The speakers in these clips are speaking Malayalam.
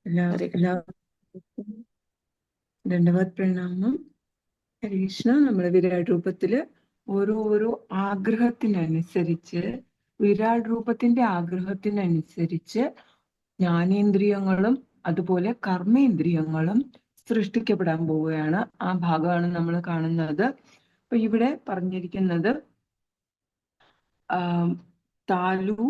ഹരേ കൃഷ്ണ. എല്ലാവർക്കും ദണ്ഡവത് പ്രണാമം. ഹരേ കൃഷ്ണ. നമ്മുടെ വിരാട് രൂപത്തില് ഓരോ ആഗ്രഹത്തിനനുസരിച്ച്, വിരാട് രൂപത്തിന്റെ ആഗ്രഹത്തിനനുസരിച്ച് ജ്ഞാനേന്ദ്രിയങ്ങളും അതുപോലെ കർമ്മേന്ദ്രിയങ്ങളും സൃഷ്ടിക്കപ്പെടാൻ പോവുകയാണ്. ആ ഭാഗമാണ് നമ്മൾ കാണുന്നത്. അപ്പൊ ഇവിടെ പറഞ്ഞിരിക്കുന്നത് താലു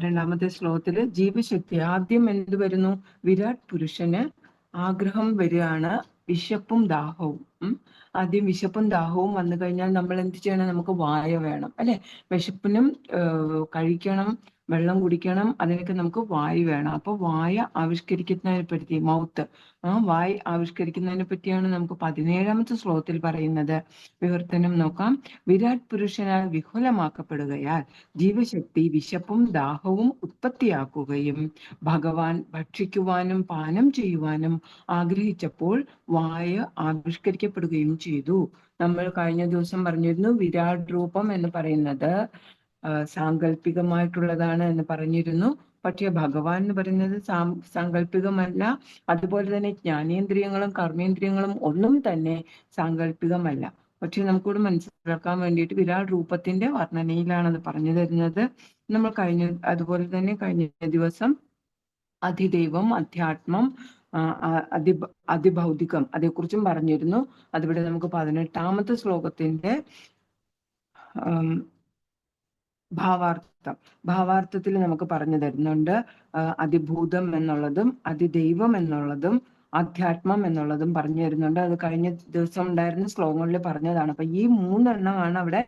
രണ്ടാമത്തെ ശ്ലോകത്തില് ജീവശക്തി ആദ്യം എന്ത് വരുന്നു? വിരാട് പുരുഷന് ആഗ്രഹം വരികയാണ്, വിശപ്പും ദാഹവും. ആദ്യം വിശപ്പും ദാഹവും വന്നു കഴിഞ്ഞാൽ നമ്മൾ എന്ത് ചെയ്യണം? നമുക്ക് വായ വേണം, അല്ലെ? വിശപ്പിനും കഴിക്കണം, വെള്ളം കുടിക്കണം, അതിനൊക്കെ നമുക്ക് വായു വേണം. അപ്പൊ വായ ആവിഷ്കരിക്കുന്നതിനെ പറ്റി, മൗത്ത്, ആ വായ് ആവിഷ്കരിക്കുന്നതിനെ പറ്റിയാണ് നമുക്ക് 17ാമത്തെ ശ്ലോകത്തിൽ പറയുന്നത്. വിവർത്തനം നോക്കാം. വിരാട് പുരുഷനാൽ വിഹുലമാക്കപ്പെടുകയാൽ ജീവശക്തി വിശപ്പും ദാഹവും ഉത്പത്തിയാക്കുകയും ഭഗവാൻ ഭക്ഷിക്കുവാനും പാനം ചെയ്യുവാനും ആഗ്രഹിച്ചപ്പോൾ വായ ആവിഷ്കരിക്കപ്പെടുകയും ചെയ്തു. നമ്മൾ കഴിഞ്ഞ ദിവസം പറഞ്ഞിരുന്നു, വിരാട് രൂപം എന്ന് പറയുന്നത് സാങ്കല്പികമായിട്ടുള്ളതാണ് എന്ന് പറഞ്ഞിരുന്നു. പക്ഷെ ഭഗവാൻ എന്ന് പറയുന്നത് സാങ്കല്പികമല്ല. അതുപോലെ തന്നെ ജ്ഞാനേന്ദ്രിയങ്ങളും കർമ്മേന്ദ്രിയങ്ങളും ഒന്നും തന്നെ സാങ്കല്പികമല്ല. പക്ഷെ നമുക്കിവിടെ മനസ്സിലാക്കാൻ വേണ്ടിയിട്ട് വിരാട് രൂപത്തിന്റെ വർണ്ണനയിലാണ് അത് പറഞ്ഞു തരുന്നത്. നമ്മൾ അതുപോലെ തന്നെ കഴിഞ്ഞ ദിവസം അധിദൈവം, അധ്യാത്മം, അതിഭൗതികം അതേക്കുറിച്ചും പറഞ്ഞിരുന്നു. അതിവിടെ നമുക്ക് 18ാമത്തെ ശ്ലോകത്തിന്റെ ഭാവാർത്ഥത്തിൽ നമുക്ക് പറഞ്ഞു തരുന്നുണ്ട്. അതിഭൂതം എന്നുള്ളതും അതിദൈവം എന്നുള്ളതും അധ്യാത്മം എന്നുള്ളതും പറഞ്ഞു തരുന്നുണ്ട്. അത് കഴിഞ്ഞ ദിവസം ഉണ്ടായിരുന്ന ശ്ലോകങ്ങളിൽ പറഞ്ഞതാണ്. അപ്പൊ ഈ 3 അവിടെ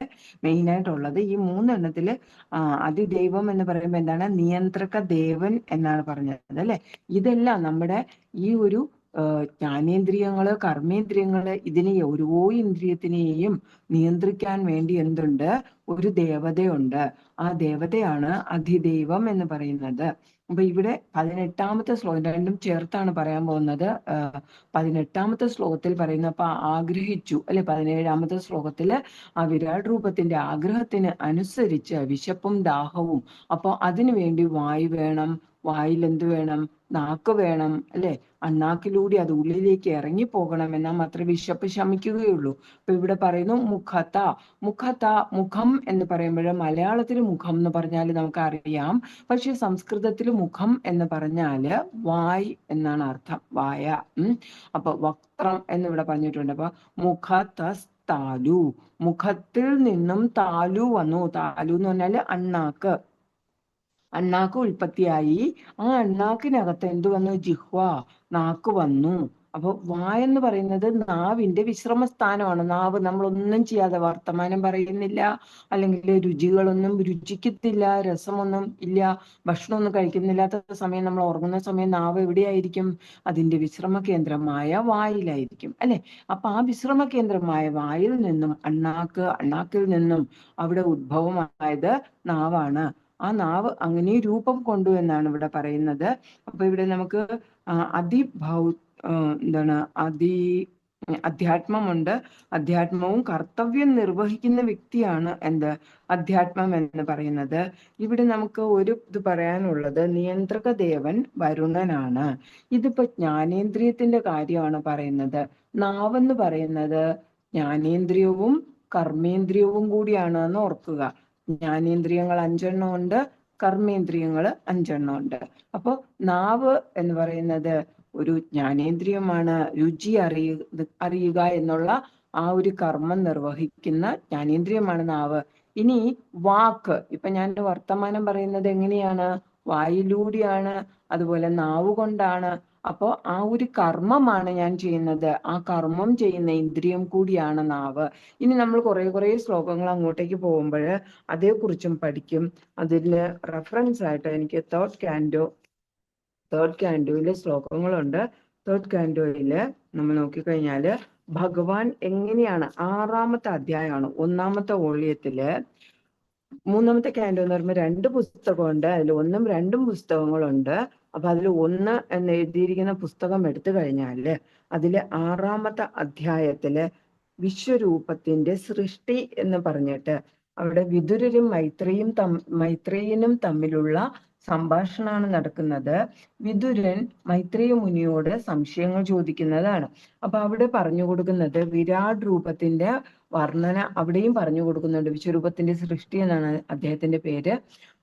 മെയിൻ ആയിട്ടുള്ളത്. ഈ 3 അതിദൈവം എന്ന് പറയുമ്പോൾ എന്താണ്? നിയന്ത്രക ദേവൻ എന്നാണ് പറഞ്ഞത്, അല്ലെ? ഇതെല്ലാം നമ്മുടെ ഈ ഒരു ജ്ഞാനേന്ദ്രിയങ്ങള്, കർമ്മേന്ദ്രിയങ്ങള്, ഇതിനെ ഓരോ ഇന്ദ്രിയത്തിനെയും നിയന്ത്രിക്കാൻ വേണ്ടി എന്തുണ്ട്? ഒരു ദേവതയുണ്ട്. ആ ദേവതയാണ് അധിദൈവം എന്ന് പറയുന്നത്. അപ്പൊ ഇവിടെ 18ാമത്തെ ശ്ലോകം രണ്ടും ചേർത്താണ് പറയാൻ പോകുന്നത്. 18ാമത്തെ ശ്ലോകത്തിൽ പറയുന്ന, അപ്പൊ ആഗ്രഹിച്ചു, അല്ലെ? 17ാമത്തെ ശ്ലോകത്തില് ആ വിരാട് രൂപത്തിന്റെ ആഗ്രഹത്തിന് അനുസരിച്ച് വിശപ്പും ദാഹവും, അപ്പൊ അതിനു വേണ്ടി വായു വേണം. വായിൽ എന്ത് വേണം? നാക്ക് വേണം, അല്ലെ? അണ്ണാക്കിലൂടെ അത് ഉള്ളിലേക്ക് ഇറങ്ങി പോകണം, എന്നാൽ മാത്രമേ വിശപ്പ് ശമിക്കുകയുള്ളൂ. അപ്പൊ ഇവിടെ പറയുന്നു മുഖത. മുഖം എന്ന് പറയുമ്പോൾ മലയാളത്തിൽ മുഖം എന്ന് പറഞ്ഞാൽ നമുക്കറിയാം. പക്ഷെ സംസ്കൃതത്തിൽ മുഖം എന്ന് പറഞ്ഞാല് വായ് എന്നാണ് അർത്ഥം, വായ. അപ്പൊ വക്രം എന്ന് ഇവിടെ പറഞ്ഞിട്ടുണ്ട്. അപ്പൊ മുഖതസ്താലു, മുഖത്തിൽ നിന്നും താലു വന്നു. താലു എന്ന് പറഞ്ഞാല് അണ്ണാക്ക്. അണ്ണാക്ക് ഉൽപ്പത്തിയായി. ആ അണ്ണാക്കിനകത്ത് എന്ത് വന്നു? ജിഹ്വ, നാക്ക് വന്നു. അപ്പൊ വായെന്ന് പറയുന്നത് നാവിന്റെ വിശ്രമ സ്ഥാനമാണ്. നാവ് നമ്മളൊന്നും ചെയ്യാതെ, വർത്തമാനം പറയുന്നില്ല, അല്ലെങ്കിൽ രുചികളൊന്നും രുചിക്കത്തില്ല, രസമൊന്നും ഇല്ല, ഭക്ഷണമൊന്നും കഴിക്കുന്നില്ലാത്ത സമയം, നമ്മൾ ഉറങ്ങുന്ന സമയം നാവ് എവിടെയായിരിക്കും? അതിന്റെ വിശ്രമ കേന്ദ്രമായ വായിലായിരിക്കും, അല്ലെ? അപ്പൊ ആ വിശ്രമ കേന്ദ്രമായ വായിൽ നിന്നും അണ്ണാക്കിൽ നിന്നും അവിടെ ഉദ്ഭവമായത് നാവാണ്. ആ നാവ് അങ്ങനെ രൂപം കൊണ്ടു എന്നാണ് ഇവിടെ പറയുന്നത്. അപ്പൊ ഇവിടെ നമുക്ക് എന്താണ് അധ്യാത്മമുണ്ട്. അധ്യാത്മവും കർത്തവ്യം നിർവഹിക്കുന്ന വ്യക്തിയാണ് എന്ത്? അധ്യാത്മം എന്ന് പറയുന്നത്. ഇവിടെ നമുക്ക് ഒരു ഇത് പറയാനുള്ളത്, നിയന്ത്രക ദേവൻ വരുണനാണ്. ഇതിപ്പോ ജ്ഞാനേന്ദ്രിയത്തിന്റെ കാര്യമാണ് പറയുന്നത്. നാവെന്ന് പറയുന്നത് ജ്ഞാനേന്ദ്രിയവും കർമ്മേന്ദ്രിയവും കൂടിയാണ് എന്ന് ഓർക്കുക. ജ്ഞാനേന്ദ്രിയങ്ങൾ 5 ഉണ്ട്, കർമ്മേന്ദ്രിയങ്ങൾ 5 ഉണ്ട്. അപ്പൊ നാവ് എന്ന് പറയുന്നത് ഒരു ജ്ഞാനേന്ദ്രിയമാണ്. രുചി അറിയുക എന്നുള്ള ആ ഒരു കർമ്മം നിർവഹിക്കുന്ന ജ്ഞാനേന്ദ്രിയമാണ് നാവ്. ഇനി വാക്ക്, ഇപ്പൊ ഞാൻ വർത്തമാനം പറയുന്നത് എങ്ങനെയാണ്? വായിലൂടെയാണ്, അതുപോലെ നാവ് കൊണ്ടാണ്. അപ്പോ ആ ഒരു കർമ്മമാണ് ഞാൻ ചെയ്യുന്നത്. ആ കർമ്മം ചെയ്യുന്ന ഇന്ദ്രിയം കൂടിയാണ് നാവ്. ഇനി നമ്മൾ കുറെ ശ്ലോകങ്ങൾ അങ്ങോട്ടേക്ക് പോകുമ്പോൾ അതേക്കുറിച്ചും പഠിക്കും. അതില് റെഫറൻസ് ആയിട്ട് എനിക്ക് തേർഡ് കാൻഡോയിലെ ശ്ലോകങ്ങളുണ്ട്. തേർഡ് കാൻഡോയില് നമ്മൾ നോക്കിക്കഴിഞ്ഞാല് ഭഗവാൻ എങ്ങനെയാണ്, 6ാമത്തെ അധ്യായമാണ്, 1ാമത്തെ വോള്യത്തില് 3ാമത്തെ കാൻഡോ എന്ന് പറയുമ്പോൾ 2 പുസ്തകമുണ്ട്. അതിൽ 1ഉം 2ഉം പുസ്തകങ്ങളുണ്ട്. അപ്പൊ അതിൽ 1 എന്ന് എഴുതിയിരിക്കുന്ന പുസ്തകം എടുത്തു കഴിഞ്ഞാല് അതില് 6ാമത്തെ അധ്യായത്തില് വിശ്വരൂപത്തിന്റെ സൃഷ്ടി എന്ന് പറഞ്ഞിട്ട് അവിടെ വിതുരരും മൈത്രേയനും തമ്മിലുള്ള സംഭാഷണമാണ് നടക്കുന്നത്. വിതുരൻ മൈത്രേയ മുനിയോട് സംശയങ്ങൾ ചോദിക്കുന്നതാണ്. അപ്പൊ അവിടെ പറഞ്ഞു കൊടുക്കുന്നത് വിരാട് രൂപത്തിന്റെ വർണ്ണന അവിടെയും പറഞ്ഞു കൊടുക്കുന്നുണ്ട്. വിശ്വരൂപത്തിന്റെ സൃഷ്ടി എന്നാണ് അദ്ദേഹത്തിന്റെ പേര്.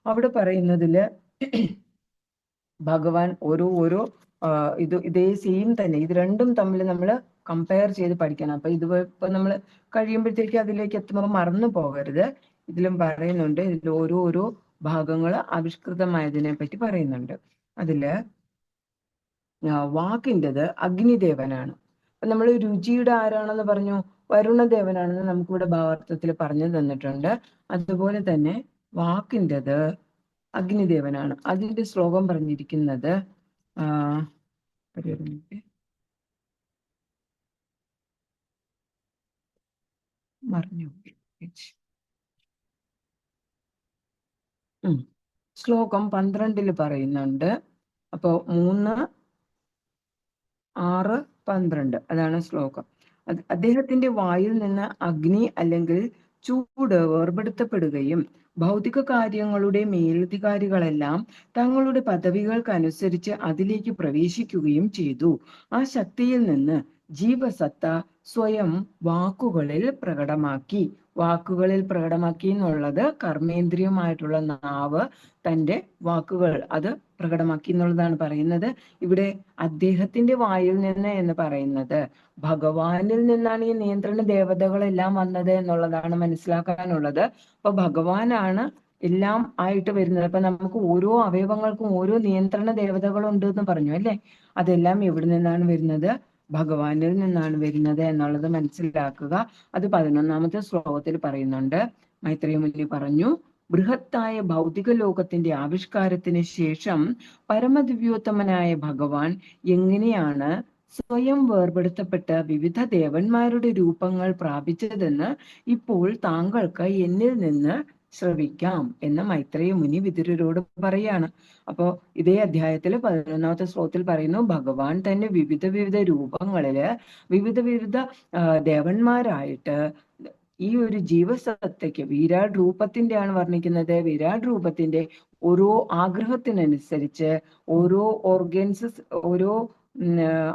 അവിടെ പറയുന്നതില് ഭഗവാൻ ഓരോ ഇതേ സെയിം തന്നെ, ഇത് രണ്ടും തമ്മിൽ നമ്മൾ കമ്പയർ ചെയ്ത് പഠിക്കണം. അപ്പൊ ഇത് ഇപ്പൊ നമ്മൾ കഴിയുമ്പോഴത്തേക്ക് അതിലേക്ക് എത്തുമ്പോൾ മറന്നു പോകരുത്. ഇതിലും പറയുന്നുണ്ട്, ഇതിൽ ഓരോ ഭാഗങ്ങൾ ആവിഷ്കൃതമായതിനെ പറ്റി പറയുന്നുണ്ട്. അതില് വാക്കിൻ്റെത് അഗ്നിദേവനാണ്. അപ്പൊ നമ്മൾ രുചിയുടെ ആരാണെന്ന് പറഞ്ഞു, വരുണദേവനാണെന്ന് നമുക്കിവിടെ ഭാവാർത്ഥത്തിൽ പറഞ്ഞു തന്നിട്ടുണ്ട്. അതുപോലെ തന്നെ വാക്കിൻ്റെത് അഗ്നിദേവനാണ്. അതിന്റെ ശ്ലോകം പറഞ്ഞിരിക്കുന്നത് മറിഞ്ഞു ശ്ലോകം 12 പറയുന്നുണ്ട്. അപ്പോ 3, 6, 12 അതാണ് ശ്ലോകം. അദ്ദേഹത്തിന്റെ വായിൽ നിന്ന് അഗ്നി അല്ലെങ്കിൽ ചൂട് വേർപെടുത്തപ്പെടുകയും ഭൗതിക കാര്യങ്ങളുടെ മേലധികാരികളെല്ലാം തങ്ങളുടെ പദവികൾക്കനുസരിച്ച് അതിലേക്ക് പ്രവേശിക്കുകയും ചെയ്തു. ആ ശക്തിയിൽ നിന്ന് ജീവസത്ത സ്വയം വാക്കുകളിൽ പ്രകടമാക്കി. വാക്കുകളിൽ പ്രകടമാക്കി എന്നുള്ളത് കർമ്മേന്ദ്രിയമായിട്ടുള്ള നാവ് തൻ്റെ വാക്കുകൾ അത് പ്രകടമാക്കി എന്നുള്ളതാണ് പറയുന്നത്. ഇവിടെ അദ്ദേഹത്തിന്റെ വായിൽ നിന്ന് എന്ന് പറയുന്നത് ഭഗവാനിൽ നിന്നാണ് ഈ നിയന്ത്രണ ദേവതകളെല്ലാം വന്നത് എന്നുള്ളതാണ് മനസ്സിലാക്കാനുള്ളത്. അപ്പൊ ഭഗവാനാണ് എല്ലാം ആയിട്ട് വരുന്നത്. അപ്പൊ നമുക്ക് ഓരോ അവയവങ്ങൾക്കും ഓരോ നിയന്ത്രണ ദേവതകളുണ്ട് എന്ന് പറഞ്ഞു അല്ലെ. അതെല്ലാം എവിടെ നിന്നാണ് വരുന്നത്? ഭഗവാനിൽ നിന്നാണ് വരുന്നത് എന്നുള്ളത് മനസ്സിലാക്കുക. അത് 11ാമത്തെ ശ്ലോകത്തിൽ പറയുന്നുണ്ട്. മൈത്രേയ മുനി പറഞ്ഞു, ബൃഹത്തായ ഭൗതിക ലോകത്തിന്റെ ആവിഷ്കാരത്തിന് ശേഷം പരമദിവ്യോത്തമനായ ഭഗവാൻ എങ്ങനെയാണ് സ്വയം വേർപെടുത്തപ്പെട്ട വിവിധ ദേവന്മാരുടെ രൂപങ്ങൾ പ്രാപിച്ചതെന്ന് ഇപ്പോൾ താങ്കൾക്ക് എന്നിൽ നിന്ന് ശ്രവിക്കാം എന്ന് മൈത്രേയ മുനി വിതുരരോട് പറയാണ്. അപ്പോ ഇതേ അധ്യായത്തിൽ 11ാമത്തെ ശ്ലോകത്തിൽ പറയുന്നു, ഭഗവാൻ തന്നെ വിവിധ രൂപങ്ങളില് വിവിധ ദേവന്മാരായിട്ട് ഈ ഒരു ജീവസത്തയ്ക്ക് വിരാട് രൂപത്തിന്റെയാണ് വർണ്ണിക്കുന്നത്. വിരാട് രൂപത്തിന്റെ ഓരോ ആഗ്രഹത്തിനനുസരിച്ച് ഓരോ ഓർഗൻസ്, ഓരോ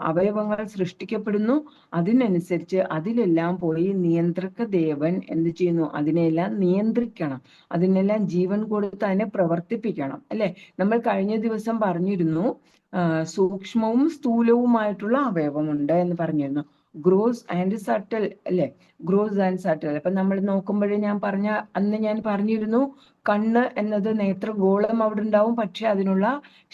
അവയവങ്ങൾ സൃഷ്ടിക്കപ്പെടുന്നു. അതിനനുസരിച്ച് അതിലെല്ലാം പോയി നിയന്ത്രക ദേവൻ എന്ത് ചെയ്യുന്നു? അതിനെല്ലാം നിയന്ത്രിക്കണം, അതിനെല്ലാം ജീവൻ കൊടുത്ത് അതിനെ പ്രവർത്തിപ്പിക്കണം അല്ലെ. നമ്മൾ കഴിഞ്ഞ ദിവസം പറഞ്ഞിരുന്നു സൂക്ഷ്മവും സ്ഥൂലവുമായിട്ടുള്ള അവയവമുണ്ട് എന്ന് പറഞ്ഞിരുന്നു. ഗ്രോസ് ആൻഡ് സട്ടൽ അല്ലെ, ഗ്രോസ് ആൻഡ് സട്ടൽ. അപ്പൊ നമ്മൾ നോക്കുമ്പോഴേ അന്ന് ഞാൻ പറഞ്ഞിരുന്നു, കണ്ണ് എന്നത് നേത്രഗോളം അവിടെ ഉണ്ടാവും, പക്ഷെ അതിനുള്ള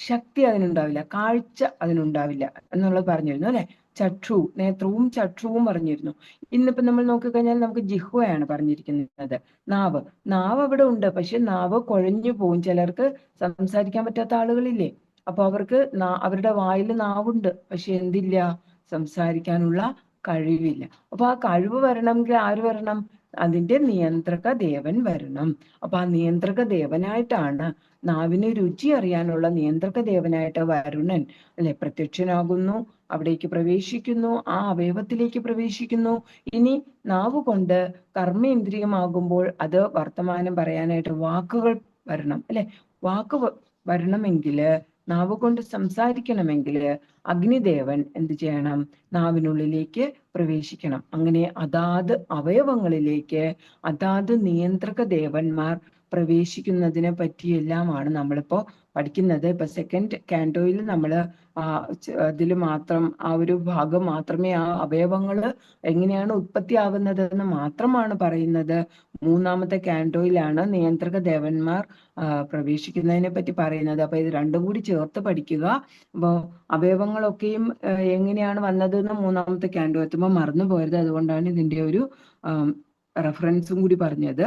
ശക്തി അതിനുണ്ടാവില്ല, കാഴ്ച അതിനുണ്ടാവില്ല എന്നുള്ളത് പറഞ്ഞിരുന്നു അല്ലെ. ചക്ഷു, നേത്രവും ചക്ഷുവും പറഞ്ഞിരുന്നു. ഇന്നിപ്പോ നമ്മൾ നോക്കിക്കഴിഞ്ഞാൽ നമുക്ക് ജിഹ്വയാണ് പറഞ്ഞിരിക്കുന്നത്. നാവ് അവിടെ ഉണ്ട്, പക്ഷെ നാവ് കുഴഞ്ഞു പോവും. ചിലർക്ക് സംസാരിക്കാൻ പറ്റാത്ത ആളുകളില്ലേ, അപ്പൊ അവർക്ക് അവരുടെ വായിൽ നാവുണ്ട്, പക്ഷെ എന്തില്ല? സംസാരിക്കാനുള്ള കഴിവില്ല. അപ്പൊ ആ കഴിവ് വരണമെങ്കിൽ ആര് വരണം? അതിന്റെ നിയന്ത്രക ദേവൻ വരണം. അപ്പൊ ആ നിയന്ത്രക ദേവനായിട്ടാണ്, നാവിന് രുചി അറിയാനുള്ള നിയന്ത്രക ദേവനായിട്ട് വരുണൻ അല്ലെ പ്രത്യക്ഷനാകുന്നു. അവിടേക്ക് പ്രവേശിക്കുന്നു, ആ അവയവത്തിലേക്ക് പ്രവേശിക്കുന്നു. ഇനി നാവ് കൊണ്ട് കർമ്മേന്ദ്രിയമാകുമ്പോൾ അത് വർത്തമാനം പറയാനായിട്ട് വാക്കുകൾ വരണം അല്ലെ. വാക്ക് വരണമെങ്കിൽ, നാവ് കൊണ്ട് സംസാരിക്കണമെങ്കിൽ അഗ്നിദേവൻ എന്ത് ചെയ്യണം? നാവിനുള്ളിലേക്ക് പ്രവേശിക്കണം. അങ്ങനെ അതാത് അവയവങ്ങളിലേക്ക് അതാത് നിയന്ത്രക ദേവന്മാർ പ്രവേശിക്കുന്നതിനെ പറ്റിയെല്ലാമാണ് നമ്മളിപ്പോ പഠിക്കുന്നത്. ഇപ്പൊ സെക്കൻഡ് കാൻഡോയിൽ നമ്മൾ അതിൽ മാത്രം ആ ഒരു ഭാഗം മാത്രമേ, ആ അവയവങ്ങൾ എങ്ങനെയാണ് ഉത്പത്തി ആകുന്നതെന്ന് മാത്രമാണ് പറയുന്നത്. 3ാമത്തെ കാൻഡോയിലാണ് നിയന്ത്രക ദേവന്മാർ പ്രവേശിക്കുന്നതിനെ പറ്റി പറയുന്നത്. അപ്പൊ ഇത് രണ്ടും കൂടി ചേർത്ത് പഠിക്കുക. അപ്പോൾ അവയവങ്ങളൊക്കെയും എങ്ങനെയാണ് വന്നതെന്ന് 3ാമത്തെ കാൻഡോ എത്തുമ്പോൾ മറന്നു പോയത്. അതുകൊണ്ടാണ് ഇതിന്റെ ഒരു റെഫറൻസും കൂടി പറഞ്ഞത്.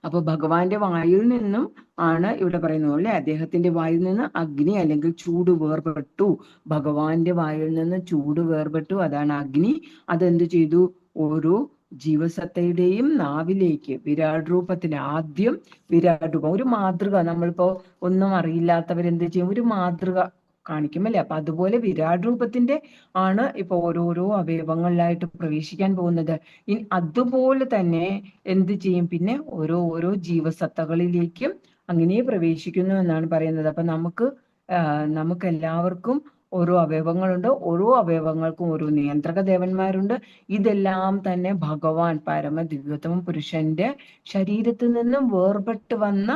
അപ്പൊ ഭഗവാന്റെ വായിൽ നിന്നും ആണ് ഇവിടെ പറയുന്നത് പോലെ, അദ്ദേഹത്തിന്റെ വായിൽ നിന്ന് അഗ്നി അല്ലെങ്കിൽ ചൂട് വേർപെട്ടു. ഭഗവാന്റെ വായിൽ നിന്ന് ചൂട് വേർപെട്ടു, അതാണ് അഗ്നി. അതെന്ത് ചെയ്തു? ഓരോ ജീവസത്തയുടെയും നാവിലേക്ക് വിരാട് രൂപത്തിൽ, ആദ്യം വിരാട് രൂപം, ഒരു മാതൃക. നമ്മളിപ്പോ ഒന്നും അറിയില്ലാത്തവരെന്ത് ചെയ്യും? ഒരു മാതൃക കാണിക്കും അല്ലെ. അപ്പൊ അതുപോലെ വിരാട് രൂപത്തിന്റെ ആണ് ഇപ്പൊ ഓരോരോ അവയവങ്ങളിലായിട്ട് പ്രവേശിക്കാൻ പോകുന്നത്. ഇനി അതുപോലെ തന്നെ എന്ത് ചെയ്യും? പിന്നെ ഓരോ ജീവസത്തകളിലേക്കും അങ്ങനെ പ്രവേശിക്കുന്നു എന്നാണ് പറയുന്നത്. അപ്പൊ നമുക്ക് എല്ലാവർക്കും ഓരോ അവയവങ്ങളുണ്ട്. ഓരോ അവയവങ്ങൾക്കും ഓരോ നിയന്ത്രക ദേവന്മാരുണ്ട്. ഇതെല്ലാം തന്നെ ഭഗവാൻ പരമദിവ്യോത്തമ പുരുഷന്റെ ശരീരത്തിൽ നിന്നും വേർപെട്ട് വന്ന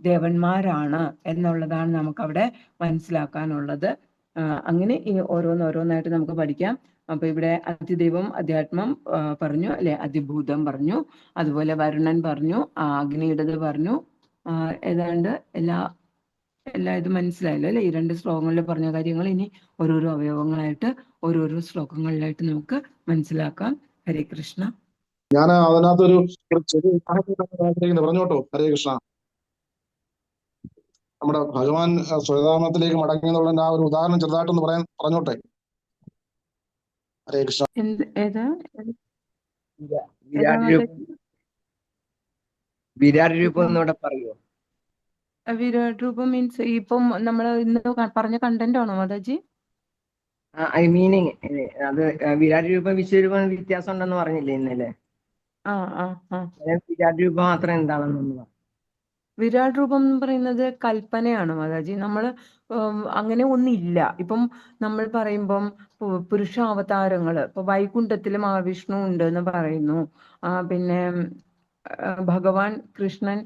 ദേവന്മാരാണ് എന്നുള്ളതാണ് നമുക്കവിടെ മനസ്സിലാക്കാനുള്ളത്. അങ്ങനെ ഓരോന്നോരോന്നായിട്ട് നമുക്ക് പഠിക്കാം. അപ്പൊ ഇവിടെ അതിദൈവം, അധ്യാത്മം പറഞ്ഞു അല്ലെ, അതിഭൂതം പറഞ്ഞു, അതുപോലെ വരുണൻ പറഞ്ഞു, അഗ്നിയുടേത് പറഞ്ഞു. ഏതാണ്ട് എല്ലാ ഇത് മനസ്സിലായല്ലോ അല്ലെ? ഈ 2 ശ്ലോകങ്ങളിൽ പറഞ്ഞ കാര്യങ്ങൾ ഇനി ഓരോരോ അവയവങ്ങളായിട്ട് ഓരോരോ ശ്ലോകങ്ങളിലായിട്ട് നമുക്ക് മനസ്സിലാക്കാം. ഹരേ കൃഷ്ണ. ഞാൻ അതിനകത്തൊരു പറഞ്ഞോട്ടോ. ഹരേ കൃഷ്ണ. നമ്മുടെ ഭഗവാൻ സ്വയധാമത്തിലേക്ക് മടങ്ങി എന്നുള്ള ആ ഒരു ഉദാഹരണം ചെറുതായിട്ടൊന്ന് പറഞ്ഞോട്ടെ. ഹരേ കൃഷ്ണ. വിരാട് രൂപം എന്നൂടെ പറയുമോ? വിരാട് രൂപം മീൻസ് ഇപ്പം നമ്മൾ ഇന്ന് പറഞ്ഞ കണ്ടന്റ് ആണോ മാതാജി? മീനിങ് അത് വിരാട് രൂപം വിശ്വരൂപം വ്യത്യാസം ഉണ്ടെന്ന് പറഞ്ഞില്ലേ ഇന്നലെ? വിരാട് രൂപം മാത്രം എന്താണെന്ന്. വിരാട് രൂപം എന്ന് പറയുന്നത് കൽപ്പനയാണ് മാതാജി. നമ്മൾ അങ്ങനെ ഒന്നില്ല. ഇപ്പം നമ്മൾ പറയുമ്പം പുരുഷാവതാരങ്ങൾ, ഇപ്പൊ വൈകുണ്ഠത്തിൽ മഹാവിഷ്ണു ഉണ്ട് എന്ന് പറയുന്നു. പിന്നെ ഭഗവാൻ കൃഷ്ണൻ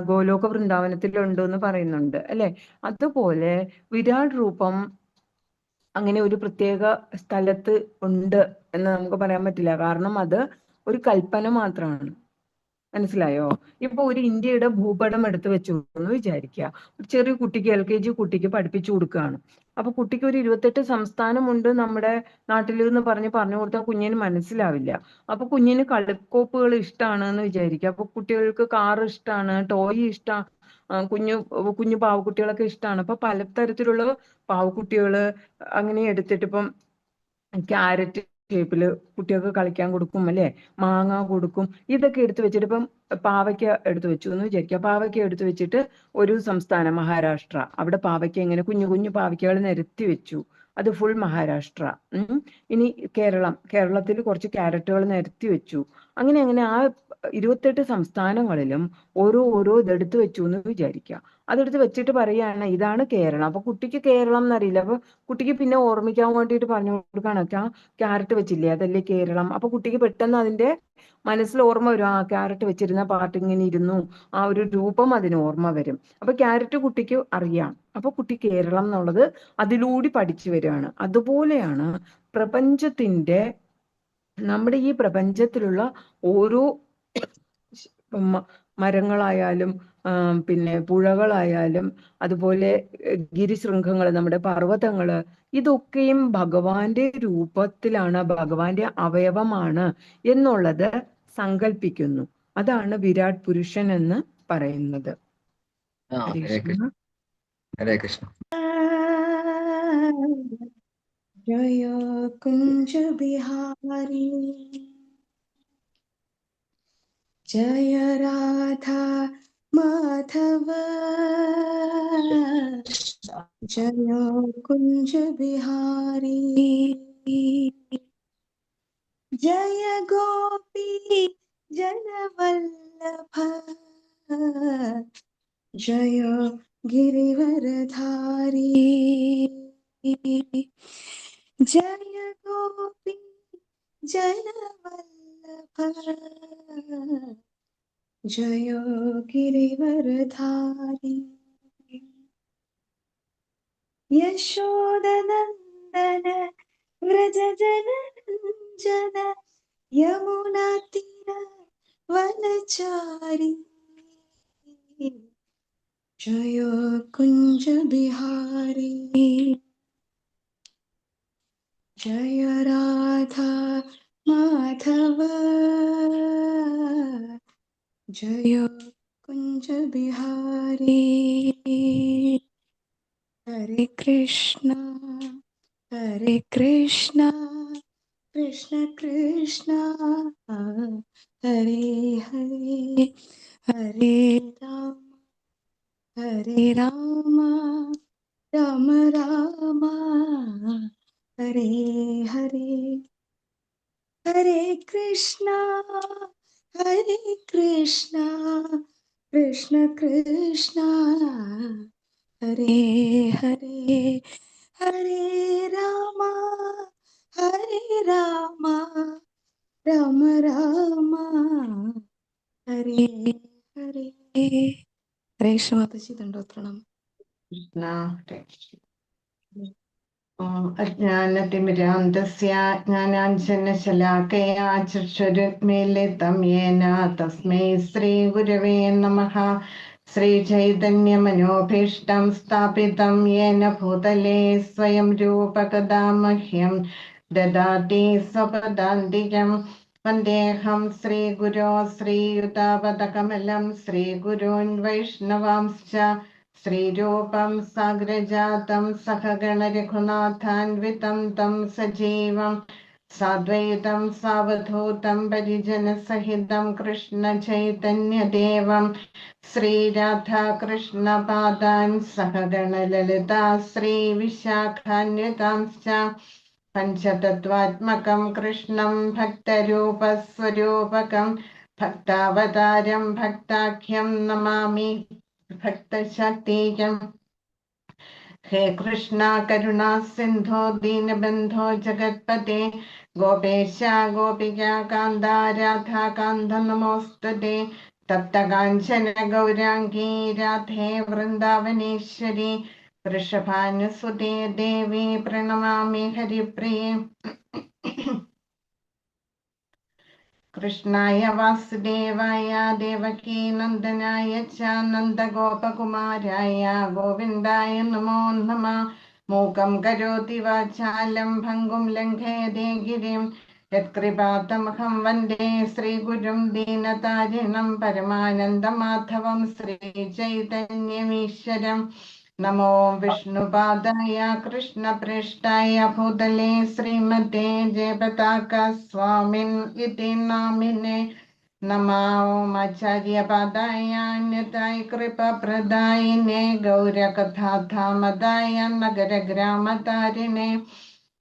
ഗോലോക വൃന്ദാവനത്തിലുണ്ട് എന്ന് പറയുന്നുണ്ട് അല്ലെ? അതുപോലെ വിരാട് രൂപം അങ്ങനെ ഒരു പ്രത്യേക സ്ഥലത്ത് ഉണ്ട് എന്ന് നമുക്ക് പറയാൻ പറ്റില്ല. കാരണം അത് ഒരു കൽപ്പന മാത്രമാണ്. മനസ്സിലായോ? ഇപ്പൊ ഒരു ഇന്ത്യയുടെ ഭൂപടം എടുത്ത് വെച്ചു എന്ന് വിചാരിക്കുക. ഒരു ചെറിയ കുട്ടിക്ക്, LKG കുട്ടിക്ക് പഠിപ്പിച്ചു കൊടുക്കുകയാണ്. അപ്പൊ കുട്ടിക്ക് ഒരു 28 സംസ്ഥാനമുണ്ട് നമ്മുടെ നാട്ടിൽ എന്ന് പറഞ്ഞു കൊടുത്താൽ കുഞ്ഞിന് മനസ്സിലാവില്ല. അപ്പൊ കുഞ്ഞിന് കളിക്കോപ്പുകൾ ഇഷ്ടമാണ് എന്ന് വിചാരിക്കുക. അപ്പൊ കുട്ടികൾക്ക് കാർ ഇഷ്ടമാണ്, ടോയ് ഇഷ്ടമാണ്, കുഞ്ഞു പാവക്കുട്ടികളൊക്കെ ഇഷ്ടമാണ്. അപ്പൊ പലതരത്തിലുള്ള പാവക്കുട്ടികള് അങ്ങനെ എടുത്തിട്ട് ഇപ്പം ക്യാരറ്റ് ഷേപ്പില് കുട്ടികൾക്ക് കളിക്കാൻ കൊടുക്കും അല്ലെ, മാങ്ങ കൊടുക്കും. ഇതൊക്കെ എടുത്തു വെച്ചിട്ട് ഇപ്പം പാവയ്ക്ക എടുത്തു വെച്ചു എന്ന് വിചാരിക്കുക. പാവയ്ക്ക എടുത്തു വെച്ചിട്ട് ഒരു സംസ്ഥാനം മഹാരാഷ്ട്ര, അവിടെ പാവയ്ക്ക ഇങ്ങനെ കുഞ്ഞു കുഞ്ഞു പാവയ്ക്കകൾ നിരത്തി വെച്ചു. അത് ഫുൾ മഹാരാഷ്ട്ര. ഇനി കേരളത്തിൽ കുറച്ച് ക്യാരറ്റുകൾ നിരത്തി വെച്ചു. അങ്ങനെ ആ 28 സംസ്ഥാനങ്ങളിലും ഓരോ ഇതെടുത്ത് വെച്ചു എന്ന് വിചാരിക്കുക. അതെടുത്ത് വെച്ചിട്ട് പറയാണ് ഇതാണ് കേരളം. അപ്പൊ കുട്ടിക്ക് കേരളം എന്നറിയില്ല. അപ്പൊ കുട്ടിക്ക് പിന്നെ ഓർമ്മിക്കാൻ വേണ്ടിയിട്ട് പറഞ്ഞു കൊടുക്കുകയാണ്, ക്യാരറ്റ് വെച്ചില്ലേ അതല്ലേ കേരളം. അപ്പൊ കുട്ടിക്ക് പെട്ടെന്ന് അതിന്റെ മനസ്സിൽ ഓർമ്മ വരും, ക്യാരറ്റ് വെച്ചിരുന്ന പാട്ട് ഇങ്ങനെ ഇരുന്നു, ആ ഒരു രൂപം അതിന് ഓർമ്മ വരും. അപ്പൊ ക്യാരറ്റ് കുട്ടിക്ക് അറിയാം. അപ്പൊ കുട്ടി കേരളം എന്നുള്ളത് അതിലൂടെ പഠിച്ചു വരികയാണ്. അതുപോലെയാണ് നമ്മുടെ ഈ പ്രപഞ്ചത്തിലുള്ള ഓരോ മരങ്ങളായാലും പിന്നെ പുഴകളായാലും അതുപോലെ ഗിരിശൃംഖങ്ങൾ, നമ്മുടെ പർവ്വതങ്ങള്, ഇതൊക്കെയും ഭഗവാന്റെ രൂപത്തിലാണ്, ഭഗവാന്റെ അവയവമാണ് എന്നുള്ളത് സങ്കല്പിക്കുന്നു. അതാണ് വിരാട് പുരുഷൻ എന്ന് പറയുന്നത്. ഹരേ കൃഷ്ണ. ജയ കുഞ്ച ബിഹാരി ജയ രാധാ മാധവ ജയ കുഞ്ച ബിഹാരി ജയ ഗോപി ജനവല്ലഭ ജയ ഗിരിവരധാരി ജയ ഗോപി ജനവല്ലഭ ജയ ഗിരിവരധാരി യശോദനന്ദന വ്രജജനരഞ്ജന യമുനാതീര വനചാരി ജയ കുഞ്ച ബിഹാരി ജയ രാധാ മാധവ ജയ കുഞ്ച ബിഹാരി ഹരേ കൃഷ്ണ കൃഷ്ണ കൃഷ്ണ ഹരേ ഹരേ ഹരേ രാമ രാമ രാമ ഹരേ ഹരേ ഹരേ കൃഷ്ണ കൃഷ്ണ കൃഷ്ണ ഹരേ ഹരേ ഹരേ രാമ ഹരേ രാമ രാമ രാമ ഹരേ ഹരേ. ഹരേ കൃഷ്ണ മാതാജി, ദണ്ഡോത്രണം. കൃഷ്ണ അജ്ഞാനതിമിരാന്തസ്യ ജ്ഞാനാഞ്ജനശലാകയാ ചക്ഷുരുന്മീലിതം യേന തസ്മൈ ശ്രീഗുരവേ നമഃ. ശ്രീചൈതന്യമനോഭീഷ്ടം സ്ഥാപിതം യേന ഭൂതലേ സ്വയം രൂപകഥാ മഹ്യം ദദാതി സ്വപദാന്തികം. വന്ദേഹം ശ്രീഗുരോ ശ്രീയുതാപദകമലം ശ്രീഗുരോൻ വൈഷ്ണവാംശ്ച ശ്രീരൂപം സാഗ്രജാതം സഹഗണ രഘുനാഥാൻവിതം തം സജീവം സാദ്വൈതം സാവധൂതം പരിജനസഹിതം കൃഷ്ണ ചൈതന്യദേവം ശ്രീരാധാകൃഷ്ണപാദാൻ സഹഗണ ലളിതാ ശ്രീവിശാഖാന്വിതാംശ്ച പഞ്ചതത്വാത്മകം കൃഷ്ണം ഭക്തരൂപസ്വരൂപകം ഭക്താവതാരം ഭക്താഖ്യം നമാമി ഭക്തശക്തികം. ഹേ കൃഷ്ണ കരുണാ സിന്ധോ ദീനബന്ധോ ജഗത്പതേ ഗോപേശ ഗോപിക കാന്ത രാധാകാന്ത നമോസ്തുതേ. തപ്തകാഞ്ചന ഗൗരാംഗീ രാധേ വൃന്ദാവനേശ്വരി വൃഷഭാനുസുതേ ദേവി പ്രണമാമി ഹരിപ്രിയേ. കൃഷ്ണായ വാസുദേവായ ദേവകീ നന്ദനായ ച നന്ദഗോപകുമാരായ ഗോവിന്ദായ നമോ നമഃ. മൂകം കരോതി വാചാലം ഭംഗും ലംഘയതേ ഗിരിം യത്കൃപാതമഹം വന്ദേ ശ്രീഗുരും ദീനതാരിണം പരമാനന്ദമാധവം ശ്രീചൈതന്യമീശ്വരം. നമോ വിഷ്ണുപാദായ കൃഷ്ണപ്രേഷ്ഠായ ഭൂതലേ ശ്രീമതേ ജയപതാക സ്വാമിൻ ഇതി നാമിനെ. നമോ ആചാര്യപാദായ അന്യതായ കൃപപ്രദായിനെ ഗൗരകഥാധാമദായ നഗരഗ്രാമതാരിണേ.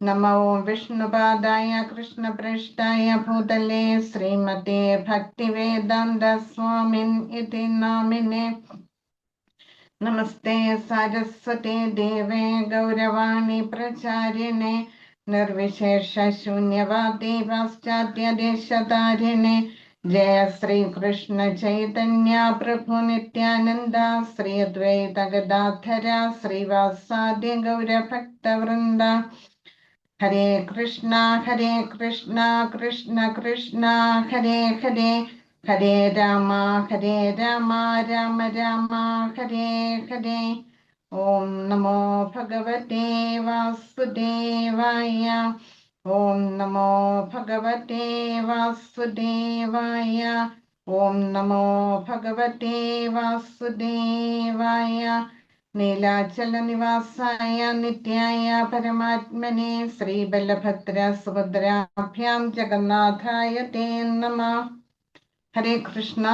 നമോ വിഷ്ണുപാദായ കൃഷ്ണപ്രേഷ്ഠായ ഭൂതലേ ശ്രീമതേ ഭക്തിവേദാന്ത സ്വാമിൻ ഇതി നാമിനെ. നമസ്തേ സരസ്വതേ ദേവേ ഗൗരവാണി പ്രചാരിണേ നിർവിശേഷ ശൂന്യവാദി പാശ്ചാത്യദേശതാരിണേ. ജയ ശ്രീകൃഷ്ണ ചൈതന്യ പ്രഭു നിത്യാനന്ദ ശ്രീ അദ്വൈത ഗദാധര ശ്രീവാസാദി ഗൗരഭക്തവൃന്ദ. ഹരേ കൃഷ്ണ കൃഷ്ണ കൃഷ്ണ ഹരേ ഹരേ ഹരേ രാമ രാമ രാമ ഹരേ ഹരേ. ഓം നമോ ഭഗവതേ വാസുദേവായ. ഓം നമോ ഭഗവതേ വാസുദേവായ. ഓം നമോ ഭഗവതേ വാസുദേവായ. നീലാചല നിവാസായ നിത്യായ പരമാത്മനെ ശ്രീബലഭദ്ര സുഭദ്രാഭ്യാം ജഗന്നാഥായ തേ നമഃ. ഹരേ കൃഷ്ണ.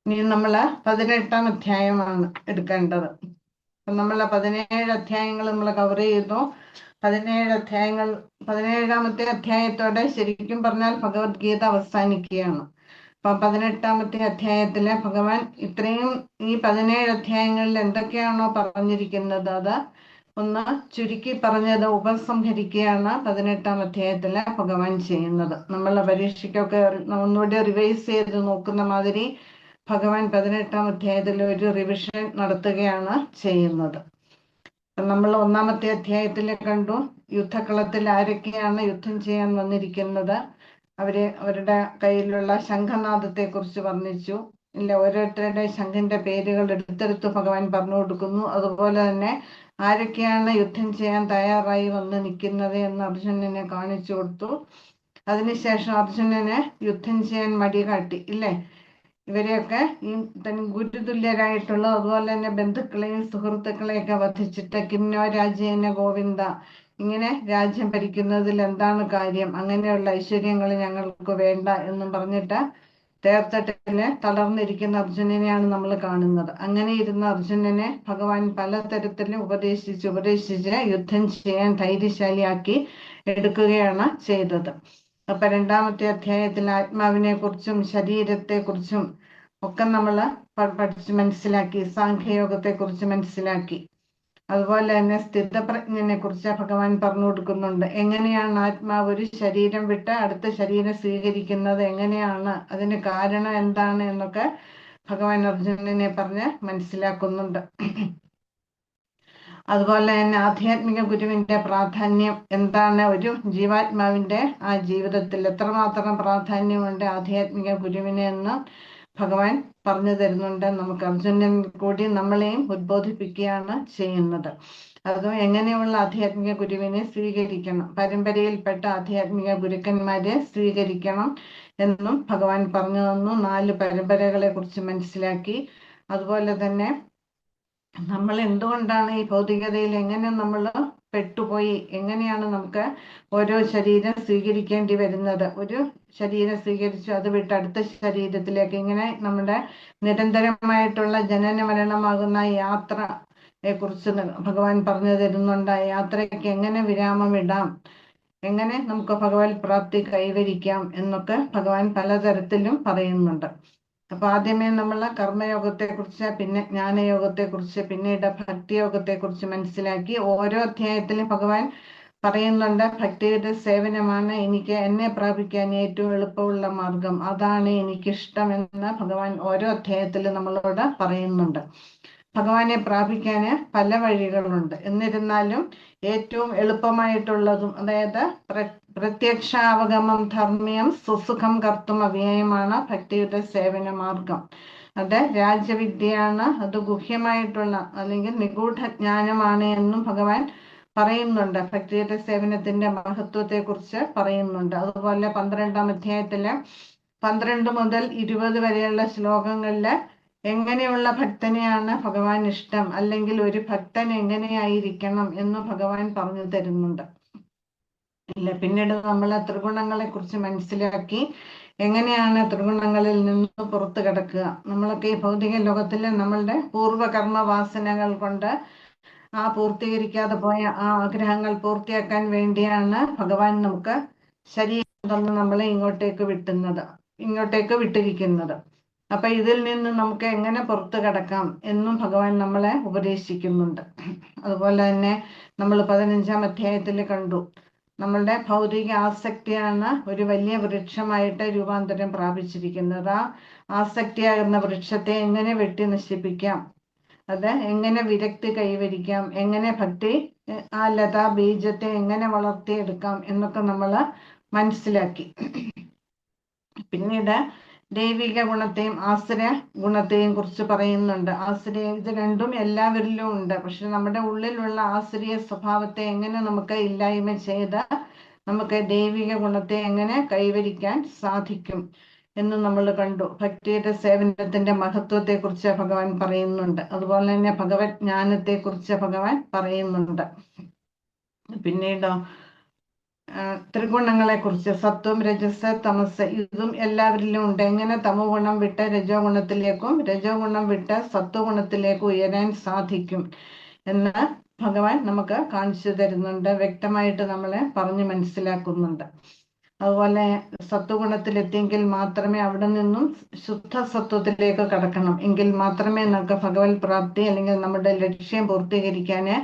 ഇനി നമ്മള് 18-ാം അധ്യായമാണ് എടുക്കേണ്ടത്. അപ്പൊ നമ്മള് 17 അധ്യായങ്ങൾ നമ്മൾ കവർ ചെയ്തു. 17-ാമത്തെ അധ്യായത്തോടെ ശരിക്കും പറഞ്ഞാൽ ഭഗവത്ഗീത അവസാനിക്കുകയാണ്. അപ്പൊ 18-ാമത്തെ അധ്യായത്തിലെ ഭഗവാൻ ഇത്രയും ഈ 17 അധ്യായങ്ങളിൽ എന്തൊക്കെയാണോ പറഞ്ഞിരിക്കുന്നത് അത് ഒന്ന് ചുരുക്കി പറഞ്ഞത് ഉപസംഹരിക്കുകയാണ് 18-ാം അധ്യായത്തില് ഭഗവാൻ ചെയ്യുന്നത്. നമ്മളെ പരീക്ഷയ്ക്കൊക്കെ ഒന്നുകൂടി റിവൈസ് ചെയ്ത് നോക്കുന്ന മാതിരി ഭഗവാൻ 18-ാം അധ്യായത്തിൽ ഒരു റിവിഷൻ നടത്തുകയാണ് ചെയ്യുന്നത്. നമ്മൾ 1-ാമത്തെ അധ്യായത്തിൽ കണ്ടു യുദ്ധക്കളത്തിൽ ആരൊക്കെയാണ് യുദ്ധം ചെയ്യാൻ വന്നിരിക്കുന്നത്. അവരുടെ കയ്യിലുള്ള ശംഖനാദത്തെ കുറിച്ച് വർണ്ണിച്ചു. ഇല്ല, ഓരോരുത്തരുടെ ശംഖിന്റെ പേരുകൾ എടുത്തെടുത്ത് ഭഗവാൻ പറഞ്ഞു കൊടുക്കുന്നു. അതുപോലെ തന്നെ ആരൊക്കെയാണ് യുദ്ധം ചെയ്യാൻ തയ്യാറായി വന്ന് നിൽക്കുന്നത് എന്ന് അർജുനനെ കാണിച്ചു കൊടുത്തു. അതിനുശേഷം അർജുനനെ യുദ്ധം ചെയ്യാൻ മടി കാട്ടി. ഇല്ലേ, ഇവരെയൊക്കെ ഈ ഗുരുതുല്യരായിട്ടുള്ള അതുപോലെ തന്നെ ബന്ധുക്കളെയും സുഹൃത്തുക്കളെയൊക്കെ വധിച്ചിട്ട് കിംനോ രാജ്യേന ഗോവിന്ദ, ഇങ്ങനെ രാജ്യം ഭരിക്കുന്നതിൽ എന്താണ് കാര്യം, അങ്ങനെയുള്ള ഐശ്വര്യങ്ങൾ ഞങ്ങൾക്ക് വേണ്ട എന്നും പറഞ്ഞിട്ട് തേർത്തട്ടില് തളർന്നിരിക്കുന്ന അർജുനനെയാണ് നമ്മൾ കാണുന്നത്. അങ്ങനെ ഇരുന്ന അർജുനനെ ഭഗവാൻ പലതരത്തിലും ഉപദേശിച്ച് യുദ്ധം ചെയ്യാൻ ധൈര്യശാലിയാക്കി എടുക്കുകയാണ് ചെയ്തത്. അപ്പൊ 2-ാമത്തെ അധ്യായത്തിൽ ആത്മാവിനെ കുറിച്ചും ശരീരത്തെ കുറിച്ചും ഒക്കെ നമ്മൾ പഠിച്ച് മനസ്സിലാക്കി. സാഖ്യയോഗത്തെ കുറിച്ച് മനസ്സിലാക്കി. അതുപോലെ തന്നെ സ്ഥിതപ്രജ്ഞനെ കുറിച്ച് ഭഗവാൻ പറഞ്ഞു കൊടുക്കുന്നുണ്ട്. എങ്ങനെയാണ് ആത്മാവ് ഒരു ശരീരം വിട്ട് അടുത്ത ശരീരം സ്വീകരിക്കുന്നത്, എങ്ങനെയാണ്, അതിന് കാരണം എന്താണ് എന്നൊക്കെ ഭഗവാൻ അർജുനനെ പറഞ്ഞ് മനസ്സിലാക്കുന്നുണ്ട്. അതുപോലെ തന്നെ ആധ്യാത്മിക ഗുരുവിന്റെ പ്രാധാന്യം എന്താണ്, ഒരു ജീവാത്മാവിന്റെ ആ ജീവിതത്തിൽ എത്രമാത്രം പ്രാധാന്യമുണ്ട് ആധ്യാത്മിക ഗുരുവിനെ എന്ന് ഭഗവാൻ പറഞ്ഞു തരുന്നുണ്ട്. നമുക്ക് അർജുനൻ കൂടി നമ്മളെയും ഉദ്ബോധിപ്പിക്കുകയാണ് ചെയ്യുന്നത്. അതും എങ്ങനെയുള്ള ആധ്യാത്മിക ഗുരുവിനെ സ്വീകരിക്കണം, പരമ്പരയിൽപ്പെട്ട ആധ്യാത്മിക ഗുരുക്കന്മാരെ സ്വീകരിക്കണം എന്നും ഭഗവാൻ പറഞ്ഞു തന്നു. 4 പരമ്പരകളെ കുറിച്ച് മനസ്സിലാക്കി. അതുപോലെ തന്നെ നമ്മൾ എന്തുകൊണ്ടാണ് ഈ ഭൗതികതയിൽ എങ്ങനെ നമ്മൾ പെട്ടുപോയി, എങ്ങനെയാണ് നമുക്ക് ഓരോ ശരീരം സ്വീകരിക്കേണ്ടി വരുന്നത്, ഒരു ശരീരം സ്വീകരിച്ചു അത് വിട്ട് അടുത്ത ശരീരത്തിലേക്ക്, ഇങ്ങനെ നമ്മുടെ നിരന്തരമായിട്ടുള്ള ജനന മരണമാകുന്ന യാത്രയെ കുറിച്ച് ഭഗവാൻ പറഞ്ഞു തരുന്നുണ്ട്. ആ യാത്രയ്ക്ക് എങ്ങനെ വിരാമം ഇടാം, എങ്ങനെ നമുക്ക് ഭഗവത് പ്രാപ്തി കൈവരിക്കാം എന്നൊക്കെ ഭഗവാൻ പലതരത്തിലും പറയുന്നുണ്ട്. അപ്പൊ ആദ്യമേ നമ്മൾ കർമ്മയോഗത്തെ കുറിച്ച്, പിന്നെ ജ്ഞാനയോഗത്തെ കുറിച്ച്, പിന്നീട് ഭക്തിയോഗത്തെ കുറിച്ച് മനസ്സിലാക്കി. ഓരോ അധ്യായത്തിലും ഭഗവാൻ പറയുന്നുണ്ട് ഭക്തിയുടെ സേവനമാണ് എനിക്ക് എന്നെ പ്രാപിക്കാൻ ഏറ്റവും എളുപ്പമുള്ള മാർഗം, അതാണ് എനിക്കിഷ്ടം എന്ന് ഭഗവാൻ ഓരോ അധ്യായത്തിലും നമ്മളോട് പറയുന്നുണ്ട്. ഭഗവാനെ പ്രാപിക്കാന് പല വഴികളുണ്ട്. എന്നിരുന്നാലും ഏറ്റവും എളുപ്പമായിട്ടുള്ളതും, അതായത് പ്രത്യക്ഷാവഗമം ധർമ്മ്യം സുസുഖം കർത്തും അവ്യയമാണ് ഭക്തിയുടെ സേവന മാർഗം. അത് രാജവിദ്യയാണ്, അത് ഗുഹ്യമായിട്ടുള്ള അല്ലെങ്കിൽ നിഗൂഢ ജ്ഞാനമാണ് എന്നും ഭഗവാൻ പറയുന്നുണ്ട്. ഭക്തിയുടെ സേവനത്തിന്റെ മഹത്വത്തെ കുറിച്ച് പറയുന്നുണ്ട്. അതുപോലെ 12-ാം അധ്യായത്തില് 12 മുതൽ 20 വരെയുള്ള ശ്ലോകങ്ങളില് എങ്ങനെയുള്ള ഭക്തനെയാണ് ഭഗവാൻ ഇഷ്ടം, അല്ലെങ്കിൽ ഒരു ഭക്തൻ എങ്ങനെയായിരിക്കണം എന്ന് ഭഗവാൻ പറഞ്ഞു തരുന്നുണ്ട്. ഇല്ല, പിന്നീട് നമ്മൾ ത്രിഗുണങ്ങളെ കുറിച്ച് മനസ്സിലാക്കി. എങ്ങനെയാണ് ത്രിഗുണങ്ങളിൽ നിന്ന് പുറത്തു കിടക്കുക. നമ്മളൊക്കെ ഈ ഭൗതിക ലോകത്തില് നമ്മളുടെ പൂർവകർമ്മ വാസനകൾ കൊണ്ട് ആ പൂർത്തീകരിക്കാതെ പോയ ആ ആഗ്രഹങ്ങൾ പൂർത്തിയാക്കാൻ വേണ്ടിയാണ് ഭഗവാൻ നമുക്ക് ശരീരം തന്ന് നമ്മളെ ഇങ്ങോട്ടേക്ക് വിട്ടിരിക്കുന്നത്. അപ്പൊ ഇതിൽ നിന്ന് നമുക്ക് എങ്ങനെ പുറത്തു കടക്കാം എന്നും ഭഗവാൻ നമ്മളെ ഉപദേശിക്കുന്നുണ്ട്. അതുപോലെ തന്നെ നമ്മൾ 15-ാം അധ്യായത്തിൽ കണ്ടു, നമ്മളുടെ ഭൗതിക ആസക്തിയാണ് ഒരു വലിയ വൃക്ഷമായിട്ട് രൂപാന്തരം പ്രാപിച്ചിരിക്കുന്നത്. ആ ആസക്തിയാകുന്ന വൃക്ഷത്തെ എങ്ങനെ വെട്ടി നശിപ്പിക്കാം, അത് എങ്ങനെ വിരക്തി കൈവരിക്കാം, എങ്ങനെ ഭക്തി ആ ലതാ ബീജത്തെ എങ്ങനെ വളർത്തിയെടുക്കാം എന്നൊക്കെ നമ്മൾ മനസ്സിലാക്കി. പിന്നീട് ദൈവിക ഗുണത്തെയും ആസുര ഗുണത്തെയും കുറിച്ച് പറയുന്നുണ്ട്. ഇത് രണ്ടും എല്ലാവരിലും ഉണ്ട്. പക്ഷെ നമ്മുടെ ഉള്ളിലുള്ള ആസുരീയ സ്വഭാവത്തെ എങ്ങനെ നമുക്ക് ഇല്ലായ്മ ചെയ്ത് നമുക്ക് ദൈവിക ഗുണത്തെ എങ്ങനെ കൈവരിക്കാൻ സാധിക്കും എന്ന് നമ്മൾ കണ്ടു. ഭക്തിയുടെ സേവനത്തിന്റെ മഹത്വത്തെ കുറിച്ച് ഭഗവാൻ പറയുന്നുണ്ട്. അതുപോലെ തന്നെ ഭഗവത് ജ്ഞാനത്തെ കുറിച്ച് ഭഗവാൻ പറയുന്നുണ്ട്. പിന്നീടോ ത്രിഗുണങ്ങളെ കുറിച്ച്, സത്വം, രജസ്, തമസ്, ഇതും എല്ലാവരിലും ഉണ്ട്. എങ്ങനെ തമോ ഗുണം വിട്ട് രജോ ഗുണത്തിലേക്കും രജോ ഗുണം വിട്ട് സത്വഗുണത്തിലേക്കും ഉയരാൻ സാധിക്കും എന്ന് ഭഗവാൻ നമുക്ക് കാണിച്ചു തരുന്നുണ്ട്. വ്യക്തമായിട്ട് നമ്മളെ പറഞ്ഞു മനസ്സിലാക്കുന്നുണ്ട്. അതുപോലെ സത്വഗുണത്തിലെത്തിയെങ്കിൽ മാത്രമേ അവിടെ നിന്നും ശുദ്ധ സത്വത്തിലേക്ക് കടക്കണം, എങ്കിൽ മാത്രമേ നമുക്ക് ഭഗവത് പ്രാപ്തി അല്ലെങ്കിൽ നമ്മുടെ ലക്ഷ്യം പൂർത്തീകരിക്കാന്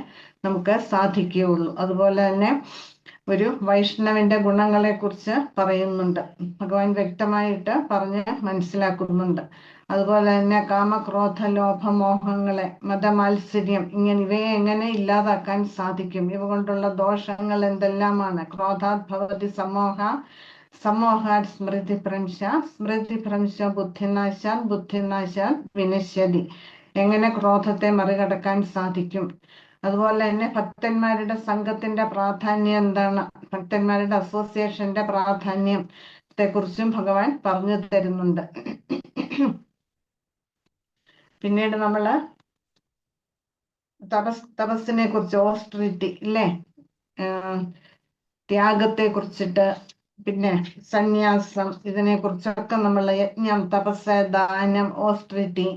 നമുക്ക് സാധിക്കുകയുള്ളൂ. അതുപോലെ തന്നെ ഒരു വൈഷ്ണവിന്റെ ഗുണങ്ങളെ കുറിച്ച് പറയുന്നുണ്ട്. ഭഗവാൻ വ്യക്തമായിട്ട് പറഞ്ഞ് മനസ്സിലാക്കുന്നുണ്ട്. അതുപോലെ തന്നെ കാമക്രോധ ലോഭമോഹങ്ങളെ, മതമാത്സര്യം, ഇവയെ എങ്ങനെ ഇല്ലാതാക്കാൻ സാധിക്കും, ഇവ കൊണ്ടുള്ള ദോഷങ്ങൾ എന്തെല്ലാമാണ്. ക്രോധാത് ഭവതി സമോഹ, സമോഹാത് സ്മൃതിഭ്രംശ, സ്മൃതിഭ്രംശ ബുദ്ധിനാശാൽ, ബുദ്ധിനാശാൽ വിനശ്യതി. എങ്ങനെ ക്രോധത്തെ മറികടക്കാൻ സാധിക്കും. അതുപോലെ തന്നെ ഭക്തന്മാരുടെ സംഘത്തിന്റെ പ്രാധാന്യം എന്താണ്, ഭക്തന്മാരുടെ അസോസിയേഷന്റെ പ്രാധാന്യത്തെ കുറിച്ചും ഭഗവാൻ പറഞ്ഞു തരുന്നുണ്ട്. പിന്നീട് നമ്മള് തപസ്സിനെ കുറിച്ച്, ഓസ്ട്രിറ്റി ഇല്ലേ, ത്യാഗത്തെ കുറിച്ചിട്ട്, പിന്നെ സന്യാസം, ഇതിനെ കുറിച്ചൊക്കെ നമ്മൾ യജ്ഞം, തപസ്, ദാനം, ഓസ്ട്രിറ്റി,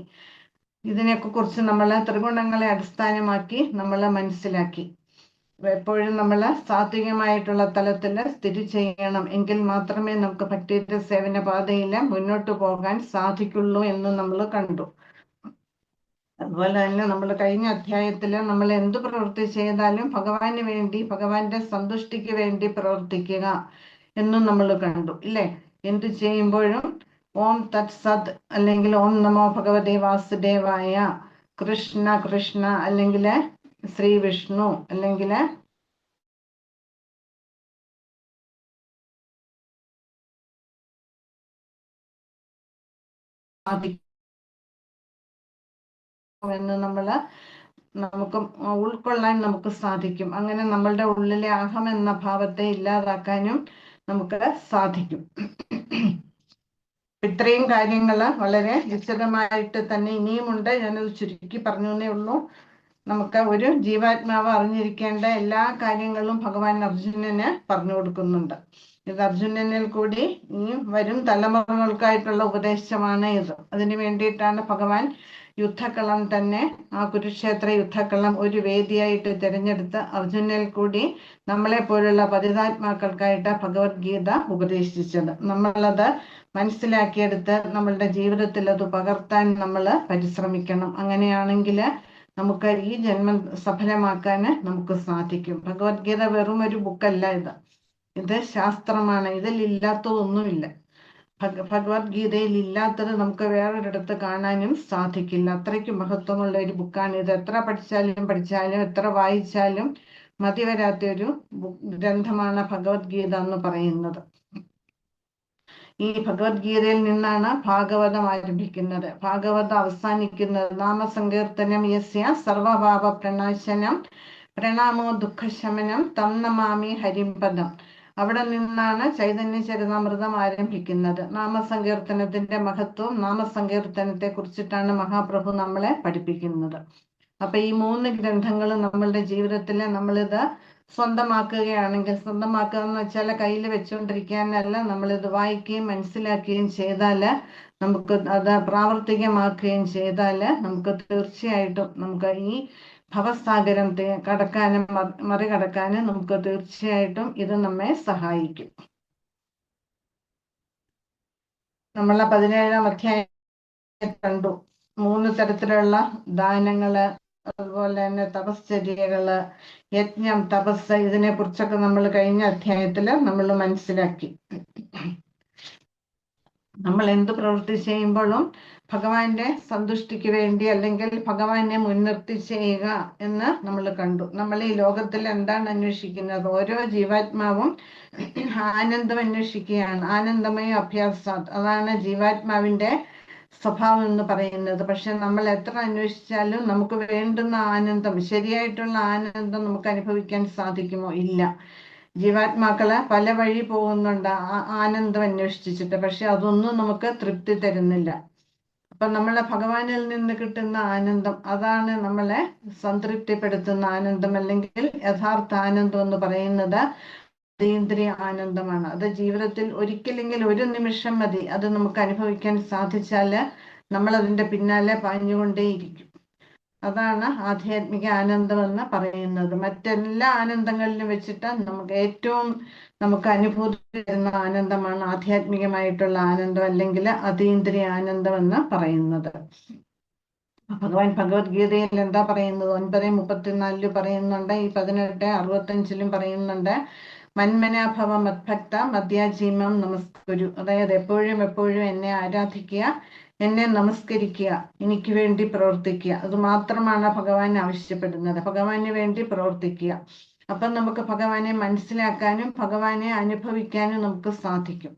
ഇതിനെയൊക്കെ കുറിച്ച് നമ്മൾ ത്രിഗുണങ്ങളെ അടിസ്ഥാനമാക്കി നമ്മൾ മനസ്സിലാക്കി. എപ്പോഴും നമ്മൾ സാത്വികമായിട്ടുള്ള തലത്തിൽ സ്ഥിതി ചെയ്യണം. എങ്കിൽ മാത്രമേ നമുക്ക് ഭക്തിയുടെ സേവന പാതയിൽ മുന്നോട്ട് പോകാൻ സാധിക്കുള്ളൂ എന്ന് നമ്മൾ കണ്ടു. അതുപോലെ തന്നെ നമ്മൾ കഴിഞ്ഞ അധ്യായത്തിൽ നമ്മൾ എന്ത് പ്രവൃത്തി ചെയ്താലും ഭഗവാന് വേണ്ടി, ഭഗവാന്റെ സന്തുഷ്ടിക്ക് വേണ്ടി പ്രവർത്തിക്കുക എന്നും നമ്മൾ കണ്ടു ഇല്ലേ? എന്ത് ചെയ്യുമ്പോഴും ഓം തത് സത് അല്ലെങ്കിൽ ഓം നമോ ഭഗവതേ വാസുദേവായ, കൃഷ്ണ കൃഷ്ണ അല്ലെങ്കിൽ ശ്രീ വിഷ്ണു അല്ലെങ്കിൽ എന്ന് നമുക്ക് ഉൾക്കൊള്ളാൻ നമുക്ക് സാധിക്കും. അങ്ങനെ നമ്മളുടെ ഉള്ളിലെ അഹം എന്ന ഭാവത്തെ ഇല്ലാതാക്കാനും നമുക്ക് സാധിക്കും. ഇത്രയും കാര്യങ്ങൾ വളരെ വിശദമായിട്ട് തന്നെ ഇനിയുമുണ്ട്. ഞാനത് ചുരുക്കി പറഞ്ഞു എന്നേ ഉള്ളൂ. നമുക്ക് ഒരു ജീവാത്മാവ് അറിഞ്ഞിരിക്കേണ്ട എല്ലാ കാര്യങ്ങളും ഭഗവാൻ അർജുനന് പറഞ്ഞു കൊടുക്കുന്നുണ്ട്. ഇത് അർജുനനിൽ കൂടി ഈ വരും തലമുറകൾക്കായിട്ടുള്ള ഉപദേശമാണ് ഇത്. അതിനു വേണ്ടിയിട്ടാണ് ഭഗവാൻ യുദ്ധക്കളം തന്നെ, ആ കുരുക്ഷേത്ര യുദ്ധക്കളം ഒരു വേദിയായിട്ട് തിരഞ്ഞെടുത്ത് അർജുനനിൽ കൂടി നമ്മളെ പോലുള്ള പതിതാത്മാക്കൾക്കായിട്ട് ഭഗവത്ഗീത ഉപദേശിച്ചത്. നമ്മളത് മനസ്സിലാക്കിയെടുത്ത് നമ്മളുടെ ജീവിതത്തിൽ അത് പകർത്താൻ നമ്മൾ പരിശ്രമിക്കണം. അങ്ങനെയാണെങ്കിൽ നമുക്ക് ഈ ജന്മം സഫലമാക്കാൻ നമുക്ക് സാധിക്കും. ഭഗവത്ഗീത വെറും ഒരു ബുക്കല്ല, ഇത് ശാസ്ത്രമാണ്. ഇതിൽ ഇല്ലാത്തതൊന്നുമില്ല. ഭഗവത്ഗീതയിൽ ഇല്ലാത്തത് നമുക്ക് വേറൊരിടത്ത് കാണാനും സാധിക്കില്ല. അത്രയ്ക്ക് മഹത്വമുള്ള ഒരു ബുക്കാണ് ഇത്. എത്ര പഠിച്ചാലും എത്ര വായിച്ചാലും മതി വരാത്ത ഒരു ഗ്രന്ഥമാണ് ഭഗവത്ഗീത എന്ന് പറയുന്നത്. ഈ ഭഗവത്ഗീതയിൽ നിന്നാണ് ഭാഗവതം ആരംഭിക്കുന്നത്, ഭാഗവതം അവസാനിക്കുന്നത്. നാമസങ്കീർത്തനം യസ്യ സർവപാപ പ്രണാശനം പ്രണാമോ ദുഃഖശമനം തം നമാമി ഹരിംപദം. അവിടെ നിന്നാണ് ചൈതന്യ ചരിതാമൃതം ആരംഭിക്കുന്നത്. നാമസങ്കീർത്തനത്തിന്റെ മഹത്വം, നാമസങ്കീർത്തനത്തെ കുറിച്ചിട്ടാണ് മഹാപ്രഭു നമ്മളെ പഠിപ്പിക്കുന്നത്. അപ്പൊ ഈ 3 ഗ്രന്ഥങ്ങൾ നമ്മളുടെ ജീവിതത്തിൽ നമ്മളിത് സ്വന്തമാക്കുകയാണെങ്കിൽ, സ്വന്തമാക്കുക എന്ന് വെച്ചാൽ കയ്യിൽ വെച്ചുകൊണ്ടിരിക്കാനല്ല, നമ്മളിത് വായിക്കുകയും മനസ്സിലാക്കുകയും ചെയ്താൽ, നമുക്ക് അത് പ്രാവർത്തികമാക്കുകയും ചെയ്താൽ നമുക്ക് തീർച്ചയായിട്ടും നമുക്ക് ഈ ഭവസാഗരം കടക്കാനും മറികടക്കാനും നമുക്ക് തീർച്ചയായിട്ടും ഇത് നമ്മെ സഹായിക്കും. നമ്മളെ 17-ാം അധ്യായം കണ്ടു. 3 തരത്തിലുള്ള ദാനങ്ങള്, അതുപോലെ തന്നെ തപശ്ചര്യകള്, യജ്ഞം, തപസ്, ഇതിനെ കുറിച്ചൊക്കെ നമ്മൾ കഴിഞ്ഞ അധ്യായത്തില് നമ്മൾ മനസ്സിലാക്കി. നമ്മൾ എന്ത് പ്രവൃത്തി ചെയ്യുമ്പോഴും ഭഗവാന്റെ സന്തുഷ്ടിക്ക് വേണ്ടി അല്ലെങ്കിൽ ഭഗവാനെ മുൻനിർത്തി ചെയ്യുക എന്ന് നമ്മൾ കണ്ടു. നമ്മൾ ഈ ലോകത്തിൽ എന്താണ് അന്വേഷിക്കുന്നത്? ഓരോ ജീവാത്മാവും ആനന്ദം അന്വേഷിക്കുകയാണ്. ആനന്ദമയ അഭ്യാസാത്, അതാണ് ജീവാത്മാവിന്റെ സ്വഭാവം എന്ന് പറയുന്നത്. പക്ഷെ നമ്മൾ എത്ര അന്വേഷിച്ചാലും നമുക്ക് വേണ്ടുന്ന ആനന്ദം, ശരിയായിട്ടുള്ള ആനന്ദം നമുക്ക് അനുഭവിക്കാൻ സാധിക്കുമോ? ഇല്ല. ജീവാത്മാക്കള് പല വഴി പോകുന്നുണ്ട് ആനന്ദം അന്വേഷിച്ചിട്ട്, പക്ഷെ അതൊന്നും നമുക്ക് തൃപ്തി തരുന്നില്ല. അപ്പൊ നമ്മളെ ഭഗവാനിൽ നിന്ന് കിട്ടുന്ന ആനന്ദം, അതാണ് നമ്മളെ സംതൃപ്തിപ്പെടുത്തുന്ന ആനന്ദം, അല്ലെങ്കിൽ യഥാർത്ഥ ആനന്ദം എന്ന് പറയുന്നത് അതീന്ദ്രിയ ആനന്ദമാണ്. അത് ജീവിതത്തിൽ ഒരിക്കലെങ്കിൽ ഒരു നിമിഷം മതി അത് നമുക്ക് അനുഭവിക്കാൻ സാധിച്ചാല് നമ്മൾ അതിന്റെ പിന്നാലെ പാഞ്ഞുകൊണ്ടേയിരിക്കും. അതാണ് ആധ്യാത്മിക ആനന്ദം എന്ന് പറയുന്നത്. മറ്റെല്ലാ ആനന്ദങ്ങളിലും വെച്ചിട്ട് നമുക്ക് ഏറ്റവും അനുഭൂതി തരുന്ന ആനന്ദമാണ് ആധ്യാത്മികമായിട്ടുള്ള ആനന്ദം, അല്ലെങ്കിൽ അതീന്ദ്രിയ ആനന്ദം എന്ന് പറയുന്നത്. ഭഗവാൻ ഭഗവത്ഗീതയിൽ എന്താ പറയുന്നത്? 9:34 പറയുന്നുണ്ട്, ഈ 18:65 പറയുന്നുണ്ട്. മന്മനാഭവ മദ്ഭക്ത മദ്യാജീമം നമസ്കുരു. അതായത് എപ്പോഴും എന്നെ ആരാധിക്കുക, എന്നെ നമസ്കരിക്കുക, എനിക്ക് വേണ്ടി പ്രവർത്തിക്കുക. അത് മാത്രമാണ് ഭഗവാൻ ആവശ്യപ്പെടുന്നത്. ഭഗവാന് വേണ്ടി പ്രവർത്തിക്കുക. അപ്പം നമുക്ക് ഭഗവാനെ മനസ്സിലാക്കാനും ഭഗവാനെ അനുഭവിക്കാനും നമുക്ക് സാധിക്കും.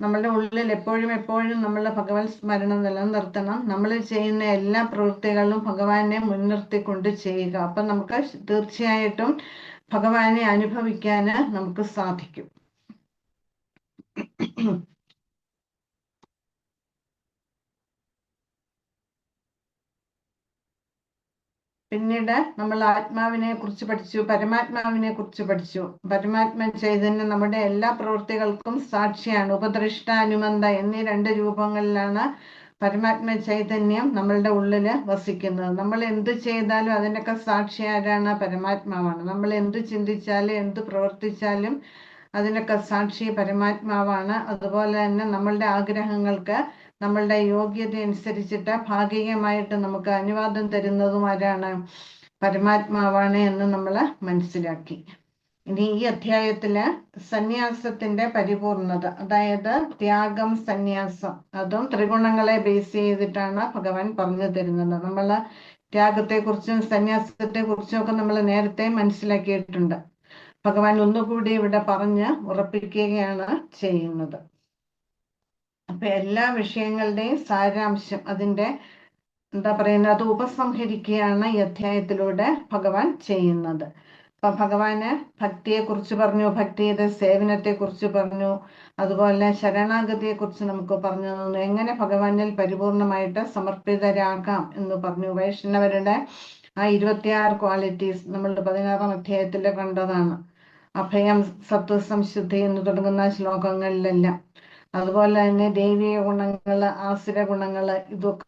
നമ്മളുടെ ഉള്ളിൽ എപ്പോഴും നമ്മൾ ഭഗവത് സ്മരണം നിലനിർത്തണം. നമ്മൾ ചെയ്യുന്ന എല്ലാ പ്രവൃത്തികളിലും ഭഗവാനെ മുൻനിർത്തിക്കൊണ്ട് ചെയ്യുക. അപ്പം നമുക്ക് തീർച്ചയായിട്ടും ഭഗവാനെ അനുഭവിക്കാൻ നമുക്ക് സാധിക്കും. പിന്നീട് നമ്മൾ ആത്മാവിനെ കുറിച്ച് പഠിച്ചു, പരമാത്മാവിനെ കുറിച്ച് പഠിച്ചു. പരമാത്മ ചൈതന്യം നമ്മുടെ എല്ലാ പ്രവൃത്തികൾക്കും സാക്ഷിയാണ്. ഉപദ്രഷ്ട അനുമന്ത എന്നീ 2 രൂപങ്ങളിലാണ് പരമാത്മ ചൈതന്യം നമ്മളുടെ ഉള്ളില് വസിക്കുന്നത്. നമ്മൾ എന്ത് ചെയ്താലും അതിനൊക്കെ സാക്ഷി ആരാണ്? പരമാത്മാവാണ്. നമ്മൾ എന്ത് ചിന്തിച്ചാലും എന്ത് പ്രവർത്തിച്ചാലും അതിനൊക്കെ സാക്ഷി പരമാത്മാവാണ്. അതുപോലെ തന്നെ നമ്മളുടെ ആഗ്രഹങ്ങൾക്ക് നമ്മളുടെ യോഗ്യത അനുസരിച്ചിട്ട് ഭാഗികമായിട്ട് നമുക്ക് അനുവാദം തരുന്നതും ആരാണ്? പരമാത്മാവാണ് എന്ന് നമ്മൾ മനസ്സിലാക്കി. ഇനി ഈ അധ്യായത്തില് സന്യാസത്തിന്റെ പരിപൂർണത, അതായത് ത്യാഗം, സന്യാസം, അതും ത്രിഗുണങ്ങളെ ബേസ് ചെയ്തിട്ടാണ് ഭഗവാൻ പറഞ്ഞു തരുന്നത്. നമ്മൾ ത്യാഗത്തെക്കുറിച്ചും സന്യാസത്തെക്കുറിച്ചും ഒക്കെ നമ്മൾ നേരത്തെ മനസ്സിലാക്കിയിട്ടുണ്ട്. ഭഗവാൻ ഒന്നുകൂടി ഇവിടെ പറഞ്ഞ് ഉറപ്പിക്കുകയാണ് ചെയ്യുന്നത്. അപ്പൊ എല്ലാ വിഷയങ്ങളുടെയും സാരാംശം, അതിന്റെ എന്താ പറയുന്നത്, അത് ഉപസംഹരിക്കുകയാണ് ഈ അധ്യായത്തിലൂടെ ഭഗവാൻ ചെയ്യുന്നത്. അപ്പൊ ഭഗവാന് ഭക്തിയെ കുറിച്ച് പറഞ്ഞു, ഭക്തിയുടെ സേവനത്തെ കുറിച്ച് പറഞ്ഞു, അതുപോലെ ശരണാഗതിയെ കുറിച്ച് നമുക്ക് പറഞ്ഞു തന്നു, എങ്ങനെ ഭഗവാനിൽ പരിപൂർണമായിട്ട് സമർപ്പിതരാകാം എന്ന് പറഞ്ഞു. വൈഷ്ണവരുടെ ആ 26 ക്വാളിറ്റീസ് നമ്മൾ 16-ാം അധ്യായത്തിൽ കണ്ടതാണ്. അഭയം, സത്വസംശുദ്ധി എന്ന് തുടങ്ങുന്ന ശ്ലോകങ്ങളിലെല്ലാം. അതുപോലെ തന്നെ ദൈവിക ഗുണങ്ങള്, ആസുര ഗുണങ്ങള്, ഇതൊക്കെ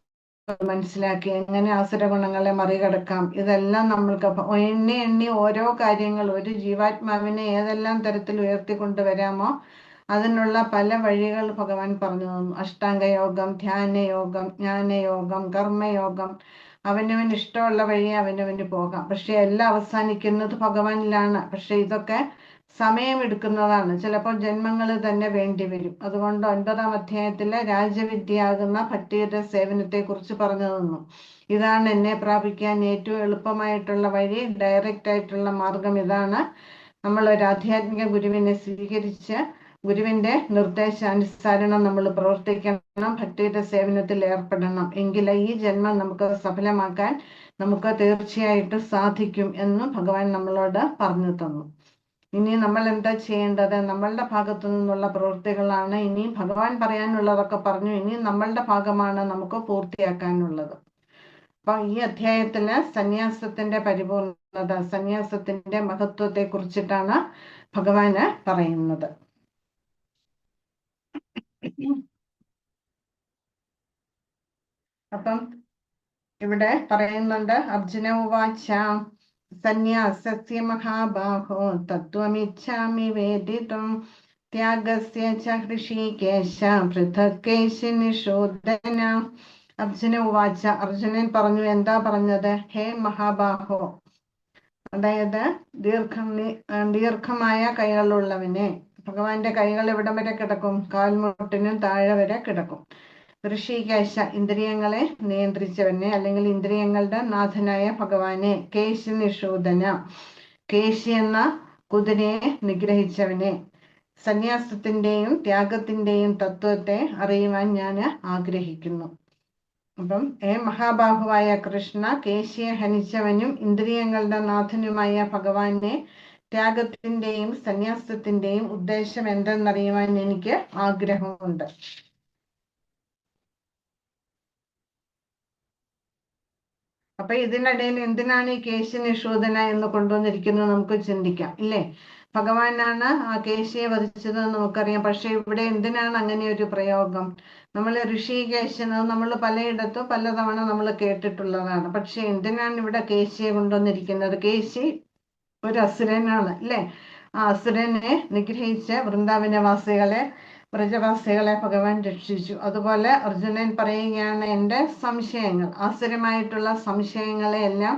മനസ്സിലാക്കി എങ്ങനെ ആസുര ഗുണങ്ങളെ മറികടക്കാം. ഇതെല്ലാം നമ്മൾക്ക് എണ്ണി ഓരോ കാര്യങ്ങൾ ഒരു ജീവാത്മാവിനെ ഏതെല്ലാം തരത്തിൽ ഉയർത്തിക്കൊണ്ടുവരാമോ അതിനുള്ള പല വഴികൾ ഭഗവാൻ പറഞ്ഞു തന്നു. അഷ്ടാംഗയോഗം, ധ്യാനയോഗം, ജ്ഞാനയോഗം, കർമ്മയോഗം, അവനവന് ഇഷ്ടമുള്ള വഴി അവനവന് പോകാം. പക്ഷെ എല്ലാം അവസാനിക്കുന്നത് ഭഗവാനിലാണ്. പക്ഷെ ഇതൊക്കെ സമയമെടുക്കുന്നതാണ്, ചിലപ്പോൾ ജന്മങ്ങൾ തന്നെ വേണ്ടി വരും. അതുകൊണ്ട് 9-ാം അധ്യായത്തിലെ രാജവിദ്യയാകുന്ന ഭക്തിയുടെ സേവനത്തെ കുറിച്ച് പറഞ്ഞു തന്നു. ഇതാണ് എന്നെ പ്രാപിക്കാൻ ഏറ്റവും എളുപ്പമായിട്ടുള്ള വഴി, ഡയറക്റ്റ് ആയിട്ടുള്ള മാർഗം ഇതാണ്. നമ്മൾ ഒരു ആധ്യാത്മിക ഗുരുവിനെ സ്വീകരിച്ച് ഗുരുവിന്റെ നിർദ്ദേശാനുസരണം നമ്മൾ പ്രവർത്തിക്കണം, ഭക്തിയുടെ സേവനത്തിൽ ഏർപ്പെടണം. എങ്കിലേ ഈ ജന്മം നമുക്ക് സഫലമാക്കാൻ നമുക്ക് തീർച്ചയായിട്ടും സാധിക്കും എന്ന് ഭഗവാൻ നമ്മളോട് പറഞ്ഞു തന്നു. ഇനി നമ്മൾ എന്താ ചെയ്യേണ്ടത്? നമ്മളുടെ ഭാഗത്തു നിന്നുള്ള പ്രവൃത്തികളാണ്. ഇനി ഭഗവാൻ പറയാനുള്ളതൊക്കെ പറഞ്ഞു, ഇനി നമ്മളുടെ ഭാഗമാണ് നമുക്ക് പൂർത്തിയാക്കാനുള്ളത്. അപ്പൊ ഈ അധ്യായത്തില് സന്യാസത്തിന്റെ പരിപൂർണത, സന്യാസത്തിന്റെ മഹത്വത്തെ കുറിച്ചിട്ടാണ് ഭഗവാന് പറയുന്നത്. അപ്പം ഇവിടെ പറയുന്നുണ്ട്, അർജുന ഉവാച സന്യാസസ്യ മഹാബാഹോ തത്വമിച്ഛാമി വേദിതും ത്യാഗസ്യ ച ഹൃഷീകേശ പൃഥക് കേശി നിഷോദന. അർജുന ഉവാച, അർജുനൻ പറഞ്ഞു. എന്താ പറഞ്ഞത്? ഹേ മഹാബാഹോ, അതായത് ദീർഘമായ കൈകളുള്ളവനെ. ഭഗവാന്റെ കൈകൾ എവിടം വരെ കിടക്കും? കാൽമുട്ടിനും താഴെ വരെ കിടക്കും. ഋഷികേശ, ഇന്ദ്രിയങ്ങളെ നിയന്ത്രിച്ചവനെ, അല്ലെങ്കിൽ ഇന്ദ്രിയങ്ങളുടെ നാഥനായ ഭഗവാനെ. കേശി നിഷൂദന, കേശി എന്ന കുതിരയെ നിഗ്രഹിച്ചവനെ. സന്യാസത്തിന്റെയും ത്യാഗത്തിന്റെയും തത്വത്തെ അറിയുവാൻ ഞാൻ ആഗ്രഹിക്കുന്നു. അപ്പം മഹാബാഹുവായ കൃഷ്ണ, കേശിയെ ഹനിച്ചവനും ഇന്ദ്രിയങ്ങളുടെ നാഥനുമായ ഭഗവാനെ, ത്യാഗത്തിന്റെയും സന്യാസത്തിന്റെയും ഉദ്ദേശം എന്തെന്നറിയുവാൻ എനിക്ക് ആഗ്രഹമുണ്ട്. അപ്പൊ ഇതിനിടയിൽ എന്തിനാണ് ഈ കേശി നിഷൂദന എന്ന് കൊണ്ടുവന്നിരിക്കുന്നത് നമുക്ക് ചിന്തിക്കാം, ഇല്ലേ? ഭഗവാനാണ് ആ കേശിയെ വധിച്ചത് നമുക്കറിയാം. പക്ഷെ ഇവിടെ എന്തിനാണ് അങ്ങനെ ഒരു പ്രയോഗം? നമ്മൾ ഋഷികേശൻ, നമ്മൾ പലയിടത്തും പലതവണ നമ്മൾ കേട്ടിട്ടുള്ളതാണ്. പക്ഷെ എന്തിനാണ് ഇവിടെ കേശിയെ കൊണ്ടുവന്നിരിക്കുന്നത്? കേശി ഒരു അസുരനാണ്, അല്ലേ? ആ അസുരനെ നിഗ്രഹിച്ച് വൃന്ദാവനവാസികളെ, വ്രജവാസികളെ ഭഗവാൻ രക്ഷിച്ചു. അതുപോലെ അർജുനൻ പറയുകയാണ്, എൻ്റെ സംശയങ്ങൾ, ആസുരമായിട്ടുള്ള സംശയങ്ങളെ എല്ലാം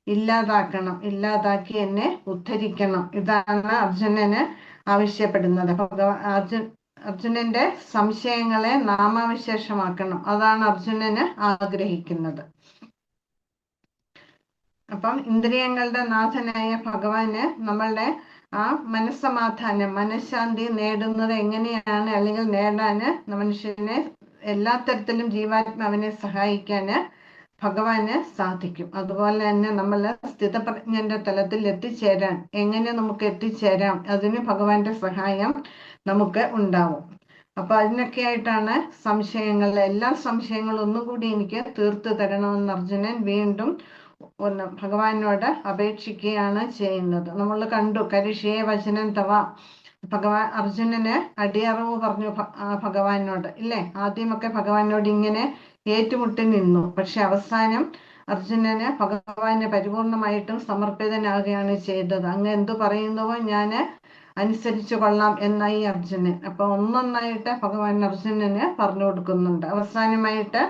ഇല്ലാതാക്കണം, ഇല്ലാതാക്കി എന്നെ ഉദ്ധരിക്കണം. ഇതാണ് അർജുനന് ആവശ്യപ്പെടുന്നത്. അർജുനന്റെ സംശയങ്ങളെ നാമാവിശേഷമാക്കണം, അതാണ് അർജുനന് ആഗ്രഹിക്കുന്നത്. അപ്പം ഇന്ദ്രിയങ്ങളുടെ നാഥനായ ഭഗവാന് നമ്മളുടെ ആ മനസ്സമാധാനം, മനഃശാന്തി നേടുന്നത് എങ്ങനെയാണ്, അല്ലെങ്കിൽ നേടാന് മനുഷ്യനെ എല്ലാ തരത്തിലും ജീവാത്മാവിനെ സഹായിക്കാന് ഭഗവാന് സാധിക്കും. അതുപോലെ തന്നെ നമ്മൾ സ്ഥിതപ്രജ്ഞന്റെ തലത്തിൽ എത്തിച്ചേരാൻ എങ്ങനെ നമുക്ക് എത്തിച്ചേരാം, അതിന് ഭഗവാന്റെ സഹായം നമുക്ക് ഉണ്ടാവും. അപ്പൊ അതിനൊക്കെ ആയിട്ടാണ് സംശയങ്ങൾ, എല്ലാ സംശയങ്ങളും ഒന്നുകൂടി എനിക്ക് തീർത്തു തരണമെന്ന് അർജുനൻ വീണ്ടും ഭഗവാനോട് അപേക്ഷിക്കുകയാണ് ചെയ്യുന്നത്. നമ്മൾ കണ്ടു, കരിഷ്യേ വചനം തവ അർജുനന് അടിയറവ് പറഞ്ഞു ഭഗവാനോട്, ഇല്ലേ? ആദ്യമൊക്കെ ഭഗവാനോട് ഇങ്ങനെ ഏറ്റുമുട്ടി നിന്നു. പക്ഷെ അവസാനം അർജുനന് ഭഗവാന് പരിപൂർണമായിട്ടും സമർപ്പിതനാകുകയാണ് ചെയ്തത്. അങ്ങ് എന്തു പറയുന്നുവോ ഞാൻ അനുസരിച്ചു കൊള്ളാം എന്നായി അർജുനൻ. അപ്പൊ ഒന്നൊന്നായിട്ട് ഭഗവാൻ അർജുനന് പറഞ്ഞു കൊടുക്കുന്നുണ്ട്. അവസാനമായിട്ട്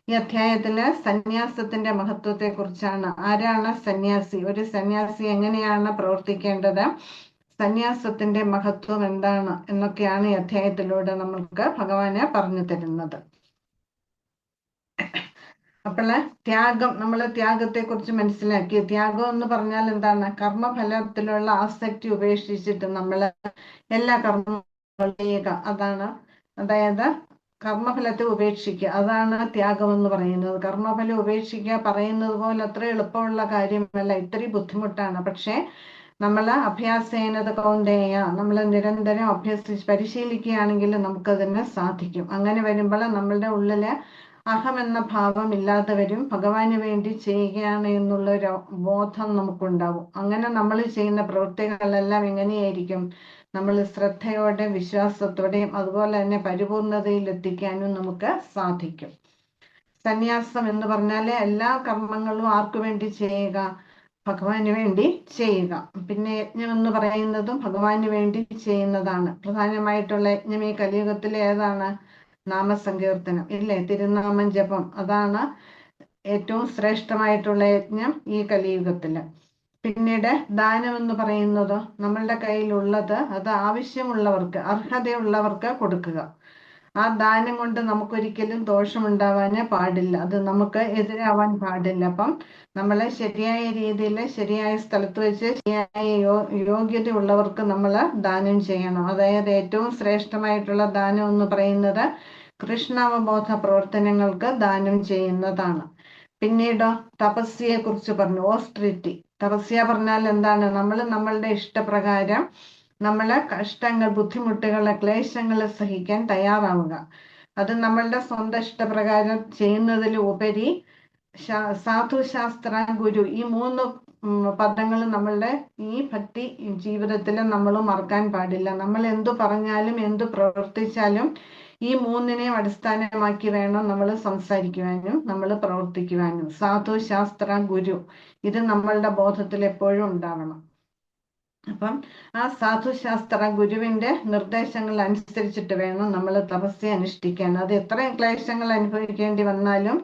ഈ അധ്യായത്തില് സന്യാസത്തിന്റെ മഹത്വത്തെ കുറിച്ചാണ്. ആരാണ് സന്യാസി, ഒരു സന്യാസി എങ്ങനെയാണ് പ്രവർത്തിക്കേണ്ടത്, സന്യാസത്തിന്റെ മഹത്വം എന്താണ് എന്നൊക്കെയാണ് ഈ അധ്യായത്തിലൂടെ നമുക്ക് ഭഗവാന് പറഞ്ഞു തരുന്നത്. അപ്പോള് ത്യാഗം, നമ്മള് ത്യാഗത്തെ കുറിച്ച് മനസ്സിലാക്കി. ത്യാഗം എന്ന് പറഞ്ഞാൽ എന്താണ്? കർമ്മഫലത്തിലുള്ള ആസക്തി ഉപേക്ഷിച്ചിട്ട് നമ്മള് എല്ലാ കർമ്മങ്ങളും ചെയ്യുക, അതാണ്. അതായത് കർമ്മഫലത്തെ ഉപേക്ഷിക്കുക, അതാണ് ത്യാഗം എന്ന് പറയുന്നത്. കർമ്മഫലം ഉപേക്ഷിക്കുക പറയുന്നത് പോലെ അത്ര എളുപ്പമുള്ള കാര്യമല്ല, ഇത്തിരി ബുദ്ധിമുട്ടാണ്. പക്ഷെ നമ്മള് അഭ്യാസേനത കൗന്ദേയ, നമ്മൾ നിരന്തരം പരിശീലിക്കുകയാണെങ്കിൽ നമുക്കതിന് സാധിക്കും. അങ്ങനെ വരുമ്പോൾ നമ്മളുടെ ഉള്ളില് അഹം എന്ന ഭാവം ഇല്ലാതെ വരും. ഭഗവാന് വേണ്ടി ചെയ്യുകയാണ് എന്നുള്ളൊരു ബോധം നമുക്കുണ്ടാവും. അങ്ങനെ നമ്മൾ ചെയ്യുന്ന പ്രവൃത്തികളെല്ലാം എങ്ങനെയായിരിക്കും? നമ്മൾ ശ്രദ്ധയോടെ വിശ്വാസത്തോടെയും അതുപോലെ തന്നെ പരിപൂർണതയിൽ എത്തിക്കാനും നമുക്ക് സാധിക്കും. സന്യാസം എന്ന് പറഞ്ഞാല് എല്ലാ കർമ്മങ്ങളും ആർക്കു വേണ്ടി ചെയ്യുക? ഭഗവാന് വേണ്ടി ചെയ്യുക. പിന്നെ യജ്ഞം എന്ന് പറയുന്നതും ഭഗവാന് വേണ്ടി ചെയ്യുന്നതാണ്. പ്രധാനമായിട്ടുള്ള യജ്ഞം ഈ കലിയുഗത്തിലെ ഏതാണ്? നാമസങ്കീർത്തനം, ഇല്ലേ? തിരുനാമം ജപം, അതാണ് ഏറ്റവും ശ്രേഷ്ഠമായിട്ടുള്ള യജ്ഞം ഈ കലിയുഗത്തില്. പിന്നീട് ദാനം എന്ന് പറയുന്നത് നമ്മളുടെ കയ്യിലുള്ളത് അത് ആവശ്യമുള്ളവർക്ക്, അർഹതയുള്ളവർക്ക് കൊടുക്കുക. ആ ദാനം കൊണ്ട് നമുക്കൊരിക്കലും ദോഷമുണ്ടാവാനേ പാടില്ല, അത് നമുക്ക് എതിരാവാൻ പാടില്ല. അപ്പം നമ്മളെ ശരിയായ രീതിയിൽ ശരിയായ സ്ഥലത്ത് വെച്ച് ശരിയായ യോഗ്യത ഉള്ളവർക്ക് നമ്മൾ ദാനം ചെയ്യണം. അതായത് ഏറ്റവും ശ്രേഷ്ഠമായിട്ടുള്ള ദാനം എന്ന് പറയുന്നത് കൃഷ്ണാവബോധ പ്രവർത്തനങ്ങൾക്ക് ദാനം ചെയ്യുന്നതാണ്. പിന്നീടോ തപസ്യയെ കുറിച്ച് പറഞ്ഞു, ഓസ്ട്രിറ്റി. തപസ്യ പറഞ്ഞാൽ എന്താണ്? നമ്മൾ നമ്മളുടെ ഇഷ്ടപ്രകാരം നമ്മളെ കഷ്ടങ്ങൾ, ബുദ്ധിമുട്ടുകളെ, ക്ലേശങ്ങളെ സഹിക്കാൻ തയ്യാറാവുക. അത് നമ്മളുടെ സ്വന്തം ഇഷ്ടപ്രകാരം ചെയ്യുന്നതിൽ ഉപരി സാധുശാസ്ത്ര ഗുരു, ഈ 3 പദങ്ങൾ നമ്മളുടെ ഈ ഭക്തി ജീവിതത്തിൽ നമ്മൾ മറക്കാൻ പാടില്ല. നമ്മൾ എന്തു പറഞ്ഞാലും എന്തു പ്രവർത്തിച്ചാലും ഈ 3നെയും അടിസ്ഥാനമാക്കി വേണം നമ്മൾ സംസാരിക്കുവാനും നമ്മൾ പ്രവർത്തിക്കുവാനും. സാധുശാസ്ത്ര ഗുരു, ഇത് നമ്മളുടെ ബോധത്തിൽ എപ്പോഴും ഉണ്ടാവണം. അപ്പം ആ സാധുശാസ്ത്ര ഗുരുവിന്റെ നിർദ്ദേശങ്ങൾ അനുസരിച്ചിട്ട് വേണം നമ്മൾ തപസ്യ അനുഷ്ഠിക്കാൻ. അത് എത്ര ക്ലേശങ്ങൾ അനുഭവിക്കേണ്ടി വന്നാലും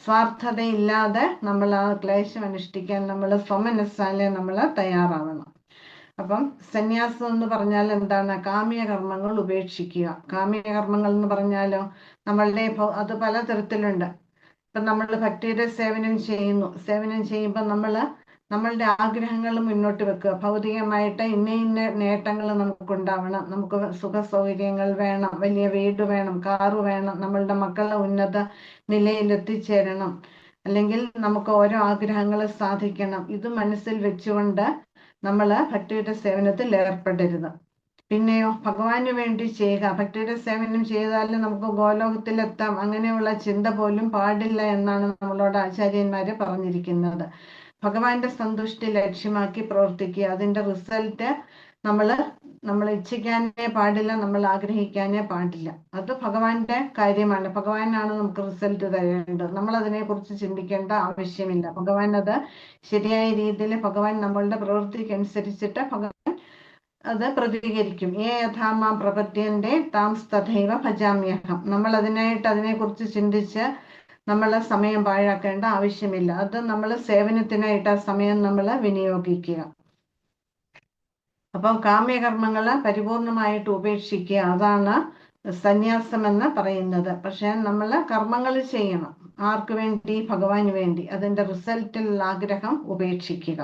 സ്വാർത്ഥതയില്ലാതെ നമ്മൾ ആ ക്ലേശം അനുഷ്ഠിക്കാൻ നമ്മൾ സ്വമനസ്സാലെ നമ്മൾ തയ്യാറാവണം. അപ്പം സന്യാസം എന്ന് പറഞ്ഞാൽ എന്താണ്? കാമ്യ കർമ്മങ്ങൾ ഉപേക്ഷിക്കുക. കാമ്യ കർമ്മങ്ങൾ എന്ന് പറഞ്ഞാലോ നമ്മളുടെ അത് പലതരത്തിലുണ്ട്. ഇപ്പം നമ്മൾ ഭക്തിയുടെ സേവനം ചെയ്യുമ്പോൾ നമ്മളുടെ ആഗ്രഹങ്ങൾ മുന്നോട്ട് വെക്കുക. ഭൗതികമായിട്ട് ഇന്ന നേട്ടങ്ങൾ നമുക്കുണ്ടാവണം, നമുക്ക് സുഖ സൗകര്യങ്ങൾ വേണം, വലിയ വീട് വേണം, കാറ് വേണം, നമ്മളുടെ മക്കളെ ഉന്നത നിലയിൽ എത്തിച്ചേരണം, അല്ലെങ്കിൽ നമുക്ക് ഓരോ ആഗ്രഹങ്ങൾ സാധിക്കണം. ഇത് മനസ്സിൽ വെച്ചുകൊണ്ട് നമ്മൾ ഭക്തിയുടെ സേവനത്തിൽ ഏർപ്പെടരുത്. പിന്നെയോ ഭഗവാന് വേണ്ടി ചെയ്യുക. ഭക്തിയുടെ സേവനം ചെയ്താൽ നമുക്ക് ഗോലോകത്തിലെത്താം, അങ്ങനെയുള്ള ചിന്ത പോലും പാടില്ല എന്നാണ് നമ്മളോട് ആചാര്യന്മാര് പറഞ്ഞിരിക്കുന്നത്. ഭഗവാന്റെ സന്തുഷ്ടി ലക്ഷ്യമാക്കി പ്രവർത്തിക്കുക. അതിന്റെ റിസൾട്ട് നമ്മൾ ഇച്ഛിക്കാനേ പാടില്ല, നമ്മൾ ആഗ്രഹിക്കാനേ പാടില്ല. അത് ഭഗവാന്റെ കാര്യമാണ്. ഭഗവാനാണ് നമുക്ക് റിസൾട്ട് തരേണ്ടത്. നമ്മൾ അതിനെ കുറിച്ച് ചിന്തിക്കേണ്ട ആവശ്യമില്ല. ഭഗവാൻ അത് ശരിയായ രീതിയിൽ ഭഗവാൻ നമ്മളുടെ പ്രവൃത്തിക്കനുസരിച്ചിട്ട് ഭഗവാൻ അത് പ്രതികരിക്കും. യഥാമാം പ്രപദ്യന്റെ താം തഥൈവ ഭജാമ്യഹം. നമ്മൾ അതിനെക്കുറിച്ച് ചിന്തിച്ച് നമ്മൾ സമയം പാഴാക്കേണ്ട ആവശ്യമില്ല. അത് നമ്മൾ സേവനത്തിനായിട്ട് ആ സമയം നമ്മൾ വിനിയോഗിക്കുക. അപ്പം കാമ്യകർമ്മങ്ങളെ പരിപൂർണമായിട്ട് ഉപേക്ഷിക്കുക, അതാണ് സന്യാസം എന്ന് പറയുന്നത്. പക്ഷെ നമ്മൾ കർമ്മങ്ങൾ ചെയ്യണം. ആർക്ക് വേണ്ടി? ഭഗവാന് വേണ്ടി. അതിന്റെ റിസൾട്ടിലുള്ള ആഗ്രഹം ഉപേക്ഷിക്കുക.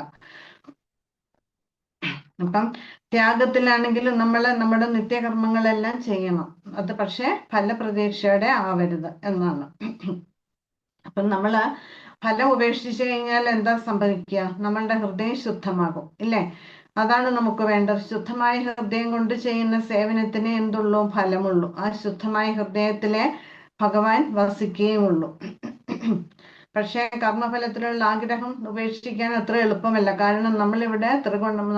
അപ്പം ത്യാഗത്തിലാണെങ്കിലും നമ്മുടെ നിത്യകർമ്മങ്ങളെല്ലാം ചെയ്യണം. അത് പക്ഷെ ഫലപ്രതീക്ഷയോടെ ആവരുത് എന്നാണ്. അപ്പം നമ്മള് ഫലം ഉപേക്ഷിച്ചു കഴിഞ്ഞാൽ എന്താ സംഭവിക്കുക? നമ്മളുടെ ഹൃദയം ശുദ്ധമാകും, ഇല്ലേ? അതാണ് നമുക്ക് വേണ്ടത്. ശുദ്ധമായ ഹൃദയം കൊണ്ട് ചെയ്യുന്ന സേവനത്തിന് എന്തുള്ളൂ? ഫലമുള്ളൂ. ആ ശുദ്ധമായ ഹൃദയത്തിലെ ഭഗവാൻ വസിക്കുകയും ഉള്ളൂ. പക്ഷേ കർമ്മഫലത്തിലുള്ള ആഗ്രഹം ഉപേക്ഷിക്കാൻ അത്ര എളുപ്പമല്ല. കാരണം നമ്മളിവിടെ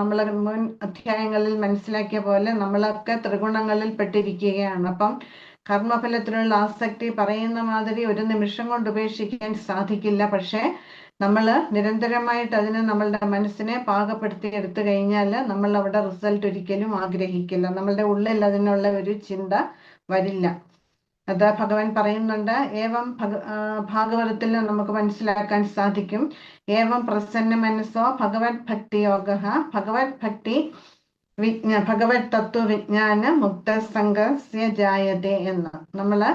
നമ്മളെ മുൻ അധ്യായങ്ങളിൽ മനസ്സിലാക്കിയ പോലെ നമ്മളൊക്കെ ത്രിഗുണങ്ങളിൽ പെട്ടിരിക്കുകയാണ്. അപ്പം കർമ്മഫലത്തിലുള്ള ആസക്തി പറയുന്ന മാതിരി ഒരു നിമിഷം കൊണ്ട് ഉപേക്ഷിക്കാൻ സാധിക്കില്ല. പക്ഷേ നമ്മൾ നിരന്തരമായിട്ട് അതിനെ നമ്മളുടെ മനസ്സിനെ പാകപ്പെടുത്തി എടുത്തു കഴിഞ്ഞാൽ നമ്മൾ അവിടെ റിസൾട്ട് ഒരിക്കലും ആഗ്രഹിക്കില്ല. നമ്മളുടെ ഉള്ളിൽ അതിനുള്ള ഒരു ചിന്ത വരില്ല. അത് ഭഗവാൻ പറയുന്നുണ്ട്. ഏവം ഭാഗവതത്തിൽ നമുക്ക് മനസ്സിലാക്കാൻ സാധിക്കും. ഏവം പ്രസന്ന മനസ്സോ ഭഗവത് ഭക്തി യോഗ ഭഗവത് ഭക്തി ഭഗവത് തത്വവിജ്ഞാന മുക്ത സംഘസ്യ ജായതേ എന്ന്. നമ്മള്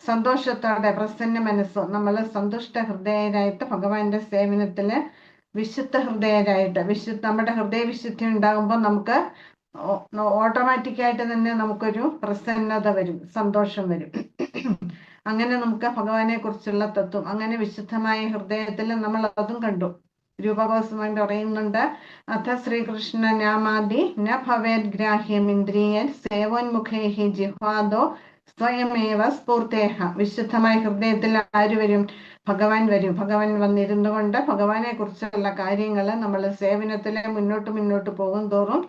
സന്തോഷത്തോടെ പ്രസന്ന മനസ്സോ നമ്മൾ സന്തുഷ്ട ഹൃദയരായിട്ട് ഭഗവാന്റെ സേവനത്തില് വിശുദ്ധ ഹൃദയരായിട്ട് നമ്മുടെ ഹൃദയവിശുദ്ധി ഉണ്ടാകുമ്പോൾ നമുക്ക് ഓട്ടോമാറ്റിക്കായിട്ട് തന്നെ നമുക്കൊരു പ്രസന്നത വരും, സന്തോഷം വരും. അങ്ങനെ നമുക്ക് ഭഗവാനെ കുറിച്ചുള്ള തത്വം അങ്ങനെ വിശുദ്ധമായ ഹൃദയത്തിൽ നമ്മൾ അതും കണ്ടു. രൂപഗോസ്വാമി പറയുന്നുണ്ട്, അഥ ശ്രീകൃഷ്ണ നാമാദി ന ഭവേത് ഗ്രാഹ്യം ഇന്ദ്രിയൻ സേവോന്മുഖേഹി ജിഹ്വാദോ സ്വയമേവ സ്ഫൂർത്തേഹ. വിശുദ്ധമായ ഹൃദയത്തിൽ ആര് വരും? ഭഗവാൻ വരും. ഭഗവാൻ വന്നിരുന്നു കൊണ്ട് ഭഗവാനെ കുറിച്ചുള്ള കാര്യങ്ങൾ നമ്മൾ സേവനത്തിലെ മുന്നോട്ട് പോകും തോറും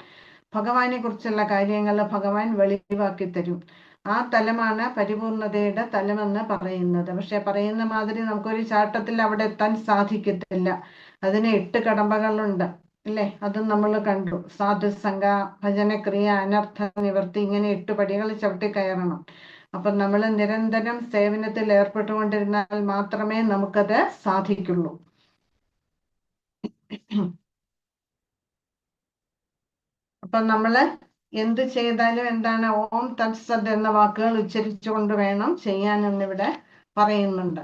ഭഗവാനെ കുറിച്ചുള്ള കാര്യങ്ങൾ ഭഗവാൻ വെളിവാക്കി തരും. ആ തലമാണ് പരിപൂർണതയുടെ തലമെന്ന് പറയുന്നത്. പക്ഷെ പറയുന്ന മാതിരി നമുക്കൊരു ചാട്ടത്തിൽ അവിടെ എത്താൻ സാധിക്കത്തില്ല. അതിന് 8 കടമ്പകളുണ്ട് അല്ലേ? അതും നമ്മൾ കണ്ടു. സാധുസംഗ, ഭജനക്രിയ, അനർത്ഥ നിവൃത്തി, ഇങ്ങനെ 8 പടികൾ ചവിട്ടി കയറണം. അപ്പൊ നമ്മൾ നിരന്തരം സേവനത്തിൽ ഏർപ്പെട്ടുകൊണ്ടിരുന്നാൽ മാത്രമേ നമുക്കത് സാധിക്കുള്ളൂ. അപ്പൊ നമ്മള് എന്ത് ചെയ്താലും എന്താണ് ഓം തത്സത് എന്ന വാക്കുകൾ ഉച്ചരിച്ചുകൊണ്ട് വേണം ചെയ്യാനെന്ന് ഇവിടെ പറയുന്നുണ്ട്.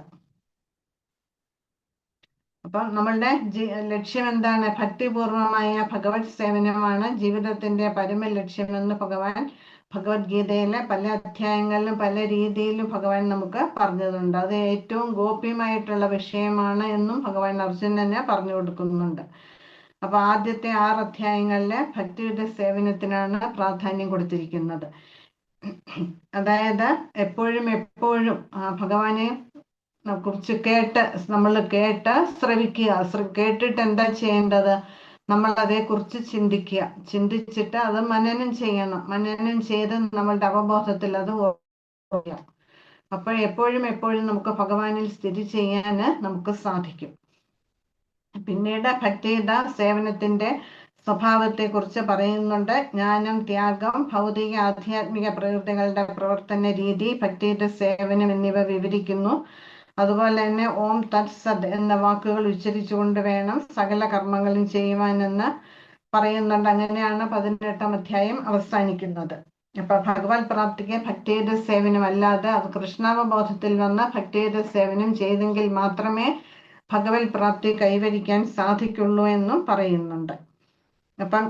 അപ്പൊ നമ്മളുടെ ലക്ഷ്യം എന്താണ്? ഭക്തിപൂർവമായ ഭഗവത് സേവനമാണ് ജീവിതത്തിന്റെ പരമ ലക്ഷ്യമെന്ന് ഭഗവാൻ ഭഗവത്ഗീതയിലെ പല അധ്യായങ്ങളിലും പല രീതിയിലും ഭഗവാൻ നമുക്ക് പറഞ്ഞതുണ്ട്. അത് ഏറ്റവും ഗോപ്യമായിട്ടുള്ള വിഷയമാണ് എന്നും ഭഗവാൻ അർജുനനെ പറഞ്ഞു കൊടുക്കുന്നുണ്ട്. അപ്പൊ ആദ്യത്തെ 6 അധ്യായങ്ങളിലെ ഭക്തിയുടെ സേവനത്തിനാണ് പ്രാധാന്യം കൊടുത്തിരിക്കുന്നത്. അതായത് എപ്പോഴും ഭഗവാനെ കുറിച്ച് നമ്മൾ കേട്ട് ശ്രവിക്കുക. കേട്ടിട്ട് എന്താ ചെയ്യേണ്ടത്? നമ്മൾ അതേക്കുറിച്ച് ചിന്തിച്ചിട്ട് അത് മനനം ചെയ്യണം. മനനം ചെയ്ത് നമ്മളുടെ അവബോധത്തിൽ അത് അപ്പോൾ എപ്പോഴും നമുക്ക് ഭഗവാനിൽ സ്ഥിതി ചെയ്യാൻ നമുക്ക് സാധിക്കും. പിന്നീട് ഭക്തിയുടെ സേവനത്തിന്റെ സ്വഭാവത്തെ കുറിച്ച് പറയുന്നുണ്ട്. ജ്ഞാനം, ത്യാഗം, ഭൗതിക ആധ്യാത്മിക പ്രവൃത്തികളുടെ പ്രവർത്തന രീതി, ഭക്തിയുടെ സേവനം എന്നിവ വിവരിക്കുന്നു. അതുപോലെ തന്നെ ഓം തത്സത് എന്ന വാക്കുകൾ ഉച്ചരിച്ചുകൊണ്ട് വേണം സകല കർമ്മങ്ങളും ചെയ്യുവാനെന്ന് പറയുന്നുണ്ട്. അങ്ങനെയാണ് 18ാം അധ്യായം അവസാനിക്കുന്നത്. അപ്പൊ ഭഗവത് പ്രാപ്തിക്ക് ഭക്തിയുടെ സേവനം അല്ലാതെ അത് കൃഷ്ണാവബോധത്തിൽ വന്ന ഭക്തിയുടെ സേവനം ചെയ്തെങ്കിൽ മാത്രമേ ഭഗവത് പ്രാപ്തി കൈവരിക്കാൻ സാധിക്കുള്ളൂ എന്നും പറയുന്നുണ്ട്. അപ്പം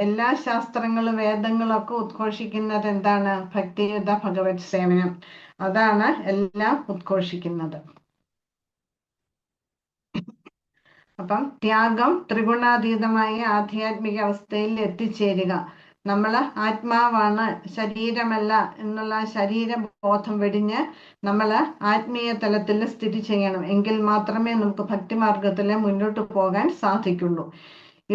എല്ലാ ശാസ്ത്രങ്ങളും വേദങ്ങളും ഒക്കെ ഉദ്ഘോഷിക്കുന്നത് എന്താണ്? ഭക്തിയുത ഭഗവത് സേവനം. അതാണ് എല്ലാം ഉദ്ഘോഷിക്കുന്നത്. അപ്പം ത്യാഗം, ത്രിഗുണാതീതമായ ആധ്യാത്മിക അവസ്ഥയിൽ എത്തിച്ചേരുക. നമ്മൾ ആത്മാവാണ്, ശരീരമല്ല എന്നുള്ള ശരീരബോധം വെടിഞ്ഞ് നമ്മൾ ആത്മീയ തലത്തിൽ സ്ഥിതി ചെയ്യണം. എങ്കിൽ മാത്രമേ നമുക്ക് ഭക്തിമാർഗത്തിൽ മുന്നോട്ട് പോകാൻ സാധിക്കുള്ളൂ.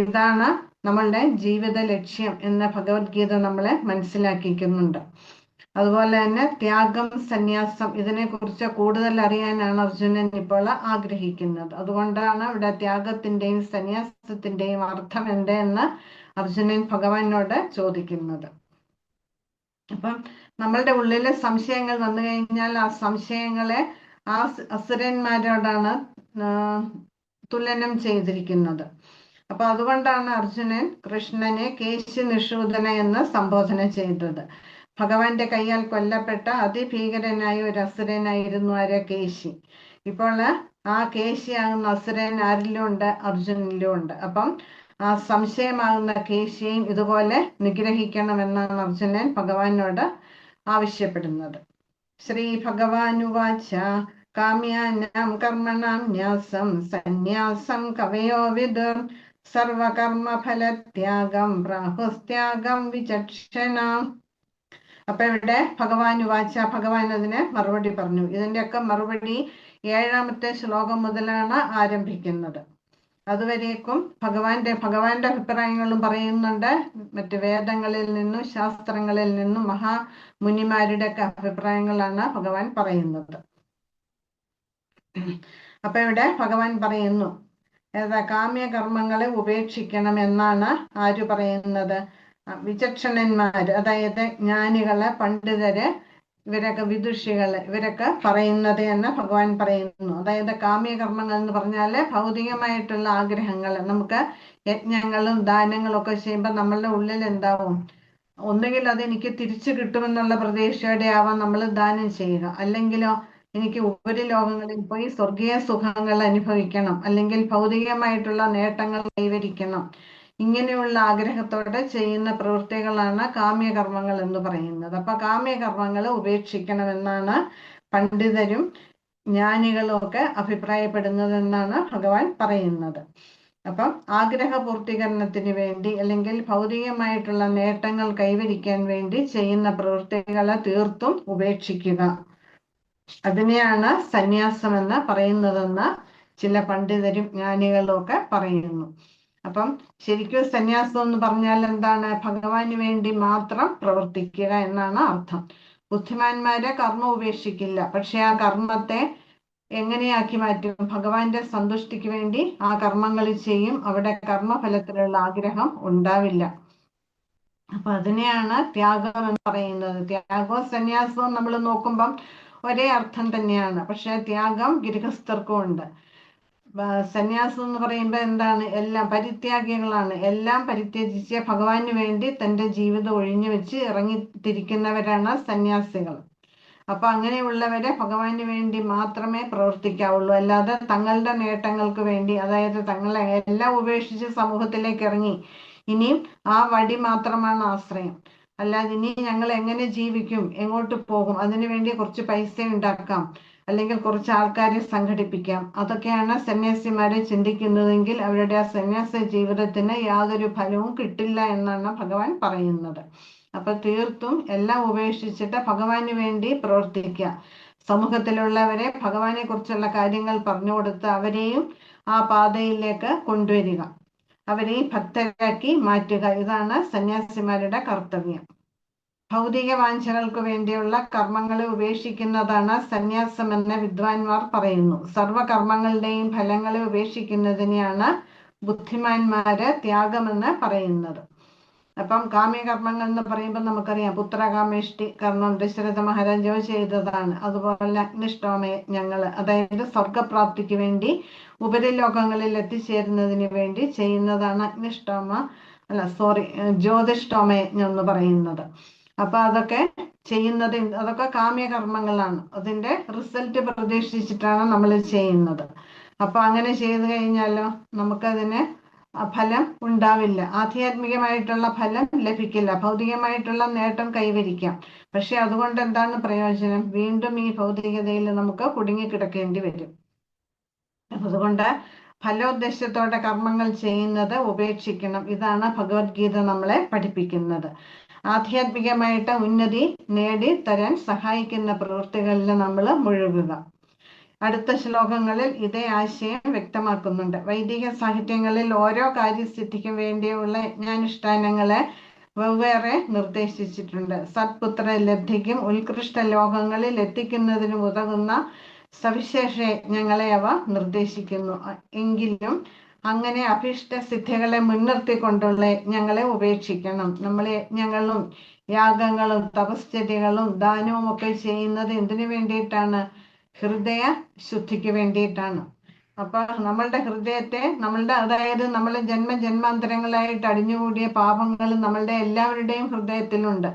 ഇതാണ് നമ്മളുടെ ജീവിത ലക്ഷ്യം എന്ന് ഭഗവത്ഗീത നമ്മളെ മനസ്സിലാക്കിക്കുന്നുണ്ട്. അതുപോലെ തന്നെ ത്യാഗം, സന്യാസം, ഇതിനെക്കുറിച്ച് കൂടുതൽ അറിയാനാണ് അർജുനൻ ഇപ്പോൾ ആഗ്രഹിക്കുന്നത്. അതുകൊണ്ടാണ് ഇവിടെ ത്യാഗത്തിന്റെയും സന്യാസത്തിന്റെയും അർത്ഥം എന്തെന്ന് അർജുനൻ ഭഗവാനോട് ചോദിക്കുന്നത്. അപ്പം നമ്മളുടെ ഉള്ളിൽ സംശയങ്ങൾ വന്നു കഴിഞ്ഞാൽ ആ സംശയങ്ങളെ ആ അസുരന്മാരോടാണ് തുലനം ചെയ്തിരിക്കുന്നത്. അപ്പൊ അതുകൊണ്ടാണ് അർജുനൻ കൃഷ്ണനെ കേശി നിഷൂദന എന്ന് സംബോധന ചെയ്തത്. ഭഗവാന്റെ കൈയാൽ കൊല്ലപ്പെട്ട അതിഭീകരനായ ഒരു അസുരനായിരുന്നു കേശി. ഇപ്പോൾ ആ കേശിയാകുന്ന അസുരൻ ആരിലും ഉണ്ട്? അർജുനനിലും ഉണ്ട്. അപ്പം ആ സംശയമാകുന്ന കേശിയെയും ഇതുപോലെ നിഗ്രഹിക്കണമെന്നാണ് അർജുനൻ ഭഗവാനോട് ആവശ്യപ്പെടുന്നത്. ശ്രീ ഭഗവാനുവാച കാമ്യാനാം കർമ്മണാം ന്യാസം സന്യാസം കവയോ വിദുർ സർവകർമ്മ ഫലത്യാഗം പ്രാഹുസ്ത്യാഗം വിചക്ഷണാം. അപ്പൊ ഇവിടെ ഭഗവാനുവാച, ഭഗവാൻ അതിന് മറുപടി പറഞ്ഞു. ഇതിന്റെയൊക്കെ മറുപടി 7-ാമത്തെ ശ്ലോകം മുതലാണ് ആരംഭിക്കുന്നത്. അതുവരേക്കും ഭഗവാന്റെ അഭിപ്രായങ്ങളും പറയുന്നുണ്ട്. മറ്റ് വേദങ്ങളിൽ നിന്നും ശാസ്ത്രങ്ങളിൽ നിന്നും മഹാമുനിമാരുടെ ഒക്കെ അഭിപ്രായങ്ങളാണ് ഭഗവാൻ പറയുന്നത്. അപ്പൊ ഇവിടെ ഭഗവാൻ പറയുന്നു, കാമ്യകർമ്മങ്ങളെ ഉപേക്ഷിക്കണം എന്നാണ് ആര് പറയുന്നത്? വിചക്ഷണന്മാര്, അതായത് ജ്ഞാനികള്, പണ്ഡിതര്, ഇവരൊക്കെ വിദുഷികള്, ഇവരൊക്കെ പറയുന്നത് എന്ന് ഭഗവാൻ പറയുന്നു. അതായത് കാമ്യകർമ്മങ്ങൾ എന്ന് പറഞ്ഞാല് ഭൗതികമായിട്ടുള്ള ആഗ്രഹങ്ങൾ. നമുക്ക് യജ്ഞങ്ങളും ദാനങ്ങളും ഒക്കെ ചെയ്യുമ്പോൾ നമ്മളുടെ ഉള്ളിൽ എന്താവും? ഒന്നുകിൽ അത് എനിക്ക് തിരിച്ചു കിട്ടുമെന്നുള്ള പ്രതീക്ഷയോടെ ആവാം നമ്മൾ ദാനം ചെയ്യുക, അല്ലെങ്കിലോ എനിക്ക് ഉപരിലോകങ്ങളിൽ പോയി സ്വർഗീയ സുഖങ്ങൾ അനുഭവിക്കണം, അല്ലെങ്കിൽ ഭൗതികമായിട്ടുള്ള നേട്ടങ്ങൾ കൈവരിക്കണം, ഇങ്ങനെയുള്ള ആഗ്രഹത്തോടെ ചെയ്യുന്ന പ്രവൃത്തികളാണ് കാമ്യകർമ്മങ്ങൾ എന്ന് പറയുന്നത്. അപ്പൊ കാമ്യകർമ്മങ്ങൾ ഉപേക്ഷിക്കണമെന്നാണ് പണ്ഡിതരും ജ്ഞാനികളും ഒക്കെ അഭിപ്രായപ്പെടുന്നതെന്നാണ് ഭഗവാൻ പറയുന്നത്. അപ്പം ആഗ്രഹപൂർത്തീകരണത്തിന് വേണ്ടി അല്ലെങ്കിൽ ഭൗതികമായിട്ടുള്ള നേട്ടങ്ങൾ കൈവരിക്കാൻ വേണ്ടി ചെയ്യുന്ന പ്രവൃത്തികളെ തീർത്തും ഉപേക്ഷിക്കുക, അതിനെയാണ് സന്യാസം എന്ന് പറയുന്നതെന്ന് ചില പണ്ഡിതരും ജ്ഞാനികളും ഒക്കെ പറയുന്നു. അപ്പം ശരിക്കും സന്യാസം എന്ന് പറഞ്ഞാൽ എന്താണ്? ഭഗവാന് വേണ്ടി മാത്രം പ്രവർത്തിക്കുക എന്നാണ് അർത്ഥം. ബുദ്ധിമാന്മാരെ കർമ്മം ഉപേക്ഷിക്കില്ല, പക്ഷെ ആ കർമ്മത്തെ എങ്ങനെയാക്കി മാറ്റും? ഭഗവാന്റെ സന്തുഷ്ടിക്ക് വേണ്ടി ആ കർമ്മങ്ങൾ ചെയ്യും. അവിടെ കർമ്മഫലത്തിലുള്ള ആഗ്രഹം ഉണ്ടാവില്ല. അപ്പൊ അതിനെയാണ് ത്യാഗം എന്ന് പറയുന്നത്. ത്യാഗവും സന്യാസവും നമ്മൾ നോക്കുമ്പം ഒരേ അർത്ഥം തന്നെയാണ്, പക്ഷെ ത്യാഗം ഗൃഹസ്ഥർക്കും ഉണ്ട്. സന്യാസം എന്ന് പറയുമ്പോൾ എന്താണ്? എല്ലാം പരിത്യാഗികളാണ്. എല്ലാം പരിത്യജിച്ച് ഭഗവാന് വേണ്ടി തന്റെ ജീവിതം ഒഴിഞ്ഞു വെച്ച് ഇറങ്ങിത്തിരിക്കുന്നവരാണ് സന്യാസികൾ. അപ്പൊ അങ്ങനെയുള്ളവരെ ഭഗവാന് വേണ്ടി മാത്രമേ പ്രവർത്തിക്കാവുള്ളൂ. അല്ലാതെ തങ്ങളുടെ നേട്ടങ്ങൾക്ക് വേണ്ടി, അതായത് തങ്ങളെ എല്ലാം ഉപേക്ഷിച്ച് സമൂഹത്തിലേക്ക് ഇറങ്ങി ഇനിയും ആ വടി മാത്രമാണ് ആശ്രയം, അല്ലാതെ ഇനി ഞങ്ങൾ എങ്ങനെ ജീവിക്കും, എങ്ങോട്ട് പോകും, അതിനുവേണ്ടി കുറച്ച് പൈസ ഉണ്ടാക്കാം, അല്ലെങ്കിൽ കുറച്ച് ആൾക്കാരെ സംഘടിപ്പിക്കാം, അതൊക്കെയാണ് സന്യാസിമാരെ ചിന്തിക്കുന്നതെങ്കിൽ അവരുടെ ആ സന്യാസ ജീവിതത്തിന് യാതൊരു ഫലവും കിട്ടില്ല എന്നാണ് ഭഗവാൻ പറയുന്നത്. അപ്പൊ തീർത്തും എല്ലാം ഉപേക്ഷിച്ചിട്ട് ഭഗവാന് വേണ്ടി പ്രവർത്തിക്കുക. സമൂഹത്തിലുള്ളവരെ ഭഗവാനെ കുറിച്ചുള്ള കാര്യങ്ങൾ പറഞ്ഞു കൊടുത്ത് അവരെയും ആ പാതയിലേക്ക് കൊണ്ടുവരിക, അവരെയും ഭക്തരാക്കി മാറ്റുക. ഇതാണ് സന്യാസിമാരുടെ കർത്തവ്യം. ഭൗതിക വാഞ്ചകൾക്ക് വേണ്ടിയുള്ള കർമ്മങ്ങളെ ഉപേക്ഷിക്കുന്നതാണ് സന്യാസം എന്ന് വിദ്വാൻമാർ പറയുന്നു. സർവകർമ്മങ്ങളുടെയും ഫലങ്ങളെ ഉപേക്ഷിക്കുന്നതിനെയാണ് ബുദ്ധിമാന്മാര് ത്യാഗമെന്ന് പറയുന്നത്. അപ്പം കാമ്യകർമ്മങ്ങൾ എന്ന് പറയുമ്പോൾ നമുക്കറിയാം, പുത്രകാമേഷ്ടി കർമ്മം ദശരഥ മഹാരാജാവ് ചെയ്തതാണ്. അതുപോലെ അഗ്നിഷ്ടോമയജ്ഞങ്ങള്, അതായത് സ്വർഗപ്രാപ്തിക്ക് വേണ്ടി ഉപരിലോകങ്ങളിൽ എത്തിച്ചേരുന്നതിന് വേണ്ടി ചെയ്യുന്നതാണ് ജ്യോതിഷ്ടോമയജ്ഞം എന്ന് പറയുന്നത്. അപ്പൊ അതൊക്കെ ചെയ്യുന്നത്, അതൊക്കെ കാമ്യകർമ്മങ്ങളാണ്. അതിന്റെ റിസൾട്ട് പ്രതീക്ഷിച്ചിട്ടാണ് നമ്മൾ ചെയ്യുന്നത്. അപ്പൊ അങ്ങനെ ചെയ്തു കഴിഞ്ഞാലോ നമുക്കതിന് ഫലം ഉണ്ടാവില്ല, ആധ്യാത്മികമായിട്ടുള്ള ഫലം ലഭിക്കില്ല, ഭൗതികമായിട്ടുള്ള നേട്ടം കൈവരിക്കാം, പക്ഷെ അതുകൊണ്ട് എന്താണ് പ്രയോജനം? വീണ്ടും ഈ ഭൗതികതയിൽ നമുക്ക് കുടുങ്ങിക്കിടക്കേണ്ടി വരും. അതുകൊണ്ട് ഫലോദ്ദേശത്തോടെ കർമ്മങ്ങൾ ചെയ്യുന്നത് ഉപേക്ഷിക്കണം. ഇതാണ് ഭഗവത്ഗീത നമ്മളെ പഠിപ്പിക്കുന്നത്. ആധ്യാത്മികമായിട്ട് ഉന്നതി നേടി തരാൻ സഹായിക്കുന്ന പ്രവൃത്തികളിൽ നമ്മൾ മുഴുകുക. അടുത്ത ശ്ലോകങ്ങളിൽ ഇതേ ആശയം വ്യക്തമാക്കുന്നുണ്ട്. വൈദിക സാഹിത്യങ്ങളിൽ ഓരോ കാര്യസിദ്ധിക്കും വേണ്ടിയുള്ള യജ്ഞാനുഷ്ഠാനങ്ങളെ വെവ്വേറെ നിർദ്ദേശിച്ചിട്ടുണ്ട്. സത്പുത്ര ലബ്ധിക്കും ഉത്കൃഷ്ട ലോകങ്ങളിൽ എത്തിക്കുന്നതിനും ഉതകുന്ന സവിശേഷ യജ്ഞങ്ങളെ അവ നിർദ്ദേശിക്കുന്നു. എങ്കിലും അങ്ങനെ അഭീഷ്ട സിദ്ധികളെ മുൻനിർത്തിക്കൊണ്ടുള്ള യജ്ഞങ്ങളെ ഉപേക്ഷിക്കണം. നമ്മൾ യജ്ഞങ്ങളും യാഗങ്ങളും തപശ്ചര്യകളും ദാനവും ഒക്കെ ചെയ്യുന്നത് എന്തിനു വേണ്ടിയിട്ടാണ്? ഹൃദയ ശുദ്ധിക്ക് വേണ്ടിയിട്ടാണ്. അപ്പൊ നമ്മളുടെ ഹൃദയത്തെ, അതായത് നമ്മളെ ജന്മജന്മാന്തരങ്ങളായിട്ട് അടിഞ്ഞുകൂടിയ പാപങ്ങൾ നമ്മളുടെ എല്ലാവരുടെയും ഹൃദയത്തിലുണ്ട്.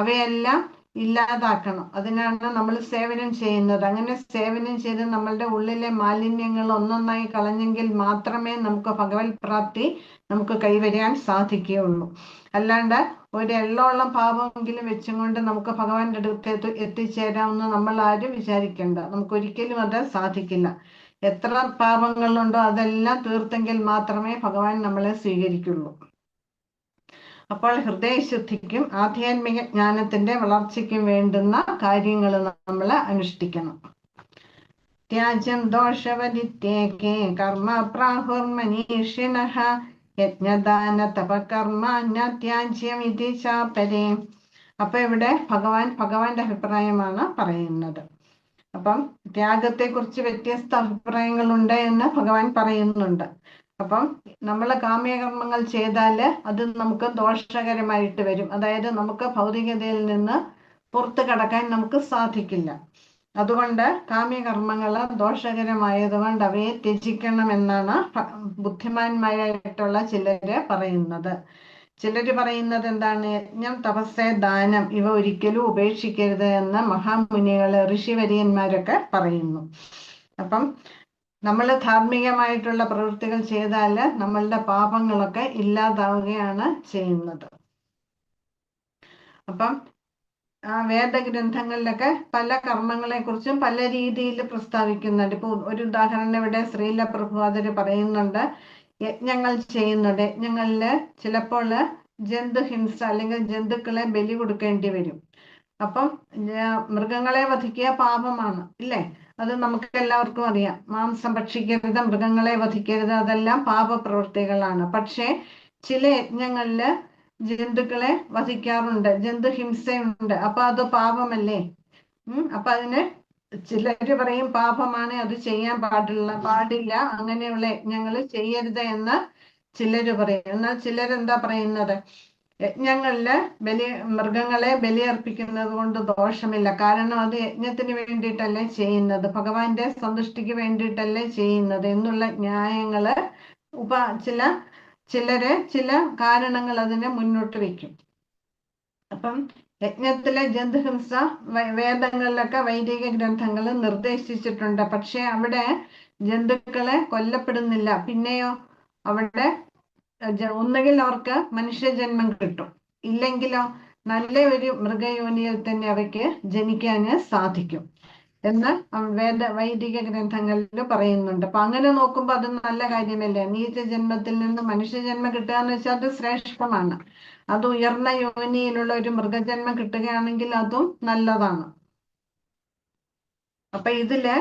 അവയെല്ലാം ഇല്ലാതാക്കണം. അതിനാണ് നമ്മൾ സേവനം ചെയ്യുന്നത്. അങ്ങനെ സേവനം ചെയ്ത് നമ്മളുടെ ഉള്ളിലെ മാലിന്യങ്ങൾ ഒന്നൊന്നായി കളഞ്ഞെങ്കിൽ മാത്രമേ നമുക്ക് ഭഗവത് പ്രാപ്തി നമുക്ക് കൈവരാൻ സാധിക്കുകയുള്ളൂ. അല്ലാണ്ട് ഒരു എള്ളോളം പാപമെങ്കിലും വെച്ചും കൊണ്ട് നമുക്ക് ഭഗവാന്റെ അടുത്ത് എത്തിച്ചേരാമെന്ന് നമ്മൾ ആരും വിചാരിക്കേണ്ട. നമുക്ക് ഒരിക്കലും അത് സാധിക്കില്ല. എത്ര പാപങ്ങളുണ്ടോ അതെല്ലാം തീർത്തെങ്കിൽ മാത്രമേ ഭഗവാൻ നമ്മളെ സ്വീകരിക്കുള്ളൂ. അപ്പോൾ ഹൃദയശുദ്ധിക്കും ആധ്യാത്മിക ജ്ഞാനത്തിന്റെ വളർച്ചയ്ക്കും വേണ്ടുന്ന കാര്യങ്ങൾ നമ്മൾ അനുഷ്ഠിക്കണം. ത്യാജ്യം ദോഷവദിത്യേകേ കർമ്മ പ്രാഹുർമനീഷിണഃ യജ്ഞദാന തപകർമ്മ ഇതി ചാപരേ. അപ്പൊ ഇവിടെ ഭഗവാന്റെ അഭിപ്രായമാണ് പറയുന്നത്. അപ്പം ത്യാഗത്തെ കുറിച്ച് വ്യത്യസ്ത അഭിപ്രായങ്ങളുണ്ട് എന്ന് ഭഗവാൻ പറയുന്നുണ്ട്. അപ്പം നമ്മൾ കാമ്യകർമ്മങ്ങൾ ചെയ്താല് അത് നമുക്ക് ദോഷകരമായിട്ട് വരും. അതായത് നമുക്ക് ഭൗതികതയിൽ നിന്ന് പുറത്തു കടക്കാൻ നമുക്ക് സാധിക്കില്ല. അതുകൊണ്ട് കാമ്യകർമ്മങ്ങള് ദോഷകരമായതുകൊണ്ട് അവയെ ത്യജിക്കണമെന്നാണ് ബുദ്ധിമാന്മാരായിട്ടുള്ള ചിലര് പറയുന്നത്. ചിലര് പറയുന്നത് എന്താണ്? യജ്ഞം, തപസ്സേ, ദാനം ഇവ ഒരിക്കലും ഉപേക്ഷിക്കരുത് എന്ന് മഹാമുനികള്, ഋഷിവര്യന്മാരൊക്കെ പറയുന്നു. അപ്പം നമ്മൾ ധാർമ്മികമായിട്ടുള്ള പ്രവൃത്തികൾ ചെയ്താല് നമ്മളുടെ പാപങ്ങളൊക്കെ ഇല്ലാതാവുകയാണ് ചെയ്യുന്നത്. അപ്പം വേദഗ്രന്ഥങ്ങളിലൊക്കെ പല കർമ്മങ്ങളെ കുറിച്ചും പല രീതിയിൽ പ്രസ്താവിക്കുന്നുണ്ട്. ഇപ്പൊ ഒരു ഉദാഹരണം ഇവിടെ ശ്രീല പ്രഭുപാദര് പറയുന്നുണ്ട്. യജ്ഞങ്ങൾ ചെയ്യുന്നുണ്ട്. യജ്ഞങ്ങളില് ചിലപ്പോൾ ജന്തുഹിംസ അല്ലെങ്കിൽ ജന്തുക്കളെ ബലി കൊടുക്കേണ്ടി വരും. അപ്പം മൃഗങ്ങളെ വധിക്കുക പാപമാണ്, ഇല്ലേ? അത് നമുക്ക് എല്ലാവർക്കും അറിയാം. മാംസം ഭക്ഷിക്കരുത്, മൃഗങ്ങളെ വധിക്കരുത്, അതെല്ലാം പാപപ്രവൃത്തികളാണ്. പക്ഷേ ചില യജ്ഞങ്ങളില് ജന്തുക്കളെ വധിക്കാറുണ്ട്, ജന്തുഹിംസയുണ്ട്. അപ്പൊ അത് പാപമല്ലേ? അപ്പൊ അതിന് ചിലര് പറയും പാപമാണ്, അത് ചെയ്യാൻ പാടില്ല, അങ്ങനെയുള്ള യജ്ഞങ്ങള് ചെയ്യരുത് എന്ന് ചിലര് പറയും. എന്നാൽ ചിലരെന്താ പറയുന്നത്? യജ്ഞങ്ങളില് മൃഗങ്ങളെ ബലിയർപ്പിക്കുന്നത് കൊണ്ട് ദോഷമില്ല. കാരണം അത് യജ്ഞത്തിന് വേണ്ടിയിട്ടല്ലേ ചെയ്യുന്നത്, ഭഗവാന്റെ സന്തുഷ്ടിക്ക് വേണ്ടിയിട്ടല്ലേ ചെയ്യുന്നത് എന്നുള്ള ന്യായങ്ങള് ചില കാരണങ്ങൾ അതിനെ മുന്നോട്ട് വെക്കും. അപ്പം യജ്ഞത്തിലെ ജന്തുഹിംസ വേദങ്ങളിലൊക്കെ വൈദിക ഗ്രന്ഥങ്ങൾ നിർദ്ദേശിച്ചിട്ടുണ്ട്. പക്ഷെ അവിടെ ജന്തുക്കളെ കൊല്ലപ്പെടുന്നില്ല. പിന്നെയോ അവിടെ ഒന്നുകിൽ അവർക്ക് മനുഷ്യജന്മം കിട്ടും, ഇല്ലെങ്കിലോ നല്ല ഒരു മൃഗയോനിയിൽ തന്നെ അവയ്ക്ക് ജനിക്കാന് സാധിക്കും എന്ന് വൈദിക ഗ്രന്ഥങ്ങളിൽ പറയുന്നുണ്ട്. അപ്പൊ അങ്ങനെ നോക്കുമ്പോ അത് നല്ല കാര്യമല്ലേ? നീച ജന്മത്തിൽ നിന്ന് മനുഷ്യജന്മം കിട്ടുക എന്ന് വെച്ചാൽ അത് ശ്രേഷ്ഠമാണ്. അത് ഉയർന്ന യോനിയിലുള്ള ഒരു മൃഗജന്മം കിട്ടുകയാണെങ്കിൽ അതും നല്ലതാണ്. അപ്പൊ ഇതില്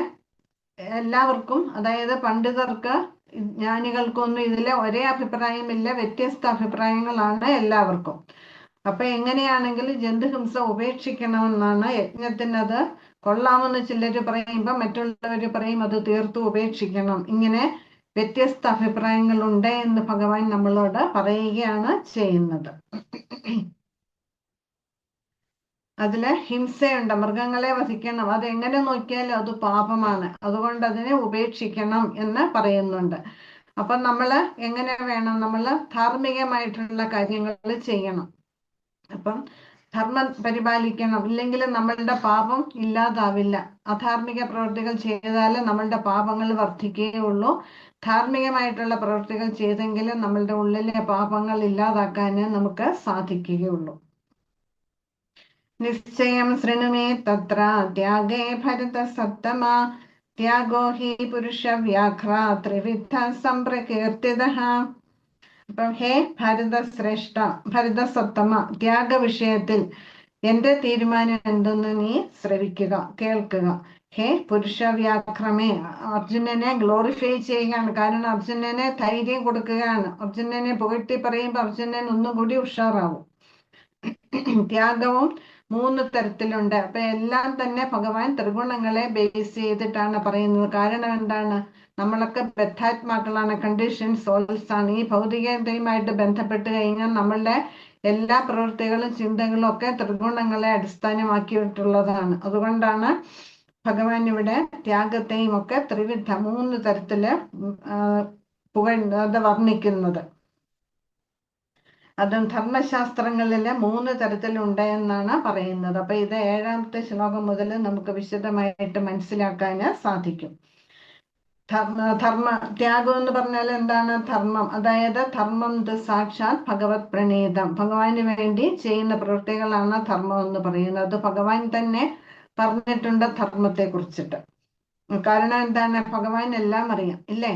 എല്ലാവർക്കും, അതായത് പണ്ഡിതർക്ക്, ജ്ഞാനികൾക്കൊന്നും ഇതിലെ ഒരേ അഭിപ്രായമില്ല, വ്യത്യസ്ത അഭിപ്രായങ്ങളാണ് എല്ലാവർക്കും. അപ്പൊ എങ്ങനെയാണെങ്കിലും ജന്തുഹിംസ ഉപേക്ഷിക്കണമെന്നാണ്. യജ്ഞത്തിനത് കൊള്ളാമെന്ന് ചിലര് പറയുമ്പോ മറ്റുള്ളവര് പറയും അത് തീർത്തും ഉപേക്ഷിക്കണം. ഇങ്ങനെ വ്യത്യസ്ത അഭിപ്രായങ്ങളുണ്ട് എന്ന് ഭഗവാൻ നമ്മളോട് പറയുകയാണ് ചെയ്യുന്നത്. അതില് ഹിംസയുണ്ട്, മൃഗങ്ങളെ വധിക്കണം, അതെങ്ങനെ നോക്കിയാലും അത് പാപമാണ്, അതുകൊണ്ട് അതിനെ ഉപേക്ഷിക്കണം എന്ന് പറയുന്നുണ്ട്. അപ്പൊ നമ്മള് എങ്ങനെ വേണം? നമ്മള് ധാർമ്മികമായിട്ടുള്ള കാര്യങ്ങൾ ചെയ്യണം. അപ്പം ധർമ്മം പരിപാലിക്കണം, ഇല്ലെങ്കിൽ നമ്മളുടെ പാപം ഇല്ലാതാവില്ല. അധാർമിക പ്രവൃത്തികൾ ചെയ്താൽ നമ്മളുടെ പാപങ്ങൾ വർദ്ധിക്കുകയുള്ളൂ. ധാർമ്മികമായിട്ടുള്ള പ്രവൃത്തികൾ ചെയ്തെങ്കിലും നമ്മളുടെ ഉള്ളിലെ പാപങ്ങൾ ഇല്ലാതാക്കാന് നമുക്ക് സാധിക്കുകയുള്ളൂ. നിശ്ചയം ശൃണുമേ തത്ര ത്യാഗേ ഭരത സത്തമ ത്യാഗോ ഹി പുരുഷ വ്യാഘ്ര ത്രിവിധ സംപ്രകീർത്തിതഃ. അപ്പം ഹേ ഭരതശ്രേഷ്ഠ, ഭരതസത്തമ, ത്യാഗ വിഷയത്തിൽ എന്റെ തീരുമാനം എന്തെന്ന് നീ ശ്രവിക്കുക, കേൾക്കുക. ഹേ പുരുഷ വ്യാഘ്രമേ, അർജുനനെ ഗ്ലോറിഫൈ ചെയ്യുകയാണ്. കാരണം അർജുനനെ ധൈര്യം കൊടുക്കുകയാണ്. അർജുനനെ പുകഴ്ത്തി പറയുമ്പോൾ അർജുനൻ ഒന്നുകൂടി ഉഷാറാവും. ത്യാഗവും 3 തരത്തിലുണ്ട്. അപ്പൊ എല്ലാം തന്നെ ഭഗവാൻ ത്രിഗുണങ്ങളെ ബേസ് ചെയ്തിട്ടാണ് പറയുന്നത്. കാരണം എന്താണ്? നമ്മളൊക്കെ ബദ്ധാത്മാക്കളാണ്, കണ്ടീഷൻ സോൾസ് ആണ്. ഈ ഭൗതികതയുമായിട്ട് ബന്ധപ്പെട്ട് കഴിഞ്ഞാൽ നമ്മളുടെ എല്ലാ പ്രവൃത്തികളും ചിന്തകളും ഒക്കെ ത്രിഗുണങ്ങളെ അടിസ്ഥാനമാക്കിയിട്ടുള്ളതാണ്. അതുകൊണ്ടാണ് ഭഗവാൻ ഇവിടെ ത്യാഗത്തെയും ഒക്കെ 3 തരത്തില് വർണ്ണിക്കുന്നത്. അതും ധർമ്മശാസ്ത്രങ്ങളില് 3 തരത്തിലുണ്ട് എന്നാണ് പറയുന്നത്. അപ്പൊ ഇത് 7ാമത്തെ ശ്ലോകം മുതൽ നമുക്ക് വിശദമായിട്ട് മനസ്സിലാക്കാൻ സാധിക്കും. ത്യാഗം എന്ന് പറഞ്ഞാൽ എന്താണ്? ധർമ്മം, അതായത് ധർമ്മം സാക്ഷാത് ഭഗവത് പ്രണീതം, ഭഗവാന് വേണ്ടി ചെയ്യുന്ന പ്രവൃത്തികളാണ് ധർമ്മം എന്ന് പറയുന്നത്. അത് ഭഗവാൻ തന്നെ പറഞ്ഞിട്ടുണ്ട് ധർമ്മത്തെ കുറിച്ചിട്ട്. കാരണം എന്താണ്? ഭഗവാൻ എല്ലാം അറിയാം, ഇല്ലേ?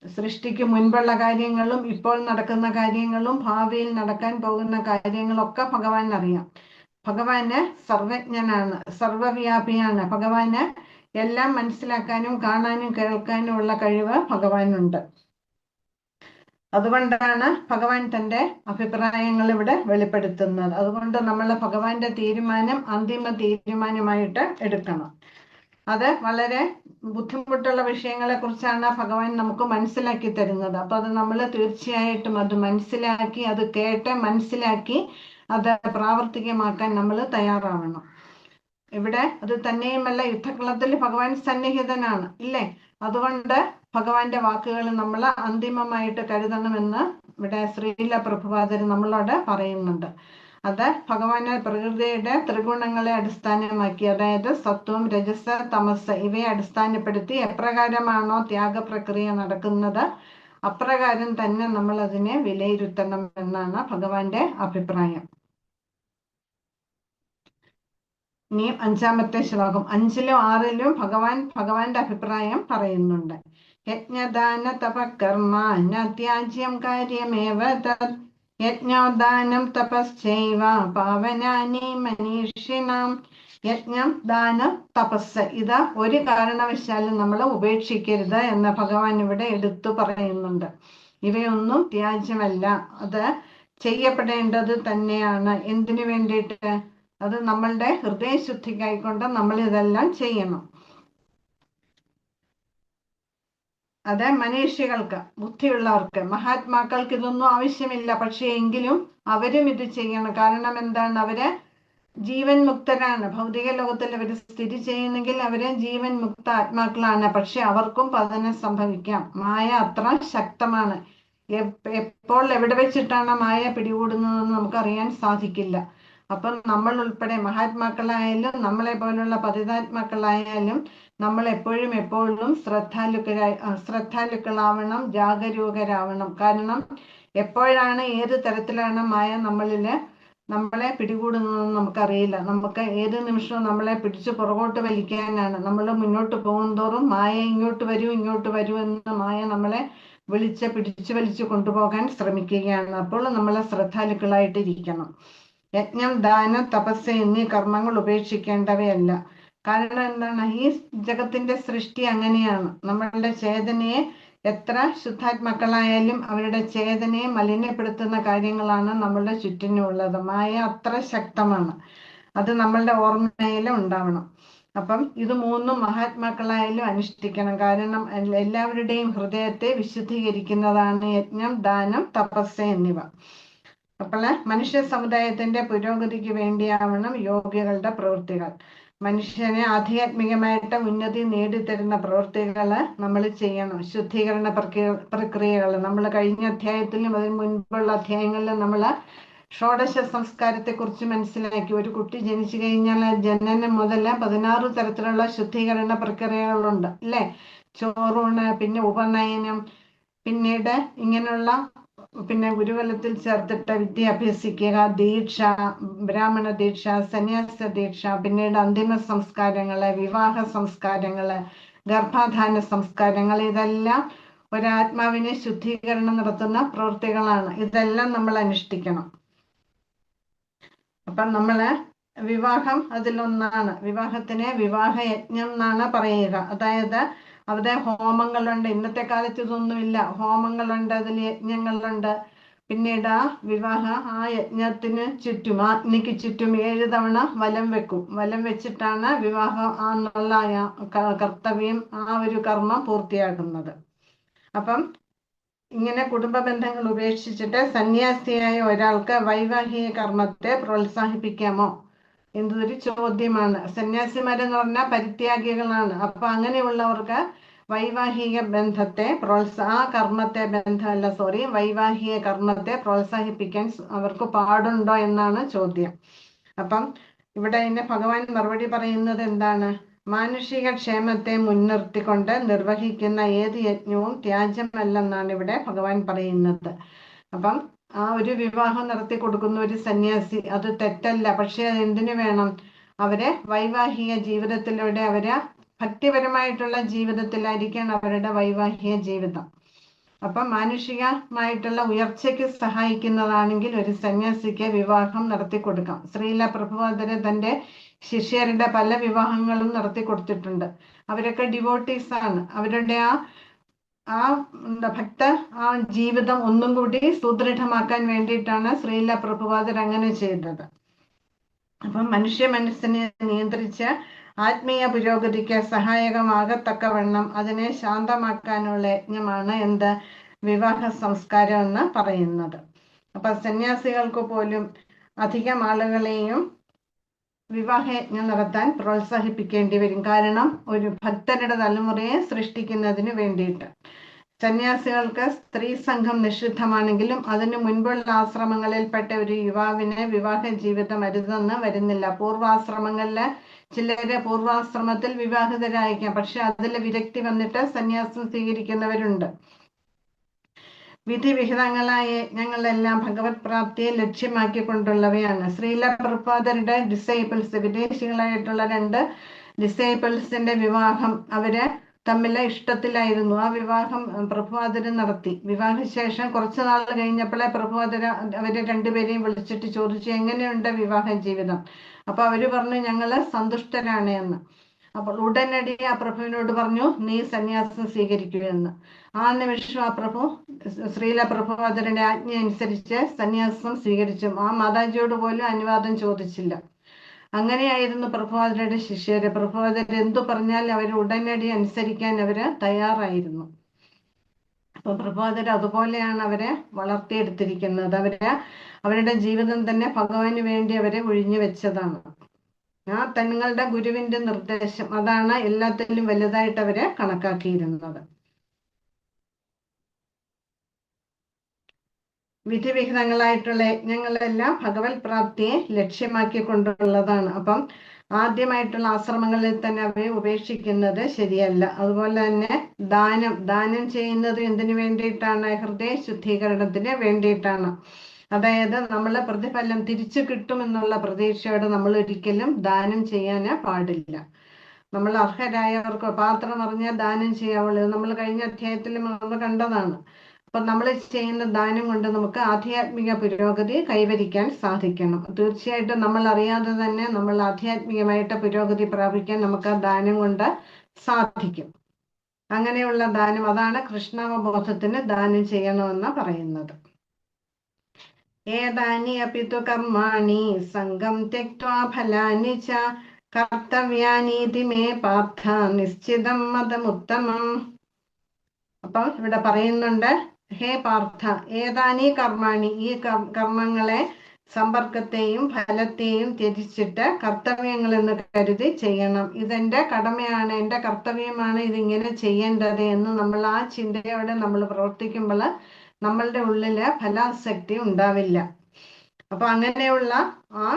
സൃഷ്ടിക്ക് മുൻപുള്ള കാര്യങ്ങളും ഇപ്പോൾ നടക്കുന്ന കാര്യങ്ങളും ഭാവിയിൽ നടക്കാൻ പോകുന്ന കാര്യങ്ങളൊക്കെ ഭഗവാൻ അറിയാം. ഭഗവാന് സർവജ്ഞനാണ്, സർവവ്യാപിയാണ്. ഭഗവാന് എല്ലാം മനസ്സിലാക്കാനും കാണാനും കേൾക്കാനും ഉള്ള കഴിവ് ഭഗവാനുണ്ട്. അതുകൊണ്ടാണ് ഭഗവാൻ തന്റെ അഭിപ്രായങ്ങൾ ഇവിടെ വെളിപ്പെടുത്തുന്നത്. അതുകൊണ്ട് നമ്മൾ ഭഗവാന്റെ തീരുമാനം അന്തിമ തീരുമാനമായിട്ട് എടുക്കണം. അത് വളരെ ബുദ്ധിമുട്ടുള്ള വിഷയങ്ങളെ കുറിച്ചാണ് ഭഗവാൻ നമുക്ക് മനസ്സിലാക്കി തരുന്നത്. അപ്പൊ അത് നമ്മൾ തീർച്ചയായിട്ടും അത് മനസ്സിലാക്കി, അത് കേട്ട് മനസ്സിലാക്കി അത് പ്രാവർത്തികമാക്കാൻ നമ്മൾ തയ്യാറാവണം. ഇവിടെ അത് തന്നെയുമല്ല, യുദ്ധക്കളത്തിൽ ഭഗവാൻ സന്നിഹിതനാണ്, ഇല്ലേ? അതുകൊണ്ട് ഭഗവാന്റെ വാക്കുകൾ നമ്മൾ അന്തിമമായിട്ട് കരുതണമെന്ന് ഇവിടെ ശ്രീല പ്രഭുപാദർ നമ്മളോട് പറയുന്നുണ്ട്. അത് ഭഗവാന് പ്രകൃതിയുടെ ത്രിഗുണങ്ങളെ അടിസ്ഥാനമാക്കി, അതായത് സത്വം, രജസ്, തമസ് ഇവയെ അടിസ്ഥാനപ്പെടുത്തി എപ്രകാരമാണോ ത്യാഗപ്രക്രിയ നടക്കുന്നത് അപ്രകാരം തന്നെ നമ്മൾ അതിനെ വിലയിരുത്തണം എന്നാണ് ഭഗവാന്റെ അഭിപ്രായം. ഇനി 5-ാമത്തെ ശ്ലോകം. 5-ലും 6-ലും ഭഗവാന്റെ അഭിപ്രായം പറയുന്നുണ്ട്. യജ്ഞദാന തപകർമ്മ നത്യാജ്യം കാര്യമേവ തത് യജ്ഞോദാനം തപശ്ചൈവ പാവനാനി മനീഷിനാം. യജ്ഞം, ദാനം, തപസ് ഇത് ഒരു കാരണവശാലും നമ്മൾ ഉപേക്ഷിക്കരുത് എന്ന് ഭഗവാൻ ഇവിടെ എടുത്തു പറയുന്നുണ്ട്. ഇവയൊന്നും ത്യാജ്യമല്ല, അത് ചെയ്യപ്പെടേണ്ടത് തന്നെയാണ്. എന്തിനു വേണ്ടിയിട്ട്? അത് നമ്മളുടെ ഹൃദയശുദ്ധിക്കായിക്കൊണ്ട് നമ്മൾ ഇതെല്ലാം ചെയ്യണം. അത് മനീഷികൾക്ക്, ബുദ്ധിയുള്ളവർക്ക്, മഹാത്മാക്കൾക്ക് ഇതൊന്നും ആവശ്യമില്ല. പക്ഷേ എങ്കിലും അവരും ഇത് ചെയ്യണം. കാരണം എന്താണ്? അവര് ജീവൻ മുക്തരാണ്. ഭൗതിക ലോകത്തിൽ അവർ സ്ഥിതി ചെയ്യുന്നെങ്കിൽ അവര് ജീവൻ മുക്ത ആത്മാക്കളാണ്. പക്ഷെ അവർക്കും പതനം സംഭവിക്കാം. മായ അത്ര ശക്തമാണ്. എപ്പോൾ എവിടെ വെച്ചിട്ടാണ് മായ പിടികൂടുന്നതെന്ന് നമുക്കറിയാൻ സാധിക്കില്ല. അപ്പം നമ്മൾ ഉൾപ്പെടെ മഹാത്മാക്കളായാലും നമ്മളെ പോലുള്ള പതിതാത്മാക്കളായാലും നമ്മൾ എപ്പോഴും ശ്രദ്ധാലുക്കളാവണം, ജാഗരൂകരാവണം. കാരണം എപ്പോഴാണ്, ഏത് തരത്തിലാണ് മായ നമ്മളെ പിടികൂടുന്നതെന്ന് നമുക്കറിയില്ല. നമുക്ക് ഏത് നിമിഷവും നമ്മളെ പിടിച്ച് പുറകോട്ട് വലിക്കാനാണ്. നമ്മൾ മുന്നോട്ട് പോകുന്തോറും മായ ഇങ്ങോട്ട് വരൂ എന്ന് മായ നമ്മളെ പിടിച്ചു വലിച്ചു കൊണ്ടുപോകാൻ ശ്രമിക്കുകയാണ്. അപ്പോൾ നമ്മൾ ശ്രദ്ധാലുക്കളായിട്ടിരിക്കണം. യജ്ഞം, ദാനം, തപസ് എന്നീ കർമ്മങ്ങൾ ഉപേക്ഷിക്കേണ്ടവയല്ല. കാരണം എന്താണ്? ഈ ജഗത്തിന്റെ സൃഷ്ടി അങ്ങനെയാണ്. നമ്മളുടെ ചേതനയെ, എത്ര ശുദ്ധാത്മാക്കളായാലും അവരുടെ ചേതനയെ മലിനപ്പെടുത്തുന്ന കാര്യങ്ങളാണ് നമ്മളുടെ ചുറ്റിനുള്ളത്. മായ അത്ര ശക്തമാണ്. അത് നമ്മളുടെ ഓർമ്മയിൽ ഉണ്ടാവണം. അപ്പം ഇത് മൂന്നും മഹാത്മാക്കളായാലും അനുഷ്ഠിക്കണം. കാരണം എല്ലാവരുടെയും ഹൃദയത്തെ വിശുദ്ധീകരിക്കുന്നതാണ് യജ്ഞം, ദാനം, തപസ് എന്നിവ. അപ്പോൾ മനുഷ്യ സമുദായത്തിന്റെ പുരോഗതിക്ക് വേണ്ടിയാവണം യോഗ്യകളുടെ പ്രവൃത്തികൾ. മനുഷ്യനെ ആധ്യാത്മികമായിട്ട് ഉന്നതി നേടിത്തരുന്ന പ്രവൃത്തികൾ നമ്മൾ ചെയ്യണം. ശുദ്ധീകരണ പ്രക്രിയകൾ നമ്മൾ കഴിഞ്ഞ അധ്യായത്തിലും അതിന് മുൻപുള്ള അധ്യായങ്ങളിലും നമ്മൾ ഷോഡശ സംസ്കാരത്തെ കുറിച്ച് മനസ്സിലാക്കി. ഒരു കുട്ടി ജനിച്ചു കഴിഞ്ഞാൽ ജനനം മുതൽ 16 തരത്തിലുള്ള ശുദ്ധീകരണ പ്രക്രിയകളുണ്ട്, അല്ലേ? ചോറൂണ്, പിന്നെ ഉപനയനം, പിന്നീട് ഇങ്ങനെയുള്ള ഗുരുകുലത്തിൽ ചേർത്തിട്ട് വിദ്യ അഭ്യസിക്കുക, ദീക്ഷ, ബ്രാഹ്മണ ദീക്ഷ, സന്യാസ ദീക്ഷ, പിന്നീട് അന്തിമ സംസ്കാരങ്ങള്, വിവാഹ സംസ്കാരങ്ങള്, ഗർഭാധാന സംസ്കാരങ്ങൾ, ഇതെല്ലാം ഒരാത്മാവിനെ ശുദ്ധീകരണം നടത്തുന്ന പ്രവൃത്തികളാണ്. ഇതെല്ലാം നമ്മൾ അനുഷ്ഠിക്കണം. അപ്പം നമ്മള് വിവാഹം അതിലൊന്നാണ്. വിവാഹത്തിനെ വിവാഹ യജ്ഞം എന്നാണ് പറയുക. അതായത് അവിടെ ഹോമങ്ങളുണ്ട്. ഇന്നത്തെ കാലത്ത് ഇതൊന്നുമില്ല. ഹോമങ്ങളുണ്ട്, അതിൽ യജ്ഞങ്ങളുണ്ട്. പിന്നീട് ആ യജ്ഞത്തിന് ചുറ്റും, അഗ്നിക്ക് ചുറ്റും 7 തവണ വലം വെക്കും. വലം വെച്ചിട്ടാണ് വിവാഹം എന്നുള്ള കർത്തവ്യം, ആ ഒരു കർമ്മം പൂർത്തിയാക്കുന്നത്. അപ്പം ഇങ്ങനെ കുടുംബ ബന്ധങ്ങൾ ഉപേക്ഷിച്ചിട്ട് സന്യാസിയായ ഒരാൾക്ക് വൈവാഹിക കർമ്മത്തെ പ്രോത്സാഹിപ്പിക്കാമോ എന്നതൊരു ചോദ്യമാണ്. സന്യാസിമാരെന്ന് പറഞ്ഞാൽ പരിത്യാഗികളാണ്. അപ്പൊ അങ്ങനെയുള്ളവർക്ക് വൈവാഹിക ബന്ധത്തെ വൈവാഹിക കർമ്മത്തെ പ്രോത്സാഹിപ്പിക്കാൻ അവർക്ക് പാടുണ്ടോ എന്നാണ് ചോദ്യം. അപ്പം ഇവിടെ ഇതിന് ഭഗവാൻ മറുപടി പറയുന്നത് എന്താണ്? മാനുഷിക ക്ഷേമത്തെ മുൻനിർത്തിക്കൊണ്ട് നിർവഹിക്കുന്ന ഏത് യജ്ഞവും ത്യാജ്യമല്ലെന്നാണ് ഇവിടെ ഭഗവാൻ പറയുന്നത്. അപ്പം ആ ഒരു വിവാഹം നടത്തി കൊടുക്കുന്ന ഒരു സന്യാസി, അത് തെറ്റല്ല. പക്ഷെ അത് എന്തിനു വേണം? അവരെ വൈവാഹിക ജീവിതത്തിലൂടെ ഭക്തിപരമായിട്ടുള്ള ജീവിതത്തിലായിരിക്കണം അവരുടെ വൈവാഹിക ജീവിതം. അപ്പം മാനുഷികമായിട്ടുള്ള ഉയർച്ചയ്ക്ക് സഹായിക്കുന്നതാണെങ്കിൽ ഒരു സന്യാസിക്ക് വിവാഹം നടത്തി കൊടുക്കാം. ശ്രീല പ്രഭുപാദര് തന്റെ ശിഷ്യരുടെ പല വിവാഹങ്ങളും നടത്തി കൊടുത്തിട്ടുണ്ട്. അവരൊക്കെ ഡിവോട്ടീസ് ആണ്. അവരുടെ ഭക്ത ജീവിതം ഒന്നും കൂടി സുദൃഢമാക്കാൻ വേണ്ടിയിട്ടാണ് ശ്രീല പ്രഭുപാദർ അങ്ങനെ ചെയ്തത്. അപ്പം മനുഷ്യ മനസ്സിനെ നിയന്ത്രിച്ച് ആത്മീയ പുരോഗതിക്ക് സഹായകമാകത്തക്കവണ്ണം അതിനെ ശാന്തമാക്കാനുള്ള യജ്ഞമാണ് വിവാഹ സംസ്കാരം എന്ന് പറയുന്നത്. അപ്പൊ സന്യാസികൾക്ക് പോലും അധികം ആളുകളെയും വിവാഹയജ്ഞം നടത്താൻ പ്രോത്സാഹിപ്പിക്കേണ്ടി വരും. കാരണം ഒരു ഭക്തരുടെ തലമുറയെ സൃഷ്ടിക്കുന്നതിന് വേണ്ടിയിട്ട്. സന്യാസികൾക്ക് സ്ത്രീ സംഘം നിഷിദ്ധമാണെങ്കിലും അതിനു മുൻപുള്ള ആശ്രമങ്ങളിൽപ്പെട്ട ഒരു യുവാവിന് വിവാഹ ജീവിതം അരുതെന്ന് വരുന്നില്ല. പൂർവാശ്രമങ്ങളില് ചിലര് പൂർവാശ്രമത്തിൽ വിവാഹിതരായിരിക്കാം, പക്ഷെ അതിൽ വിരക്തി വന്നിട്ട് സന്യാസം സ്വീകരിക്കുന്നവരുണ്ട്. വിധിവിഹിതങ്ങളായ യജ്ഞങ്ങളെല്ലാം ഭഗവത് പ്രാപ്തിയെ ലക്ഷ്യമാക്കിക്കൊണ്ടുള്ളവയാണ്. ശ്രീല പ്രഭുപാദരുടെ ഡിസൈപ്പിൾസ്, വിദേശികളായിട്ടുള്ള 2 ഡിസൈപ്പിൾസിന്റെ വിവാഹം അവര് തമ്മിൽ ഇഷ്ടത്തിലായിരുന്നു. ആ വിവാഹം പ്രഭുപാദര് നടത്തി. വിവാഹശേഷം കുറച്ചു നാൾ കഴിഞ്ഞപ്പോഴേ പ്രഭുപാദര് അവരെ 2 പേരെയും വിളിച്ചിട്ട് ചോദിച്ചു, എങ്ങനെയുണ്ട് വിവാഹ ജീവിതം? അപ്പൊ അവര് പറഞ്ഞു, ഞങ്ങള് സന്തുഷ്ടരാണ് എന്ന്. അപ്പോൾ ഉടനടി ആ പ്രഭുവിനോട് പറഞ്ഞു, നീ സന്യാസം സ്വീകരിക്കുകയെന്ന്. ആ നിമിഷം ആ പ്രഭു ശ്രീല പ്രഭുപാദരുടെ ആജ്ഞ അനുസരിച്ച് സന്യാസം സ്വീകരിച്ചു. ആ മാതാജിയോട് പോലും അനുവാദം ചോദിച്ചില്ല. അങ്ങനെയായിരുന്നു പ്രഭുപാദരുടെ ശിഷ്യര്. പ്രഭുപാദർ എന്തു പറഞ്ഞാൽ അവർ ഉടനടി അനുസരിക്കാൻ അവര് തയ്യാറായിരുന്നു. അപ്പൊ പ്രഭുപാദർ അതുപോലെയാണ് അവരെ വളർത്തിയെടുത്തിരിക്കുന്നത്. അവരുടെ ജീവിതം തന്നെ ഭഗവാന് വേണ്ടി അവരെ ഒഴിഞ്ഞു വെച്ചതാണ്. തങ്ങളുടെ ഗുരുവിന്റെ നിർദ്ദേശം അതാണ് എല്ലാത്തിലും വലുതായിട്ട് അവരെ കണക്കാക്കിയിരുന്നത്. വിധിവിഹിതങ്ങളായിട്ടുള്ള യജ്ഞങ്ങളെല്ലാം ഭഗവത് പ്രാപ്തിയെ ലക്ഷ്യമാക്കിക്കൊണ്ടുള്ളതാണ്. അപ്പം ആദ്യമായിട്ടുള്ള ആശ്രമങ്ങളിൽ തന്നെ അവയെ ഉപേക്ഷിക്കുന്നത് ശരിയല്ല. അതുപോലെ തന്നെ ദാനം ചെയ്യുന്നത് എന്തിനു വേണ്ടിയിട്ടാണ്? ഹൃദയ ശുദ്ധീകരണത്തിന് വേണ്ടിയിട്ടാണ്. അതായത് നമ്മളെ പ്രതിഫലം തിരിച്ചു കിട്ടുമെന്നുള്ള പ്രതീക്ഷയോടെ നമ്മൾ ഒരിക്കലും ദാനം ചെയ്യാൻ പാടില്ല. നമ്മൾ അർഹരായവർക്ക് പാത്രം അറിഞ്ഞാൽ ദാനം ചെയ്യാവുള്ളൂ. നമ്മൾ കഴിഞ്ഞ അധ്യായത്തിൽ നമ്മൾ കണ്ടതാണ്. അപ്പൊ നമ്മൾ ചെയ്യുന്ന ദാനം കൊണ്ട് നമുക്ക് ആധ്യാത്മിക പുരോഗതി കൈവരിക്കാൻ സാധിക്കണം. തീർച്ചയായിട്ടും നമ്മൾ അറിയാതെ തന്നെ നമ്മൾ ആധ്യാത്മികമായിട്ട് പുരോഗതി പ്രാപിക്കാൻ നമുക്ക് ആ ദാനം കൊണ്ട് സാധിക്കും. അങ്ങനെയുള്ള ദാനം, അതാണ് കൃഷ്ണാവബോധത്തിന് ദാനം ചെയ്യണമെന്ന് പറയുന്നത്. ഏതാനി അപി തു കർമാണി സംഗം ത്യക്ത്വാ ഫലാനി ച കർത്തവ്യാനീതി മേ പാർത്ഥ നിശ്ചിതം മതമുത്തമം. അപ്പം ഇവിടെ പറയുന്നുണ്ട്, ഹേ പാർത്ഥ, ഏതാനി കർമാണി, ഈ കർമ്മങ്ങളെ സമ്പർക്കത്തെയും ഫലത്തെയും ത്യജിച്ചിട്ട് കർത്തവ്യങ്ങൾ എന്ന് കരുതി ചെയ്യണം. ഇതെന്റെ കടമയാണ്, എന്റെ കർത്തവ്യമാണ്, ഇതിങ്ങനെ ചെയ്യേണ്ടത് എന്ന് നമ്മൾ ആ ചിന്തയോടെ നമ്മൾ പ്രവർത്തിക്കുമ്പോൾ നമ്മളുടെ ഉള്ളില് ഫലാസക്തി ഉണ്ടാവില്ല. അപ്പൊ അങ്ങനെയുള്ള ആ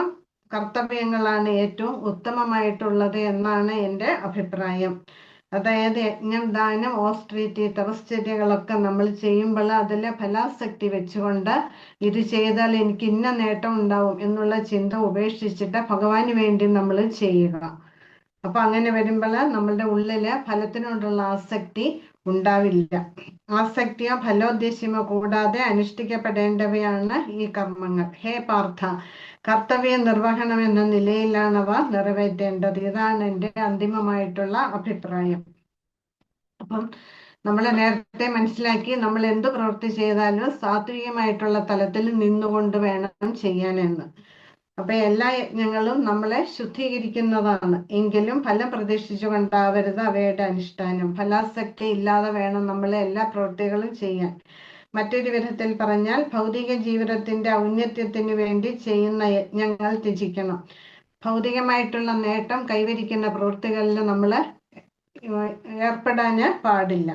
കർത്തവ്യങ്ങളാണ് ഏറ്റവും ഉത്തമമായിട്ടുള്ളത് എന്നാണ് എൻ്റെ അഭിപ്രായം. അതായത് യജ്ഞം, ദാനം, ഓസ്ട്രീറ്റി, തപശ്ചര്യകളൊക്കെ നമ്മൾ ചെയ്യുമ്പോൾ അതിലെ ഫലാസക്തി വെച്ചുകൊണ്ട് ഇത് ചെയ്താൽ എനിക്ക് ഇന്ന നേട്ടം ഉണ്ടാവും എന്നുള്ള ചിന്ത ഉപേക്ഷിച്ചിട്ട് ഭഗവാന് വേണ്ടി നമ്മൾ ചെയ്യുക. അപ്പൊ അങ്ങനെ വരുമ്പോൾ നമ്മളുടെ ഉള്ളില് ഫലത്തിനോടുള്ള ആസക്തി ഉണ്ടാവില്ല. ആസക്തിയോ ഫലോദ്ദേശ്യമോ കൂടാതെ അനുഷ്ഠിക്കപ്പെടേണ്ടവയാണ് ഈ കർമ്മങ്ങൾ. ഹേ പാർത്ഥ, കർത്തവ്യ നിർവഹണം എന്ന നിലയിലാണ് അവ നിറവേറ്റേണ്ടത്. ഇതാണ് എൻ്റെ അന്തിമമായിട്ടുള്ള അഭിപ്രായം. അപ്പം നമ്മൾ നേരത്തെ മനസ്സിലാക്കി, നമ്മൾ എന്ത് പ്രവൃത്തി ചെയ്താലും സാത്വികമായിട്ടുള്ള തലത്തിൽ നിന്നുകൊണ്ട് വേണം ചെയ്യാനെന്ന്. അപ്പൊ എല്ലാ യജ്ഞങ്ങളും നമ്മളെ ശുദ്ധീകരിക്കുന്നതാണ്. എങ്കിലും ഫലം പ്രതീക്ഷിച്ചുകൊണ്ടാവരുത് അവയുടെ അനുഷ്ഠാനം. ഫലാസക്തി ഇല്ലാതെ വേണം നമ്മളെ എല്ലാ പ്രവൃത്തികളും ചെയ്യാൻ. മറ്റൊരു വിധത്തിൽ പറഞ്ഞാൽ ഭൗതിക ജീവിതത്തിന്റെ ഔന്നത്യത്തിന് വേണ്ടി ചെയ്യുന്ന യജ്ഞങ്ങൾ ത്യജിക്കണം. ഭൗതികമായിട്ടുള്ള നേട്ടം കൈവരിക്കുന്ന പ്രവൃത്തികളിൽ നമ്മൾ ഏർപ്പെടാൻ പാടില്ല.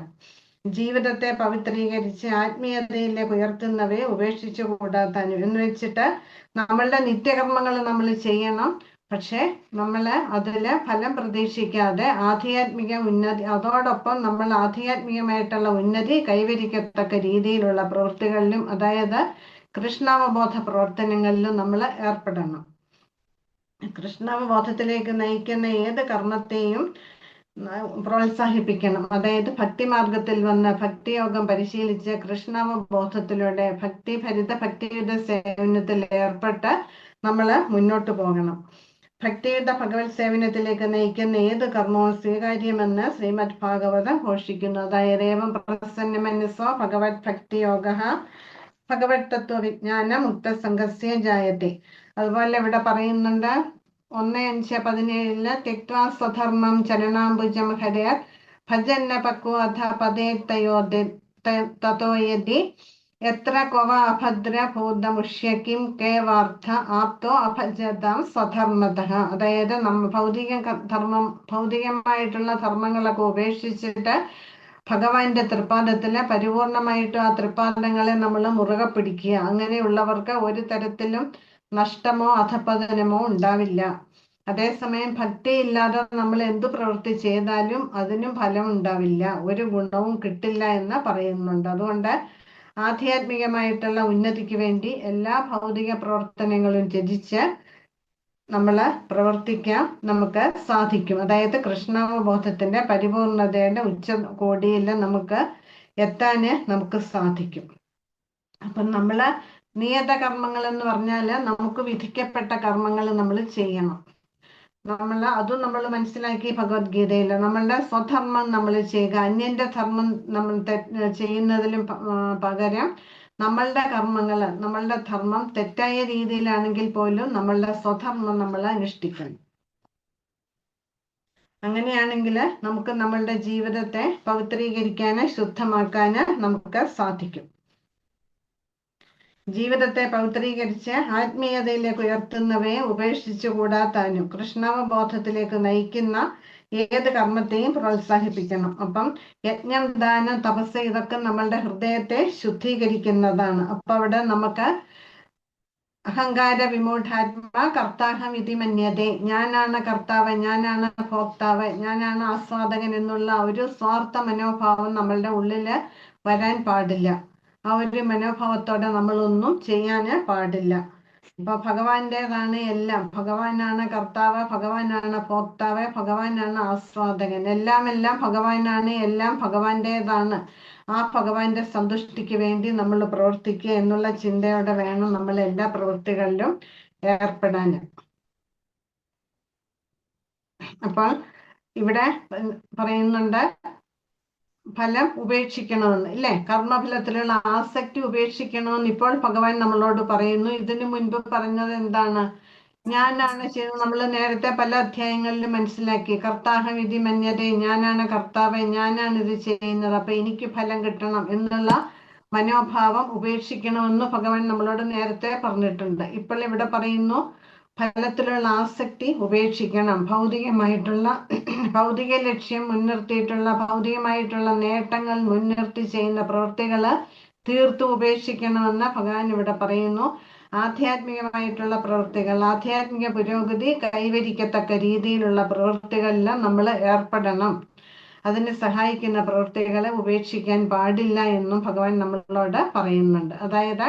ജീവിതത്തെ പവിത്രീകരിച്ച് ആത്മീയതയിലേക്ക് ഉയർത്തുന്നവയെ ഉപേക്ഷിച്ചു കൂടാത്താനും എന്ന് വെച്ചിട്ട് നമ്മളുടെ നിത്യകർമ്മങ്ങൾ നമ്മൾ ചെയ്യണം. പക്ഷെ നമ്മൾ അതില് ഫലം പ്രതീക്ഷിക്കാതെ ആധ്യാത്മിക ഉന്നതി, അതോടൊപ്പം നമ്മൾ ആധ്യാത്മികമായിട്ടുള്ള ഉന്നതി കൈവരിക്കത്തക്ക രീതിയിലുള്ള പ്രവൃത്തികളിലും, അതായത് കൃഷ്ണാവബോധ പ്രവർത്തനങ്ങളിലും നമ്മൾ ഏർപ്പെടണം. കൃഷ്ണാവബോധത്തിലേക്ക് നയിക്കുന്ന ഏത് കർമ്മത്തെയും പ്രോത്സാഹിപ്പിക്കണം. അതായത് ഭക്തിമാർഗത്തിൽ വന്ന് ഭക്തിയോഗം പരിശീലിച്ച് കൃഷ്ണാവബോധത്തിലൂടെ ഭക്തിയുത സേവനത്തിൽ ഏർപ്പെട്ട് നമ്മൾ മുന്നോട്ട് പോകണം. ഭക്തിയുത ഭഗവത് സേവനത്തിലേക്ക് നയിക്കുന്ന ഏത് കർമ്മവും സ്വീകാര്യമെന്ന് ശ്രീമദ് ഭാഗവതം ഘോഷിക്കുന്നു. അതായത് ഏവം പ്രസന്ന മനസ്സോ ഭഗവത് ഭക്തിയോഗ ഭഗവത് തത്വവിജ്ഞാന മുക്തസംഗസ്യ ജായത്തെ. അതുപോലെ ഇവിടെ പറയുന്നുണ്ട് 1:5:17 തെക്വാ സ്വധർമ്മം ചരണാംബുജം ഹരേർ ഭജന്ന പക്വോധ പദേ തതോയതി എത്ര ക്വ അഭദ്ര ഭൂതമുഷ്യക്കിം കേവാർത്ഥ ആപ്തോ അഭജതാം സ്വധർമ്മതഃ. അതായത് ഭൗതികമായിട്ടുള്ള ധർമ്മങ്ങളൊക്കെ ഉപേക്ഷിച്ചിട്ട് ഭഗവാന്റെ തൃപ്പാദത്തില് പരിപൂർണമായിട്ടും ആ തൃപ്പാദങ്ങളെ നമ്മൾ മുറുകെ പിടിക്കുക. അങ്ങനെയുള്ളവർക്ക് ഒരു തരത്തിലും നഷ്ടമോ അധപതനമോ ഉണ്ടാവില്ല. അതേസമയം ഭക്തി ഇല്ലാതെ നമ്മൾ എന്തു പ്രവൃത്തി ചെയ്താലും അതിനും ഫലം ഉണ്ടാവില്ല, ഒരു ഗുണവും കിട്ടില്ല എന്ന് പറയുന്നുണ്ട്. അതുകൊണ്ട് ആധ്യാത്മികമായിട്ടുള്ള ഉന്നതിക്ക് വേണ്ടി എല്ലാ ഭൗതിക പ്രവർത്തനങ്ങളും ത്യജിച്ച് നമ്മൾ പ്രവർത്തിക്കാൻ നമുക്ക് സാധിക്കും. അതായത് കൃഷ്ണാവബോധത്തിന്റെ പരിപൂർണതയുടെ ഉച്ചകോടിയിൽ നമുക്ക് എത്താന് നമുക്ക് സാധിക്കും. അപ്പം നമ്മള് നിയത കർമ്മങ്ങൾ എന്ന് പറഞ്ഞാല് നമുക്ക് വിധിക്കപ്പെട്ട കർമ്മങ്ങൾ നമ്മൾ ചെയ്യണം. അതും നമ്മൾ മനസ്സിലാക്കി ഭഗവത്ഗീതയിൽ നമ്മളുടെ സ്വധർമ്മം നമ്മൾ ചെയ്യുക. അന്യന്റെ ധർമ്മം നമ്മൾ ചെയ്യുന്നതിലും പകരം നമ്മളുടെ കർമ്മങ്ങൾ, നമ്മളുടെ ധർമ്മം തെറ്റായ രീതിയിലാണെങ്കിൽ പോലും നമ്മളുടെ സ്വധർമ്മം നമ്മൾ അനുഷ്ഠിക്കണം. അങ്ങനെയാണെങ്കിൽ നമുക്ക് നമ്മളുടെ ജീവിതത്തെ പവിത്രീകരിക്കാന് ശുദ്ധമാക്കാന് നമുക്ക് സാധിക്കും. ജീവിതത്തെ പവിത്രീകരിച്ച് ആത്മീയതയിലേക്ക് ഉയർത്തുന്നവയെ ഉപേക്ഷിച്ചുകൂടാത്താനും കൃഷ്ണാവബോധത്തിലേക്ക് നയിക്കുന്ന ഏത് കർമ്മത്തെയും പ്രോത്സാഹിപ്പിക്കണം. അപ്പം യജ്ഞം, ദാനം, തപസ് ഇതൊക്കെ നമ്മളുടെ ഹൃദയത്തെ ശുദ്ധീകരിക്കുന്നതാണ്. അപ്പൊ അവിടെ നമുക്ക് അഹങ്കാര വിമൂഢാത്മാ കർത്താഹം ഇതി മന്യതേ, ഞാനാണ് കർത്താവ്, ഞാനാണ് ഭോക്താവ്, ഞാനാണ് ആസ്വാദകൻ എന്നുള്ള ഒരു സ്വാർത്ഥ മനോഭാവം നമ്മളുടെ ഉള്ളില് വരാൻ പാടില്ല. ആ ഒരു മനോഭാവത്തോടെ നമ്മളൊന്നും ചെയ്യാന് പാടില്ല. ഇപ്പൊ ഭഗവാന്റേതാണ് എല്ലാം, ഭഗവാനാണ് കർത്താവ്, ഭഗവാനാണ് ഭോക്താവ്, ഭഗവാനാണ് ആസ്വാദകൻ, എല്ലാം ഭഗവാനാണ്, എല്ലാം ഭഗവാന്റേതാണ്. ആ ഭഗവാന്റെ സന്തുഷ്ടിക്ക് വേണ്ടി നമ്മൾ പ്രവർത്തിക്കുക എന്നുള്ള ചിന്തയോടെ വേണം നമ്മൾ എല്ലാ പ്രവൃത്തികളിലും ഏർപ്പെടാൻ. അപ്പോൾ ഇവിടെ പറയുന്നുണ്ട് ഫലം ഉപേക്ഷിക്കണമെന്ന്, ഇല്ലേ? കർമ്മഫലത്തിലുള്ള ആസക്തി ഉപേക്ഷിക്കണമെന്ന് ഇപ്പോൾ ഭഗവാൻ നമ്മളോട് പറയുന്നു. ഇതിനു മുൻപ് പറഞ്ഞത് എന്താണ്? ഞാനാണ് ചെയ്യുന്നത്. നമ്മൾ നേരത്തെ പല അധ്യായങ്ങളിലും മനസ്സിലാക്കി, കർത്താഹം ഇതി മന്യതേ, ഞാനാണ് കർത്താവ്, ഞാനാണ് ഇത് ചെയ്യുന്നത്, അപ്പൊ എനിക്ക് ഫലം കിട്ടണം എന്നുള്ള മനോഭാവം ഉപേക്ഷിക്കണമെന്ന് ഭഗവാൻ നമ്മളോട് നേരത്തെ പറഞ്ഞിട്ടുണ്ട്. ഇപ്പോൾ ഇവിടെ പറയുന്നു ഫലത്തിലുള്ള ആസക്തി ഉപേക്ഷിക്കണം. ഭൗതിക ലക്ഷ്യം മുൻനിർത്തിയിട്ടുള്ള, ഭൗതികമായിട്ടുള്ള നേട്ടങ്ങൾ മുൻനിർത്തി ചെയ്യുന്ന പ്രവൃത്തികള് തീർത്തും ഉപേക്ഷിക്കണമെന്ന് ഭഗവാൻ ഇവിടെ പറയുന്നു. ആധ്യാത്മികമായിട്ടുള്ള പ്രവൃത്തികൾ, ആധ്യാത്മിക പുരോഗതി കൈവരിക്കത്തക്ക രീതിയിലുള്ള പ്രവൃത്തികളിൽ നമ്മൾ ഏർപ്പെടണം. അതിന് സഹായിക്കുന്ന പ്രവൃത്തികളെ ഉപേക്ഷിക്കാൻ പാടില്ല എന്നും ഭഗവാൻ നമ്മളോട് പറയുന്നുണ്ട്. അതായത്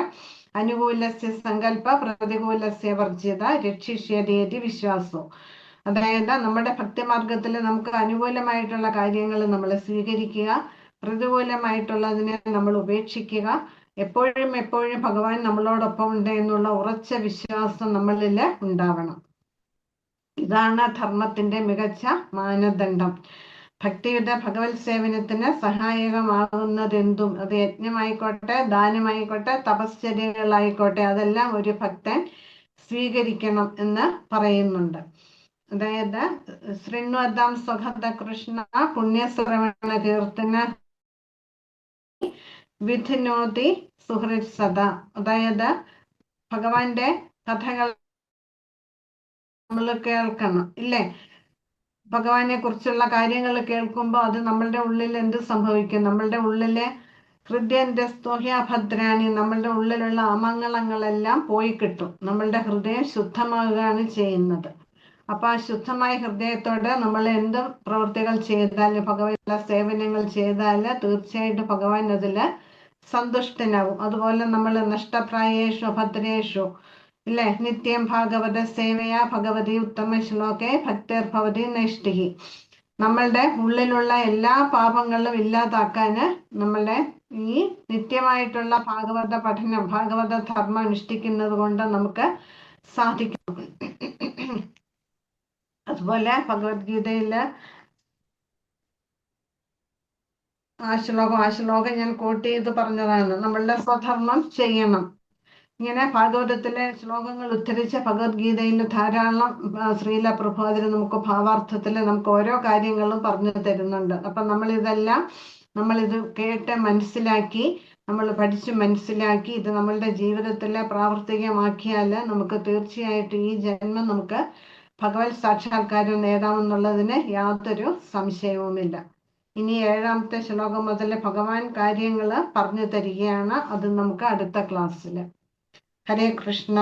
അനുകൂലസ്യ സങ്കല്പ പ്രതികൂലസ്യ വർജിത രക്ഷിഷ്യതേതി വിശ്വാസവും. അതായത് നമ്മുടെ ഭക്തിമാർഗത്തിൽ നമുക്ക് അനുകൂലമായിട്ടുള്ള കാര്യങ്ങൾ നമ്മൾ സ്വീകരിക്കുക, പ്രതികൂലമായിട്ടുള്ളതിനെ നമ്മൾ ഉപേക്ഷിക്കുക. എപ്പോഴും ഭഗവാൻ നമ്മളോടൊപ്പം ഉണ്ട് എന്നുള്ള ഉറച്ച വിശ്വാസം നമ്മളിൽ ഉണ്ടാവണം. ഇതാണ് ധർമ്മത്തിന്റെ മികച്ച മാനദണ്ഡം. ഭക്തിയുത ഭഗവത് സേവനത്തിന് സഹായകമാകുന്നതെന്തും, അത് യജ്ഞമായിക്കോട്ടെ, ദാനമായിക്കോട്ടെ, തപശ്ചര്യകളായിക്കോട്ടെ, അതെല്ലാം ഒരു ഭക്തൻ സ്വീകരിക്കണം എന്ന് പറയുന്നുണ്ട്. അതായത് ശൃണ്വതാം സ്വഗത കൃഷ്ണ പുണ്യശ്രവണ കീർത്തന വിധിനോതി സുഹൃത് സദാ. അതായത് ഭഗവാന്റെ കഥകൾ നമ്മൾ കേൾക്കണം, ഇല്ലേ? ഭഗവാനെ കുറിച്ചുള്ള കാര്യങ്ങൾ കേൾക്കുമ്പോൾ അത് നമ്മളുടെ ഉള്ളിൽ എന്ത് സംഭവിക്കും? നമ്മളുടെ ഉള്ളിലെ ഹൃദയന്റെ സ്തോഹ്യഭദ്രാണി, നമ്മളുടെ ഉള്ളിലുള്ള അമംഗളങ്ങളെല്ലാം പോയി കിട്ടും. നമ്മളുടെ ഹൃദയം ശുദ്ധമാകുകയാണ് ചെയ്യുന്നത്. അപ്പൊ ആ ശുദ്ധമായ ഹൃദയത്തോടെ നമ്മൾ എന്ത് പ്രവൃത്തികൾ ചെയ്താലും, ഭഗവാനുള്ള സേവനങ്ങൾ ചെയ്താല് തീർച്ചയായിട്ടും ഭഗവാൻ അതില് സന്തുഷ്ടനാവും. അതുപോലെ നമ്മൾ നഷ്ടപ്രായേഷു ഭദ്രേഷു, ഇല്ലേ? നിത്യം ഭാഗവത സേവയാ ഭഗവതി ഉത്തമ ശ്ലോകെ ഭക്തർ ഭവതി നൈഷ്ഠിഹി. നമ്മളുടെ ഉള്ളിലുള്ള എല്ലാ പാപങ്ങളും ഇല്ലാതാക്കാന് നമ്മളുടെ ഈ നിത്യമായിട്ടുള്ള ഭാഗവത പഠനം, ഭാഗവത ധർമ്മം അനുഷ്ഠിക്കുന്നത് കൊണ്ട് നമുക്ക് സാധിക്കും. അതുപോലെ ഭഗവത്ഗീതയില് ആ ശ്ലോകം ഞാൻ കോട്ട് ചെയ്ത് പറഞ്ഞതാണ്. നമ്മളുടെ സ്വധർമ്മം ചെയ്യണം. ഇങ്ങനെ ഭാഗവതത്തിലെ ശ്ലോകങ്ങൾ ഉദ്ധരിച്ച ഭഗവത്ഗീതയിൽ ധാരാളം ശ്രീല പ്രഭുപാദര് നമുക്ക് ഭാവാർത്ഥത്തിൽ നമുക്ക് ഓരോ കാര്യങ്ങളും പറഞ്ഞു തരുന്നുണ്ട്. അപ്പൊ നമ്മളിത് കേട്ട് മനസ്സിലാക്കി, നമ്മൾ പഠിച്ച് മനസ്സിലാക്കി ഇത് നമ്മളുടെ ജീവിതത്തിൽ പ്രാവർത്തികമാക്കിയാൽ നമുക്ക് തീർച്ചയായിട്ടും ഈ ജന്മം നമുക്ക് ഭഗവത് സാക്ഷാത്കാരം നേടാമെന്നുള്ളതിന് യാതൊരു സംശയവുമില്ല. ഇനി 7ാമത്തെ ശ്ലോകം മുതൽ ഭഗവാൻ കാര്യങ്ങൾ പറഞ്ഞു തരികയാണ്. അത് നമുക്ക് അടുത്ത ക്ലാസ്സിൽ. ഹരേ കൃഷ്ണ.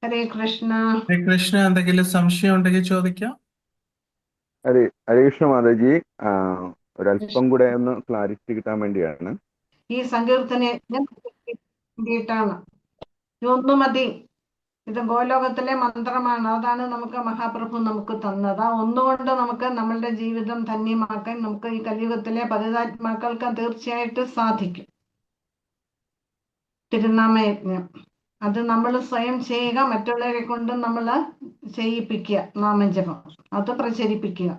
ഹരേ കൃഷ്ണ. ഹരേ കൃഷ്ണ. എന്തെങ്കിലും സംശയം ഉണ്ടെങ്കിൽ ചോദിക്കാം. ഹരേ കൃഷ്ണ മാതാജി, ഒരല്പം കൂടെ ഒന്ന് ക്ലാരിറ്റി കിട്ടാൻ വേണ്ടിയാണ്. ഈ സങ്കീർത്തന വേണ്ടിയിട്ടാണ്. ഇതൊന്നു മതി. ഇത് ഗോലോകത്തിലെ മന്ത്രമാണ്. അതാണ് നമുക്ക് മഹാപ്രഭു നമുക്ക് തന്നത്. ആ ഒന്നുകൊണ്ട് നമുക്ക് നമ്മളുടെ ജീവിതം ധന്യമാക്കാൻ നമുക്ക് ഈ കലിയുഗത്തിലെ പതിതാത്മാക്കൾക്ക് തീർച്ചയായിട്ടും സാധിക്കും. തിരുനാമയജ്ഞം അത് നമ്മൾ സ്വയം ചെയ്യുക, മറ്റുള്ളവരെ കൊണ്ട് നമ്മൾ ചെയ്യിപ്പിക്കുക. നാമജപം അത് പ്രചരിപ്പിക്കുക.